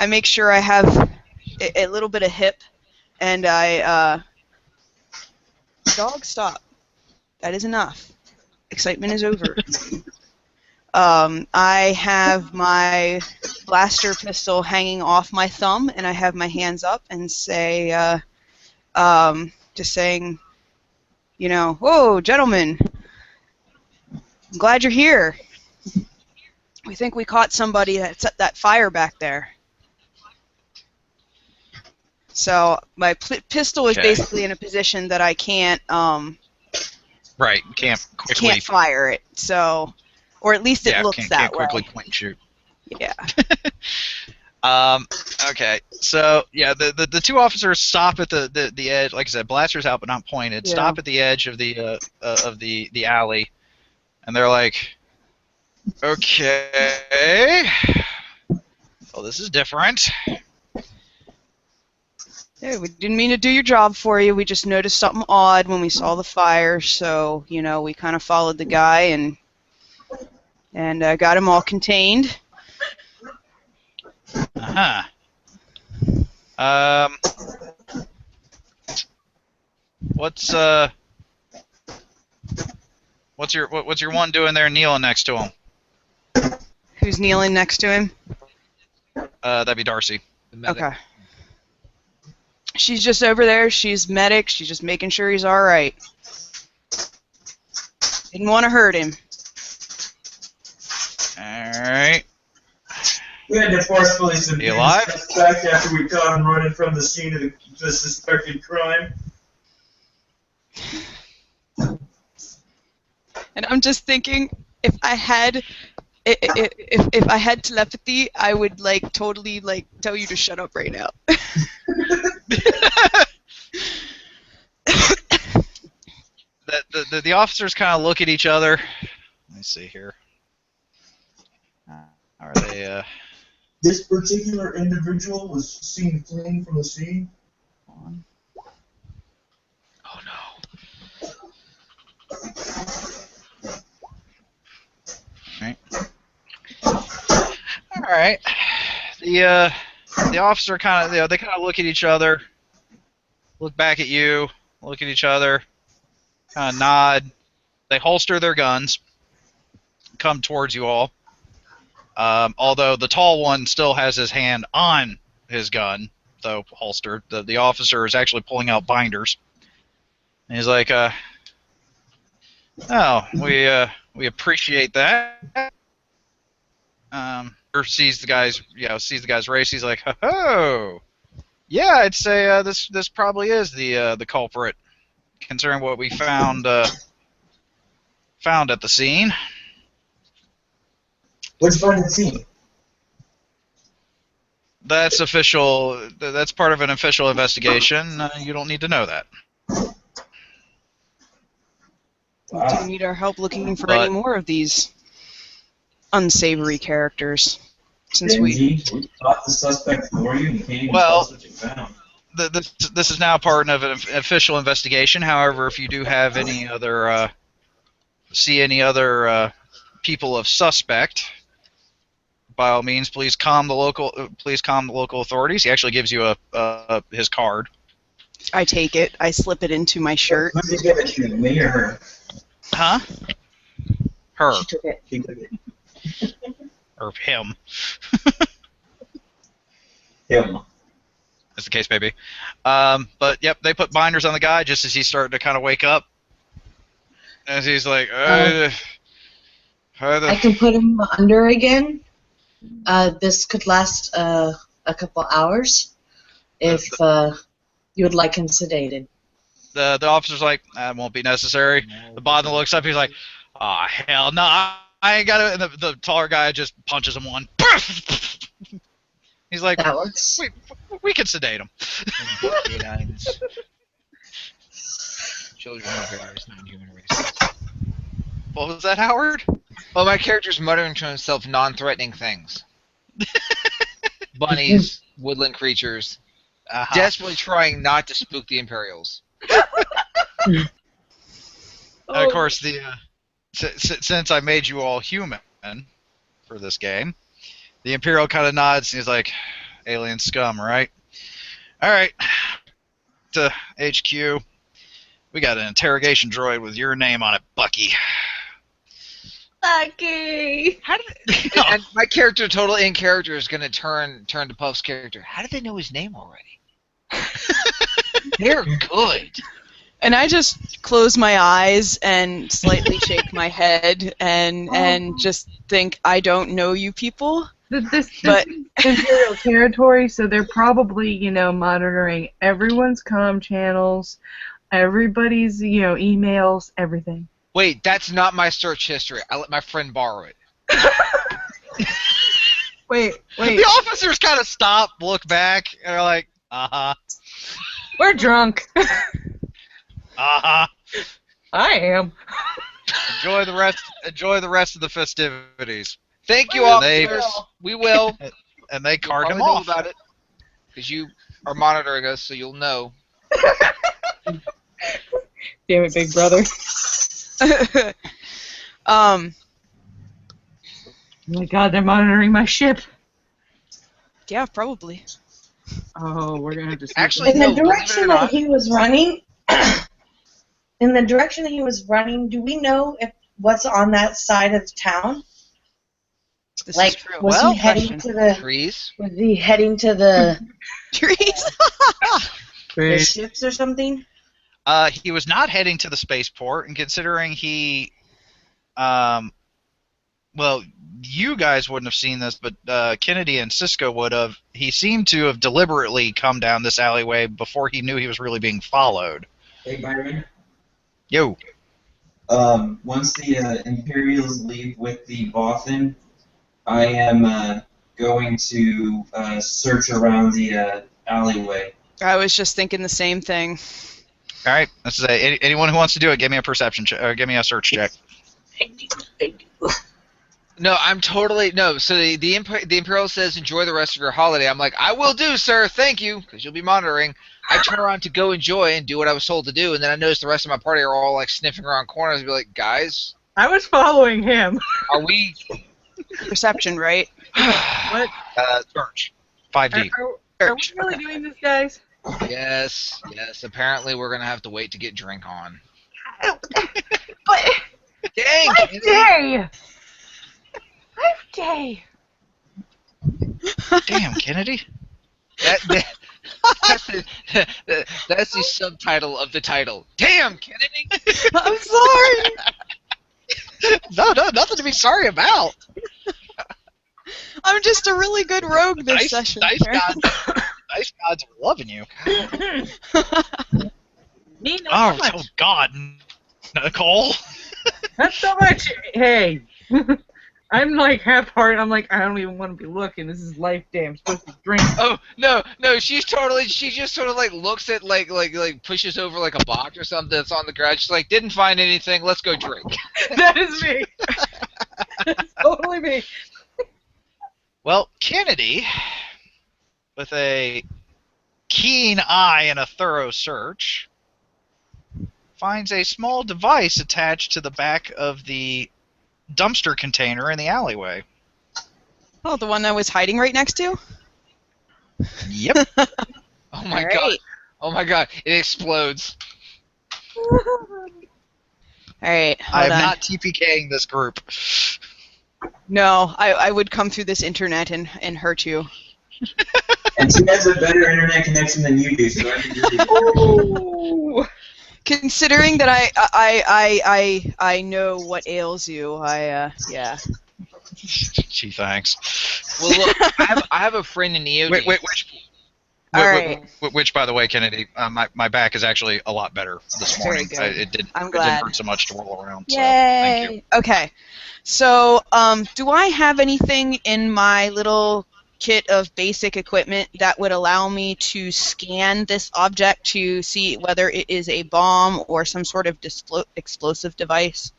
make sure I have a little bit of hip, and I. Dog, stop. That is enough. Excitement is over. I have my blaster pistol hanging off my thumb, and I have my hands up and say, just saying, whoa, gentlemen, I'm glad you're here. We think we caught somebody that set that fire back there. So my pistol is basically in a position that I can't Right, can't quickly fire it. So, or at least it looks that way. Can't quickly point and shoot. Yeah. Okay. So yeah, the two officers stop at the edge. Like I said, blasters out but not pointed. Yeah. Stop at the edge of the alley, and they're like, okay, well this is different. Yeah, we didn't mean to do your job for you. We just noticed something odd when we saw the fire, so we kind of followed the guy and got him all contained. What's your one doing there, kneeling next to him? Who's kneeling next to him? That'd be Darcie. Okay. She's just over there. She's medic. She's just making sure he's all right. Didn't want to hurt him. All right. We had to forcefully subdue You alive? the suspect after we caught him running from the scene of the suspected crime. And I'm just thinking, if I had telepathy, I would totally tell you to shut up right now. The officers kind of look at each other. Let me see here. Are they? This particular individual was seen fleeing from the scene. Oh no. All right. The officer kind of they kind of look at each other, look back at you, look at each other, kind of nod. They holster their guns, come towards you all. Although the tall one still has his hand on his gun, though holstered. The officer is actually pulling out binders. And he's like, "Oh, we appreciate that." Sees the guy's race. He's like, "Oh, yeah, I'd say this probably is the culprit, considering what we found at the scene." What's fun to see? That's official. That's part of an official investigation. You don't need to know that. Do you need our help looking for any more of these unsavory characters? Since we caught the suspect for you, and you can't even Well, tell us what you found. This is now part of an official investigation. However, if you do have any other see any other people of suspect, by all means, please calm the local authorities. He actually gives you his card. I take it. I slip it into my shirt. Who did you give it to? Me or her? Huh? Her. She took it. She took it. Or him, Him. as the case may be. But, yep, they put binders on the guy just as he's starting to kind of wake up. As he's like, I can put him under again. This could last a couple hours if you would like him sedated. The officer's like, that won't be necessary. The Bodden looks up, he's like, oh, hell no, I ain't got it. And the taller guy just punches him one. He's like, That works. we can sedate him. Children are various non-human races. What was that, Howard? Well, my character's muttering to himself non-threatening things. Bunnies, woodland creatures, desperately trying not to spook the Imperials. And of course, since I made you all human for this game, the Imperial kind of nods and he's like, alien scum, right? All right, to HQ. We got an interrogation droid with your name on it, Bucky. Bucky! How did and my character, total in character, is going to turn to Puff's character. How did they know his name already? They're good. And I just close my eyes and slightly shake my head and just think, I don't know you people. This But Imperial territory, so they're probably, monitoring everyone's comm channels, everybody's, emails, everything. Wait, that's not my search history. I let my friend borrow it. Wait. The officers kind of stop, look back, and are like, uh-huh, We're drunk. uh-huh. I am. Enjoy the rest of the festivities. Thank you, And they- officers. We will. And they cart him Probably know off. about it. Because you are monitoring us, so you'll know. Damn it, big brother. Oh my god, they're monitoring my ship. yeah, probably. Oh, we're gonna have to see. Actually, In no, the believe it or direction not- that he was running, do we know if what's on that side of town? This Like, is true. was Well, he heading question. to the? Trees? Was he heading to the Trees. ships or something? He was not heading to the spaceport, and considering he, well, you guys wouldn't have seen this, but Kennedy and Cisco would have. He seemed to have deliberately come down this alleyway before he knew he was really being followed. Hey, Byron. Yo. Once the Imperials leave with the Bothan, I am going to search around the alleyway. I was just thinking the same thing. All right. Let's say anyone who wants to do it, give me a perception check, or give me a search check. No, I'm totally no. So the Imperial says, "Enjoy the rest of your holiday." I'm like, "I will do, sir. Thank you," because you'll be monitoring. I turn around to go enjoy and do what I was told to do, and then I notice the rest of my party are all like sniffing around corners and be like, "Guys, I was following him. are we?" Perception, right? What? Search. 5D. Are we really doing this, guys? Yes. Apparently, we're gonna have to wait to get drink on. But Dang! life day. Life day. Damn, Kennedy. That's the subtitle of the title. Damn, Kennedy! I'm sorry. No, nothing to be sorry about. I'm just a really good rogue this Nice session. gods are loving you. Me, not so much. Oh God, Nicole. Not so much. Hey. I'm like half-hearted. I'm like, I don't even want to be looking. This is life day. I'm supposed to drink. Oh no! She just sort of like looks at like pushes over like a box or something that's on the ground. She's like, didn't find anything. Let's go drink. That is me. That's totally me. Well, Kennedy, with a keen eye and a thorough search, finds a small device attached to the back of the dumpster container in the alleyway. Oh, the one that was hiding right next to? Yep. Oh my All god. right. Oh my god. It explodes. Alright, I hold am on. not TPKing this group. No, I would come through this internet and hurt you. And she has a better internet connection than you do, so I can do it. Ooh. Considering that I know what ails you, yeah. Gee, thanks. Well, look, I have a friend in EOD. Which, by the way, Kennedy, my back is actually a lot better this morning. Very good. It didn't glad. hurt so much to roll around. So, Yay! thank you. Okay, so do I have anything in my little kit of basic equipment that would allow me to scan this object to see whether it is a bomb or some sort of explosive device?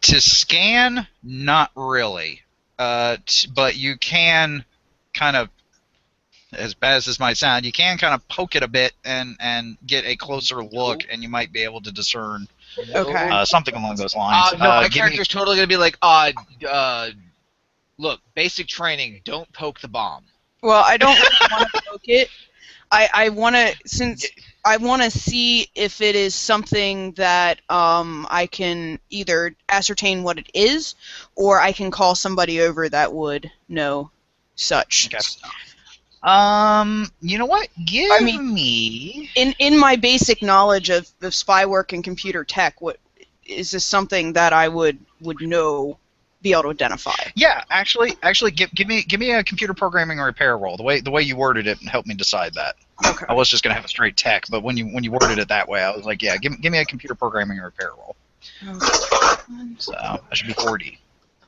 To scan, not really. But you can kind of, as bad as this might sound, you can kind of poke it a bit and get a closer look, and you might be able to discern Okay. something along those lines. No, my character's totally going to be like, look, basic training, don't poke the bomb. Well, I don't really want to poke it. I want to, since I want to see if it is something that I can either ascertain what it is, or I can call somebody over that would know such. Okay. You know what? Give me in my basic knowledge of spy work and computer tech, what is this something that I would know, be able to identify? Yeah, actually, give me a computer programming repair roll. The way you worded it helped me decide that. Okay. I was just gonna have a straight tech, but when you worded it that way, I was like, yeah, give me a computer programming repair roll. So that should be 4D.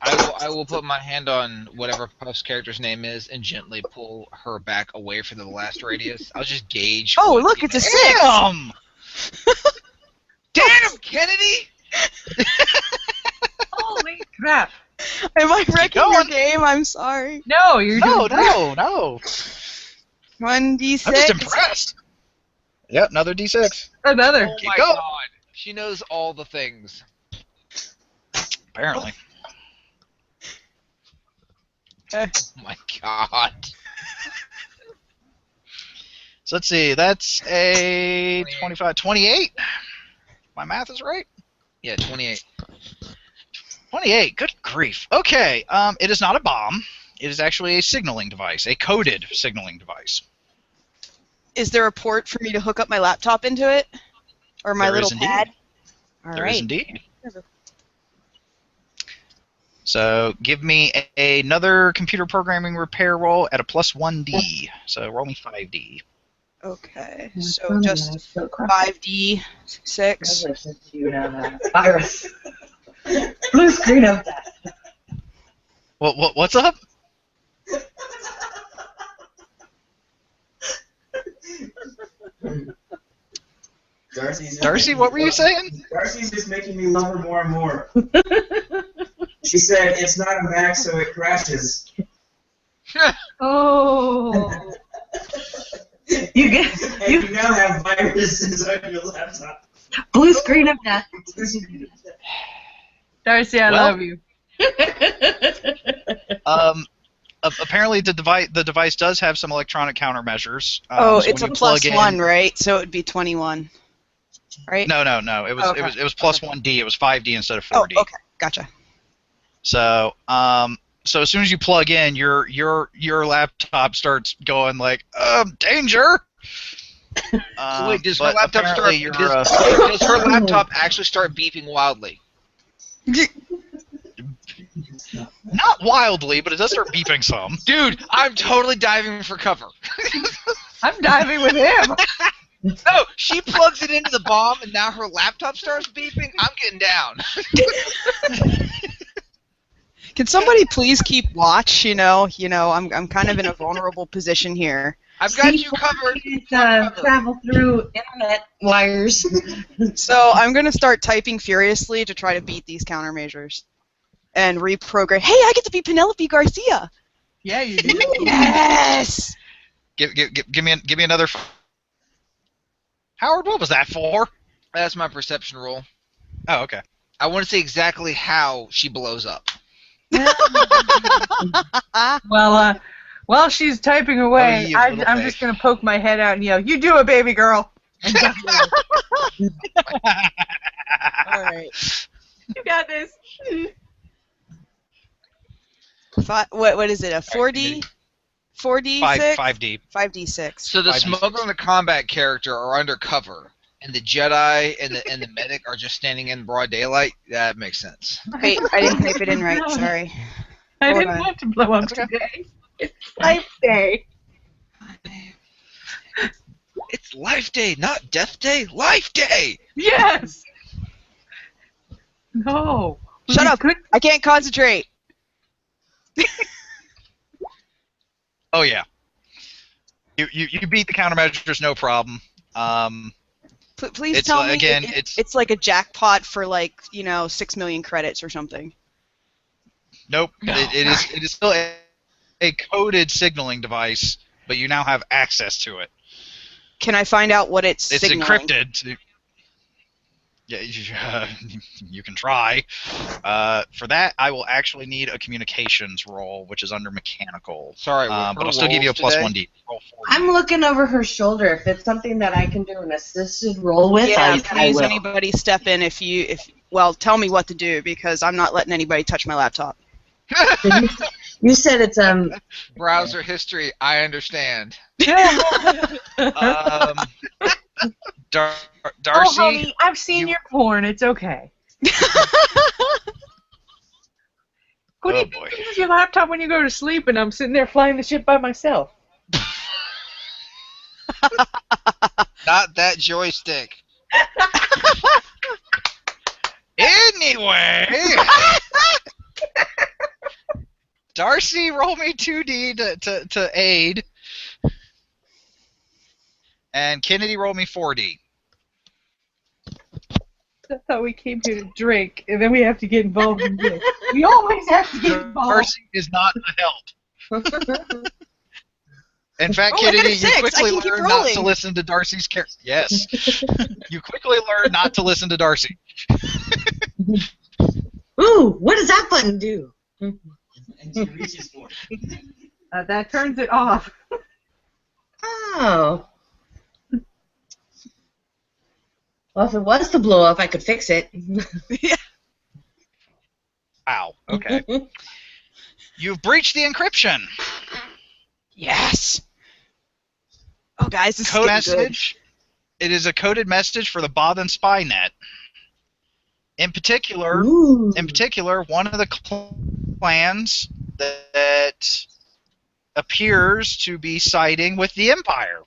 I will put my hand on whatever Puff's character's name is and gently pull her back away from the blast radius. I'll just gauge. Oh, look, it's a 6! Damn! Damn, Kennedy! Holy crap! Am I wrecking your going. game? I'm sorry. No, you're doing No. 1d6. I'm just impressed. Yep, another D6. another. Oh Keep my going. god. She knows all the things. Apparently. Oh my god. So let's see. That's a 25, 28. My math is right. Yeah, 28. 28. Good grief. Okay. It is not a bomb. It is actually a signaling device, a coded signaling device. Is there a port for me to hook up my laptop into it? Or my There little is indeed. pad? There is Alright. indeed. So give me another computer programming repair roll at a plus 1D. So roll me 5D. Okay, so just 5d6. Congratulations to you now, that virus. Blue screen of that. What's up? Darcie, what were you saying? Darcie's just making me love her more and more. She said, it's not a Mac, so it crashes. Oh. You get And you now have viruses on your laptop. blue screen of that. Darcie, I Well- love you. Apparently the device does have some electronic countermeasures. Oh, So it's a when you plug +1, in- right? So it would be 21. Right? No. It was Okay. it was plus 1D. It was 5D instead of Oh, 4D. okay. Gotcha. So so as soon as you plug in, your laptop starts going like danger. So wait, does her but laptop start? apparently you're, Does her laptop actually start beeping wildly? not wildly, but it does start beeping some. Dude, I'm totally diving for cover. I'm diving with him. No, she plugs it into the bomb, and now her laptop starts beeping. I'm getting down. Can somebody please keep watch? I'm kind of in a vulnerable position here. I've got you covered. Travel through internet wires. So I'm going to start typing furiously to try to beat these countermeasures. And reprogram. Hey, I get to be Penelope Garcia! Yeah, you do. Yes! Give me another. Howard, what was that for? That's my perception roll. Oh, okay. I want to see exactly how she blows up. While she's typing away, I'm just going to poke my head out and yell, "You do it, baby girl!" And All right. you got this. What is it? A 4D? 4D6? 5D. 5D6. So the smuggler and the combat character are undercover, and the Jedi and the medic are just standing in broad daylight. That makes sense. Wait, I didn't type it in right. Sorry. I Hold didn't on. want to blow up today. It's Life Day. It's Life Day, not Death Day. Life Day. Yes. No. Shut up. I can't concentrate. Oh yeah. You beat the countermeasures, no problem. Please It's, tell me again, it's like a jackpot for 6 million credits or something. Nope. No. It is still a coded signaling device, but you now have access to it. Can I find out what it's signaling? Encrypted. Yeah, you can try. For that, I will actually need a communications roll, which is under mechanical. Sorry, but I'll still give you a plus 1d. Roll 4D. I'm looking over her shoulder. If it's something that I can do an assisted roll with, Yeah, I please, will. anybody step in well, tell me what to do because I'm not letting anybody touch my laptop. You said it's Browser history. I understand. Darcie, Oh, honey, I've seen your porn. It's okay. What do you think uses your laptop when you go to sleep and I'm sitting there flying the ship by myself? Not that joystick. Anyway, Darcie, roll me 2d to aid, and Kennedy, roll me 4d. I thought we came here to drink, and then we have to get involved in this. We always have to get involved. Darcie is not a help. In fact, Oh, I got a Kennedy, you 6. I quickly can keep learn not rolling. to listen to Darcie's character. Yes, you quickly learn not to listen to Darcie. ooh, what does that button do? And she reaches for it. That turns it off. Oh. Well, if it was to blow up, I could fix it. Ow. Okay. You've breached the encryption. Yes. Oh, guys, this is Code getting good. message. It is a coded message for the Bothan spy net. In particular, Ooh. one of the clans that appears to be siding with the Empire.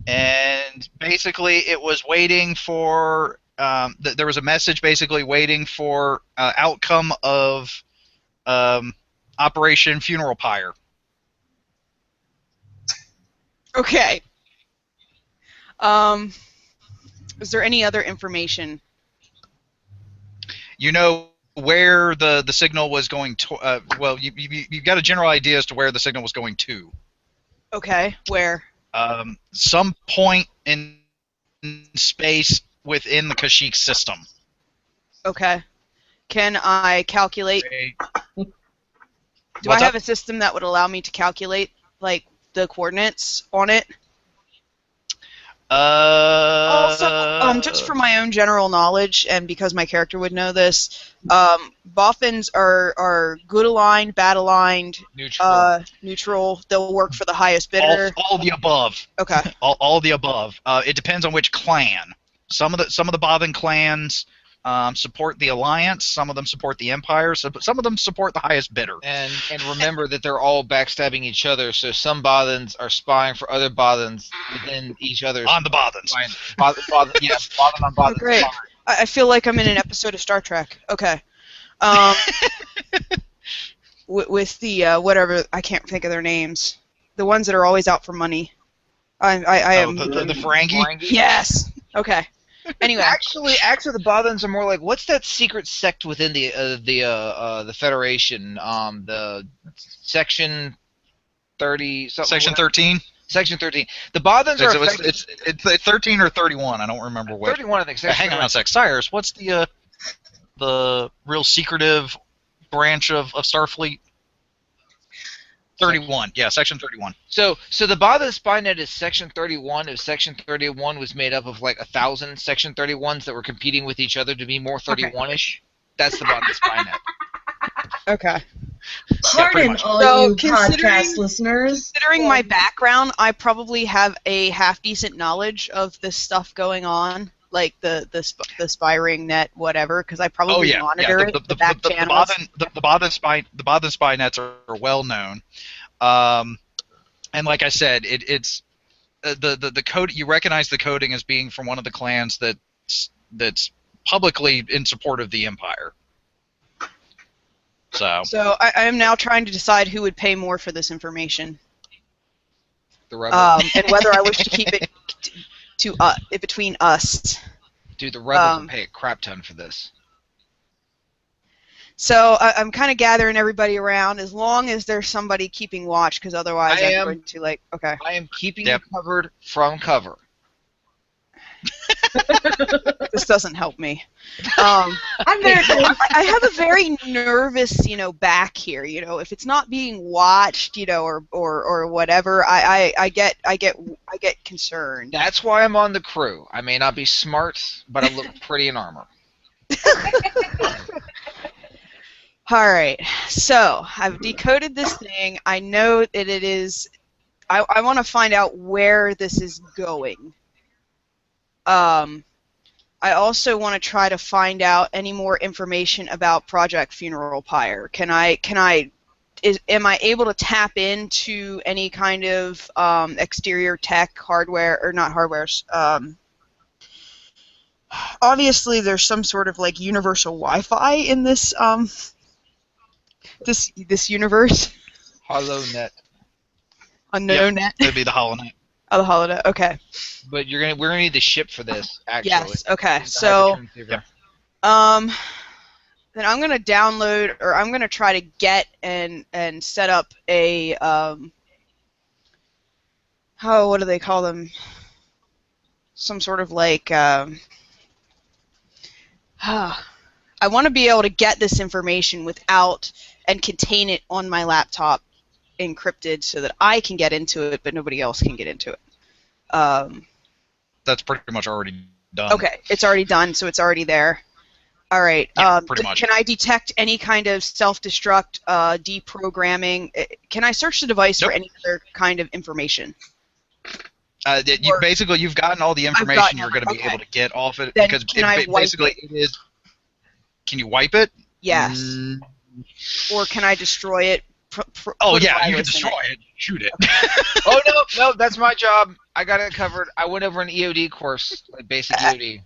And basically, it was waiting for. There was a message basically waiting for outcome of Operation Funeral Pyre. Okay. Is there any other information? You know where the signal was going to. Well, you've got a general idea as to where the signal was going to. Okay, where? Some point in space within the Kashyyyk system. Okay. Can I calculate? Do I have a system that would allow me to calculate, the coordinates on it? Also, just for my own general knowledge, and because my character would know this, Boffins are good aligned, bad aligned, neutral. They'll work for the highest bidder. All the above. Okay. All the above. It depends on which clan. Some of the Bothan clans support the Alliance. Some of them support the Empire. Some of them support the highest bidder. And remember that they're all backstabbing each other. So some Bothans are spying for other Bothans within each other's. On the Bothans. Yes, Bothan on Bothan. Oh, great. I feel like I'm in an episode of Star Trek. Okay. With the whatever, I can't think of their names. The ones that are always out for money. I am. The Ferengi? Yes. Okay. Anyway. Actually, the Bothans are more like, what's that secret sect within the Federation? The Section 30. Section 13. Section 13. The Bothans are. It's 13 or 31. I don't remember which. 31, I think. Hang on a sec, Cyrus. What's the the real secretive branch of Starfleet. 31, yeah, Section 31. So the bottom of the spy net is Section 31. If Section 31 was made up of like 1,000 Section 31s that were competing with each other to be more 31-ish, that's the bottom of the spy net. Okay. Pardon much. all So, you considering- podcast listeners. Considering my background, I probably have a half-decent knowledge of this stuff going on, like the spy ring net, whatever, because I probably monitor it, the back channels. The Bothan spy nets are well known. And like I said, it's the code. You recognize the coding as being from one of the clans that's publicly in support of the Empire. So I am now trying to decide who would pay more for this information, The rebels. and whether I wish to keep it between us. Dude, the rebels will pay a crap ton for this. So I'm kind of gathering everybody around, as long as there's somebody keeping watch, because otherwise I'm going to okay. I am keeping you covered from cover. This doesn't help me. I'm very. I have a very nervous, back here. If it's not being watched, or whatever, I get concerned. That's why I'm on the crew. I may not be smart, but I look pretty in armor. All right, so I've decoded this thing. I know that it is. I want to find out where this is going. I also want to try to find out any more information about Project Funeral Pyre. Am I able to tap into any kind of exterior tech, hardware, or not hardware? Obviously, there's some sort of like universal Wi-Fi in this this universe. HoloNet. Unknown net. It'd be the HoloNet. Oh, the holonet. Okay. But we're gonna need the ship for this, actually. Yes. Okay. So, then I'm gonna download, or I'm gonna try to get and set up a what do they call them? Some sort of like I want to be able to get this information without and contain it on my laptop encrypted so that I can get into it, but nobody else can get into it. That's pretty much already done. Okay, it's already done, so it's already there. All right. Yeah, pretty much. Can I detect any kind of self-destruct, deprogramming? Can I search the device for any other kind of information? Basically, you've gotten all the information you're going to be able to get off it, Then because can I wipe basically it is. Can you wipe it? Yes. Or can I destroy it? Oh yeah, you can destroy it. Shoot it. Oh no, that's my job. I got it covered. I went over an EOD course, like basic EOD.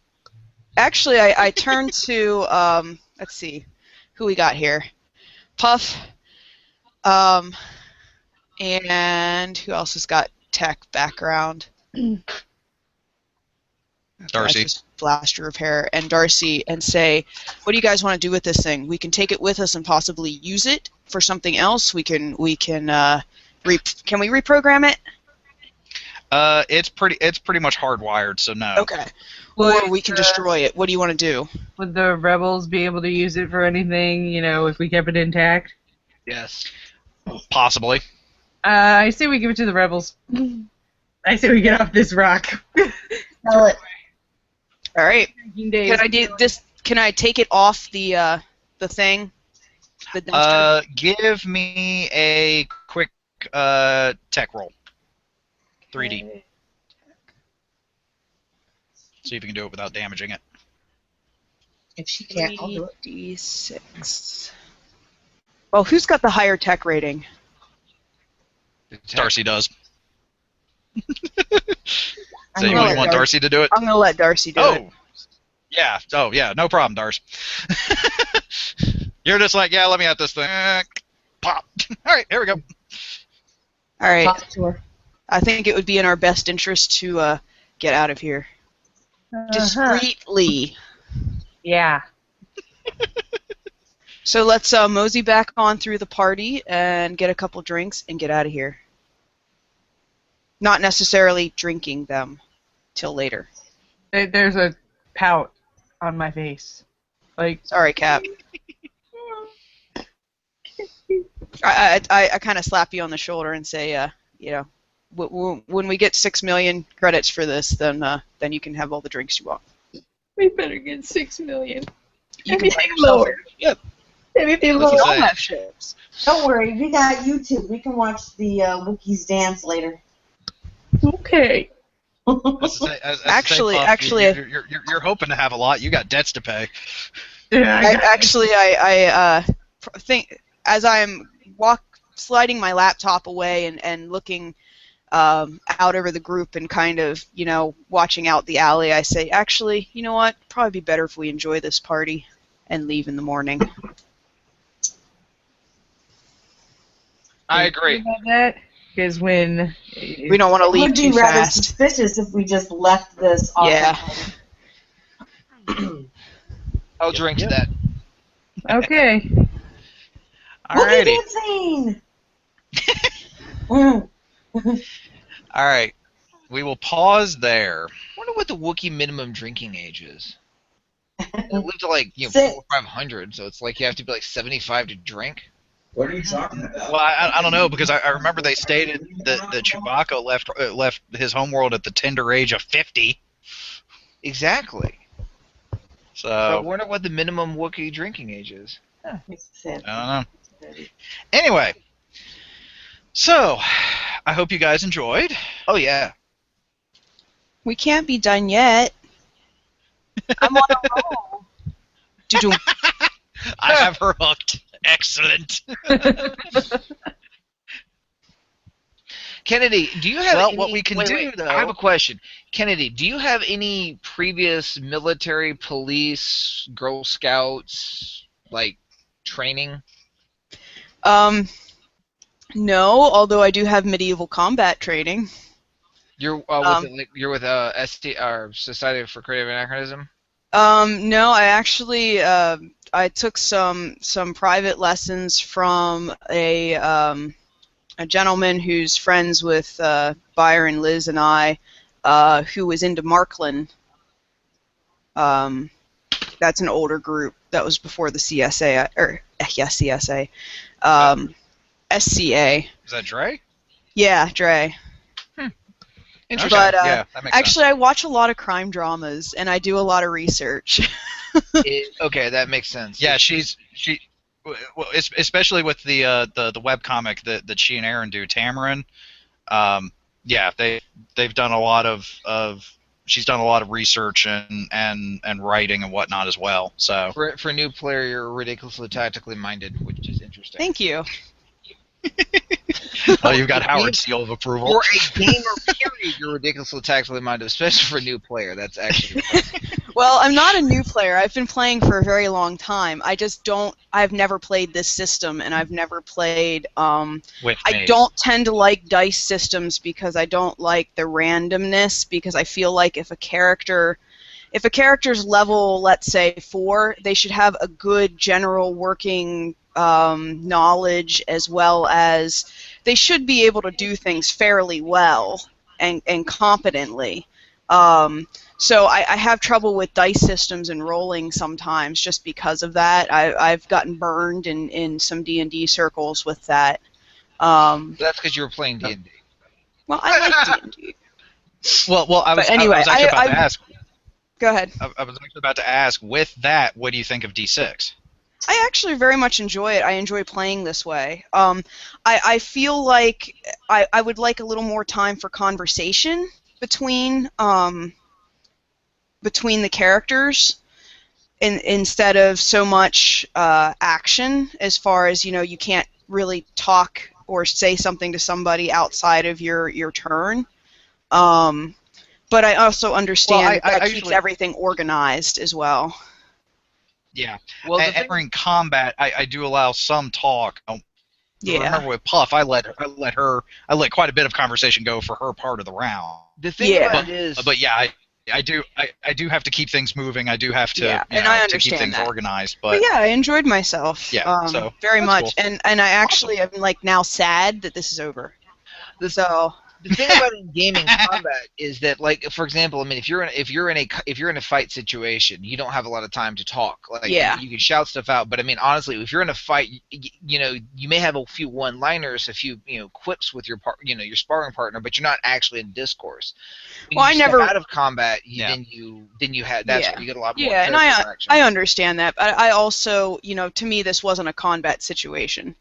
Actually, I turned to let's see, who we got here. Puff. And who else has got tech background? Darcie. Just flash to repair, and Darcie, and say, what do you guys want to do with this thing? We can take it with us and possibly use it for something else. Can we reprogram it? It's pretty much hardwired, so no. Okay. Or we can destroy it. What do you want to do? Would the rebels be able to use it for anything, if we kept it intact? Yes. Possibly. I say we give it to the rebels. I say we get off this rock. Tell it. All right. Can I do this? Can I take it off the thing? The dumpster? Give me a quick tech roll. 3D. See if you can do it without damaging it. If she can't, I'll do it. D6. Well, who's got the higher tech rating? Darcie does. I'm So you gonna let want Darcie to do it? I'm going to let Darcie do it. Yeah. Oh, yeah. No problem, Darce. You're just like, yeah, let me at this thing. Pop. All right, here we go. All right. Talk to her. I think it would be in our best interest to get out of here. Discreetly. Yeah. So let's mosey back on through the party and get a couple drinks and get out of here. Not necessarily drinking them till later. There's a pout on my face. Like, Sorry, Cap. I kind of slap you on the shoulder and say, you know, when we get 6 million credits for this, then you can have all the drinks you want. we better get 6 million. You can buy Anything yourself lower. a ship. Anything That's We lower. what all I- have ships. Don't worry, we got YouTube. We can watch the Wookiees dance later. Okay. That's the same, Actually- Puff. actually- You're hoping to have a lot. You got debts to pay. Yeah, I think as I'm sliding my laptop away and looking out over the group and kind of, you know, watching out the alley, I say, actually, you know what? Probably be better if we enjoy this party and leave in the morning. I agree. About that, because when We don't want to It leave would be too rather fast. suspicious if we just left this off. Yeah. I'll drink to that. Okay. Alrighty. Wookie dancing! All right. We will pause there. I wonder what the Wookiee minimum drinking age is. It lived to like 400 Six. or 500, so it's like you have to be like 75 to drink. What are you talking about? Well, I don't know because I remember they stated that Chewbacca left his homeworld at the tender age of 50. Exactly. I So wonder what the minimum Wookiee drinking age is. I don't know. Anyway, so I hope you guys enjoyed. Oh yeah. We can't be done yet. I'm on a roll. Doo-doo. I have her hooked. Excellent. Kennedy, do you have Well, any... what we can do, though- I have a question. Kennedy, do you have any previous military, police, Girl Scouts, like, training? No, although I do have medieval combat training. You're with ST or Society for Creative Anachronism? No, I actually I took some private lessons from a gentleman who's friends with Byron, Liz, and I, who was into Marklin. That's an older group. That was before the CSA, CSA. SCA. Is that Dre? Yeah, Dre. Interesting. But yeah, that makes actually, I watch a lot of crime dramas, and I do a lot of research. Okay, that makes sense. Yeah, well, especially with the webcomic that she and Aaron do, Tamuran. Yeah, they've done a lot of she's done a lot of research and writing and whatnot as well. So For a new player, you're ridiculously tactically minded, which is interesting. Thank you. oh, you've got Howard's seal of approval. For a gamer, period, you're ridiculously tactically minded, especially for a new player. That's actually Well, I'm not a new player. I've been playing for a very long time. I've never played this system, and I've never played, With I me. don't tend to like dice systems because I don't like the randomness, because I feel like if a character's level, let's say 4, they should have a good general working knowledge, as well as they should be able to do things fairly well and competently. So I have trouble with dice systems and rolling sometimes just because of that. I've gotten burned in some D&D circles with that. That's because you were playing D&D. Well, I like D&D. Well, I was, But anyway, I was actually about to ask. Go ahead. I was actually about to ask. With that, what do you think of D6? I actually very much enjoy it. I enjoy playing this way. I feel like I would like a little more time for conversation between the characters instead of so much action, as far as, you can't really talk or say something to somebody outside of your turn. But I also understand that keeps usually, everything organized as well. Yeah. Well, and during combat, I do allow some talk. Yeah. Remember with Puff, I let quite a bit of conversation go for her part of the round. the thing Yeah. about it is, But yeah, I do have to keep things moving. I do have to, Yeah, you and know, I to understand keep things that. organized. But But yeah, I enjoyed myself. Yeah, so very that's much, cool. and I actually am like now sad that this is over. The- So the thing about in gaming combat is that, like, for example, I mean, if you're in a fight situation, you don't have a lot of time to talk. Like, Yeah. you can shout stuff out, but I mean, honestly, if you're in a fight, you know, you may have a few one-liners, a few, you know, quips with your your sparring partner, but you're not actually in discourse. When Well, you I step never- out of combat, Yeah. then you had that's Yeah. where you get a lot more. Yeah, and character interaction. I understand that, but I also, you know, to me, this wasn't a combat situation.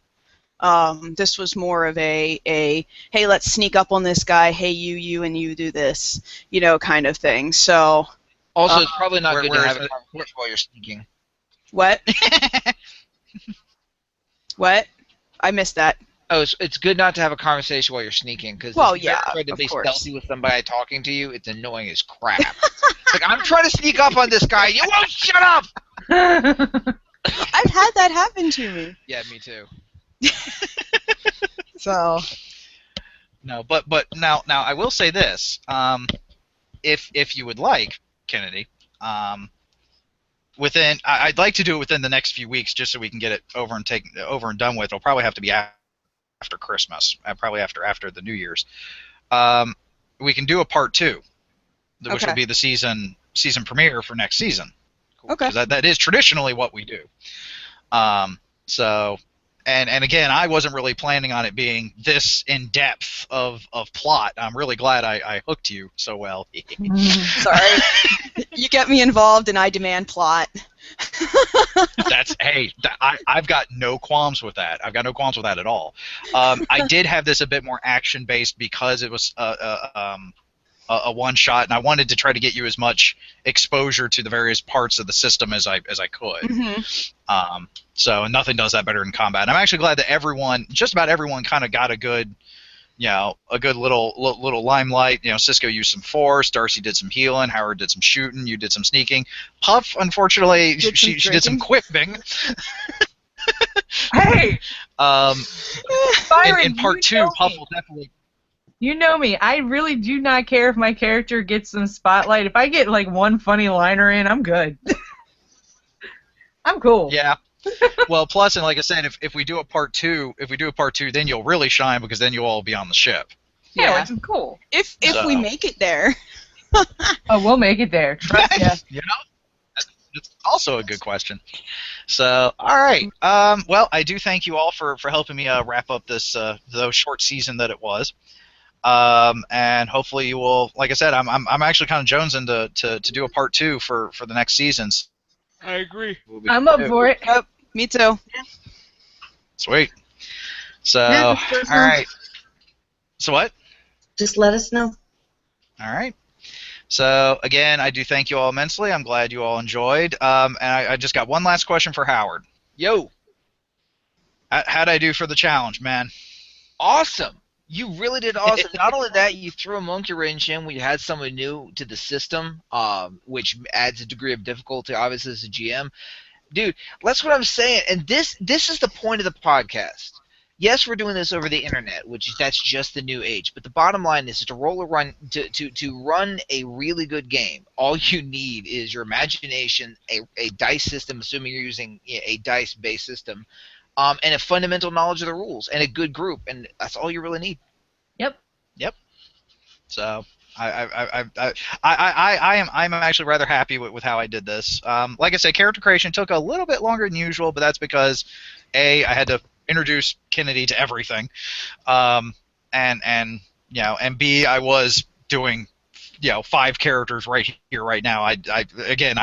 This was more of a hey, let's sneak up on this guy. Hey, you, and you do this, you know, kind of thing. So Also, it's probably not good to where have is a it? conversation while you're sneaking. what? What? I missed that. Oh, it's good not to have a conversation while you're sneaking, because Well, if you've ever yeah, tried to of be course. stealthy with somebody talking to you, it's annoying as crap. It's like, I'm trying to sneak up on this guy, you won't shut up! I've had that happen to me. Yeah, me too. So No, but now I will say this. If you would like, Kennedy, I'd like to do it within the next few weeks, just so we can get it over and done with. It'll probably have to be after Christmas, probably after the New Year's. We can do a part 2, which Okay. will be the season premiere for next season. okay. 'Cause that is traditionally what we do. So, and again, I wasn't really planning on it being this in depth of plot. I'm really glad I hooked you so well. Sorry, you get me involved, and I demand plot. I've got no qualms with that. I've got no qualms with that at all. I did have this a bit more action based because it was a one shot, and I wanted to try to get you as much exposure to the various parts of the system as I could. Mm-hmm. So nothing does that better in combat. I'm actually glad that just about everyone, kind of got a good, you know, a good little limelight. You know, Cisco used some force, Darcie did some healing, Howard did some shooting, you did some sneaking. Puff, unfortunately, she did some quipping. Hey, Byron, in part you 2, know Puff me. will definitely. You know me. I really do not care if my character gets some spotlight. If I get like one funny liner in, I'm good. I'm cool. Yeah. Well, plus, and like I said, if we do a part 2, then you'll really shine, because then you'll all be on the ship. Yeah, Yeah. which is cool. If we So. make it there. Oh, we'll make it there. Trust ya. You know, that's also a good question. So, all right. Well, I do thank you all for helping me wrap up this the short season that it was. And hopefully you will. Like I said, I'm actually kind of jonesing to do a part 2 for the next seasons. I agree. I'm up for it. Yep, me too. Sweet. So, Yeah, just let us all know. right. So what? Just let us know. All right. So again, I do thank you all immensely. I'm glad you all enjoyed. And I just got one last question for Howard. Yo, How'd I do for the challenge, man? awesome. You really did awesome. Not only that, you threw a monkey wrench in when you had someone new to the system, which adds a degree of difficulty, obviously, as a GM. Dude, that's what I'm saying. And this is the point of the podcast. Yes, we're doing this over the internet, that's just the new age. But the bottom line is to run a really good game. All you need is your imagination, a dice system, assuming you're using a dice-based system, and a fundamental knowledge of the rules, and a good group, and that's all you really need. Yep. So I'm actually rather happy with how I did this. Like I said, character creation took a little bit longer than usual, but that's because I had to introduce Kennedy to everything, and and B, I was doing 5 characters right here, right now. I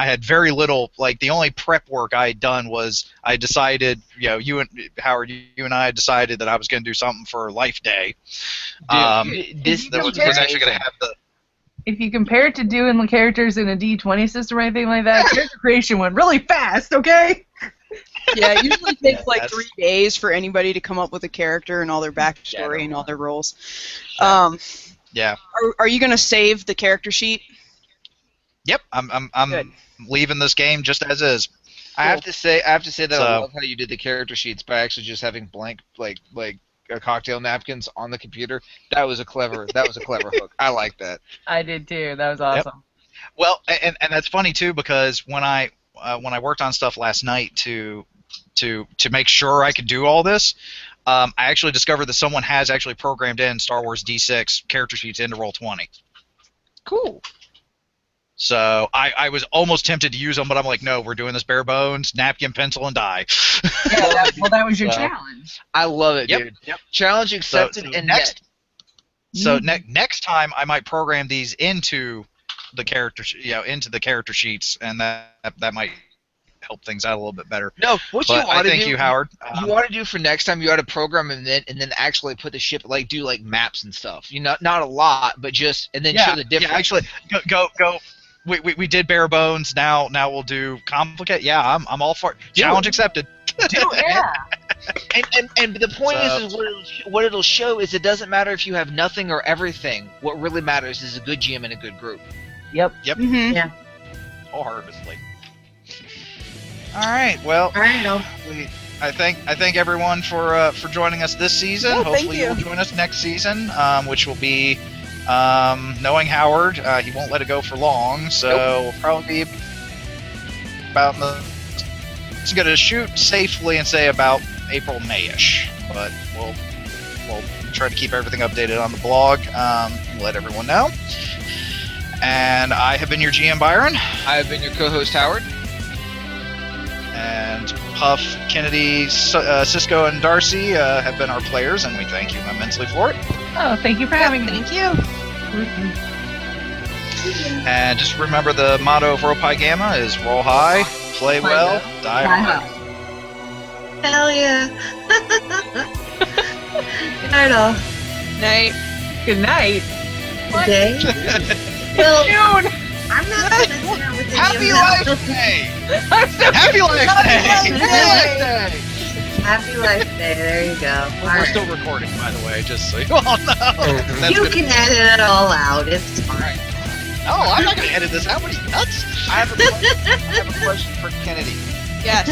had very little. Like, the only prep work I had done was I decided, you and Howard, you and I decided that I was going to do something for Life Day. This That was compared- actually going to have the. If you compare it to doing the characters in a D20 system or anything like that, character creation went really fast, okay? Yeah, it usually takes like that's- 3 days for anybody to come up with a character and all their backstory and all their roles. Yeah. Are you gonna save the character sheet? Yep. I'm Good. leaving this game just as is. I have to say that So- I love how you did the character sheets by actually just having blank like cocktail napkins on the computer. That was a clever hook. I like that. I did too. That was awesome. Well, and that's funny too, because when I worked on stuff last night to make sure I could do all this, I actually discovered that someone has actually programmed in Star Wars D6 character sheets into Roll20. Cool. So I was almost tempted to use them, but I'm like, no, we're doing this bare bones, napkin, pencil, and die. Yeah, that was your challenge. I love it, Yep. dude. Challenge accepted. So and next, yet. next time I might program these into the character, into the character sheets, and that might help things out a little bit better. No, what you But want I to thank do, you, Howard. you want to do for next time, you ought to program and then actually put the ship, like do like maps and stuff. Not a lot, but just and then show the difference. Yeah, actually, go. We did bare bones. Now we'll do complicate. Yeah, I'm all for it. Challenge accepted. Yeah. And the point is what it'll show is it doesn't matter if you have nothing or everything. What really matters is a good GM and a good group. Yep. Mm-hmm. Yeah. Wholeheartedly. All right. Well, All right, no. I thank everyone for joining us this season. Oh, thank Hopefully you. you'll join us next season, which will be knowing Howard. He won't let it go for long, so we'll probably be about it's going to shoot safely and say about April, May-ish, but we'll try to keep everything updated on the blog. Let everyone know. And I have been your GM Byron. I have been your co-host Howard. And Puff, Kennedy, Cisco, and Darcie have been our players, and we thank you immensely for it. Oh, thank you for having me. Thank you. And just remember the motto of Roll Pi Gamma is roll high, play well, die hard. Hell yeah. Good night, all. Night. Good night. Good day. Well, June. I'm not going to share with Happy you. Life Day! Happy Life Day! Happy Life Day! Happy Life Day. There you go. All We're right. still recording, by the way, just so you all know. That's You good. can edit it all out. It's fine. Oh, I'm not going to edit this out. What are you, nuts? I have a question for Kennedy. Yes.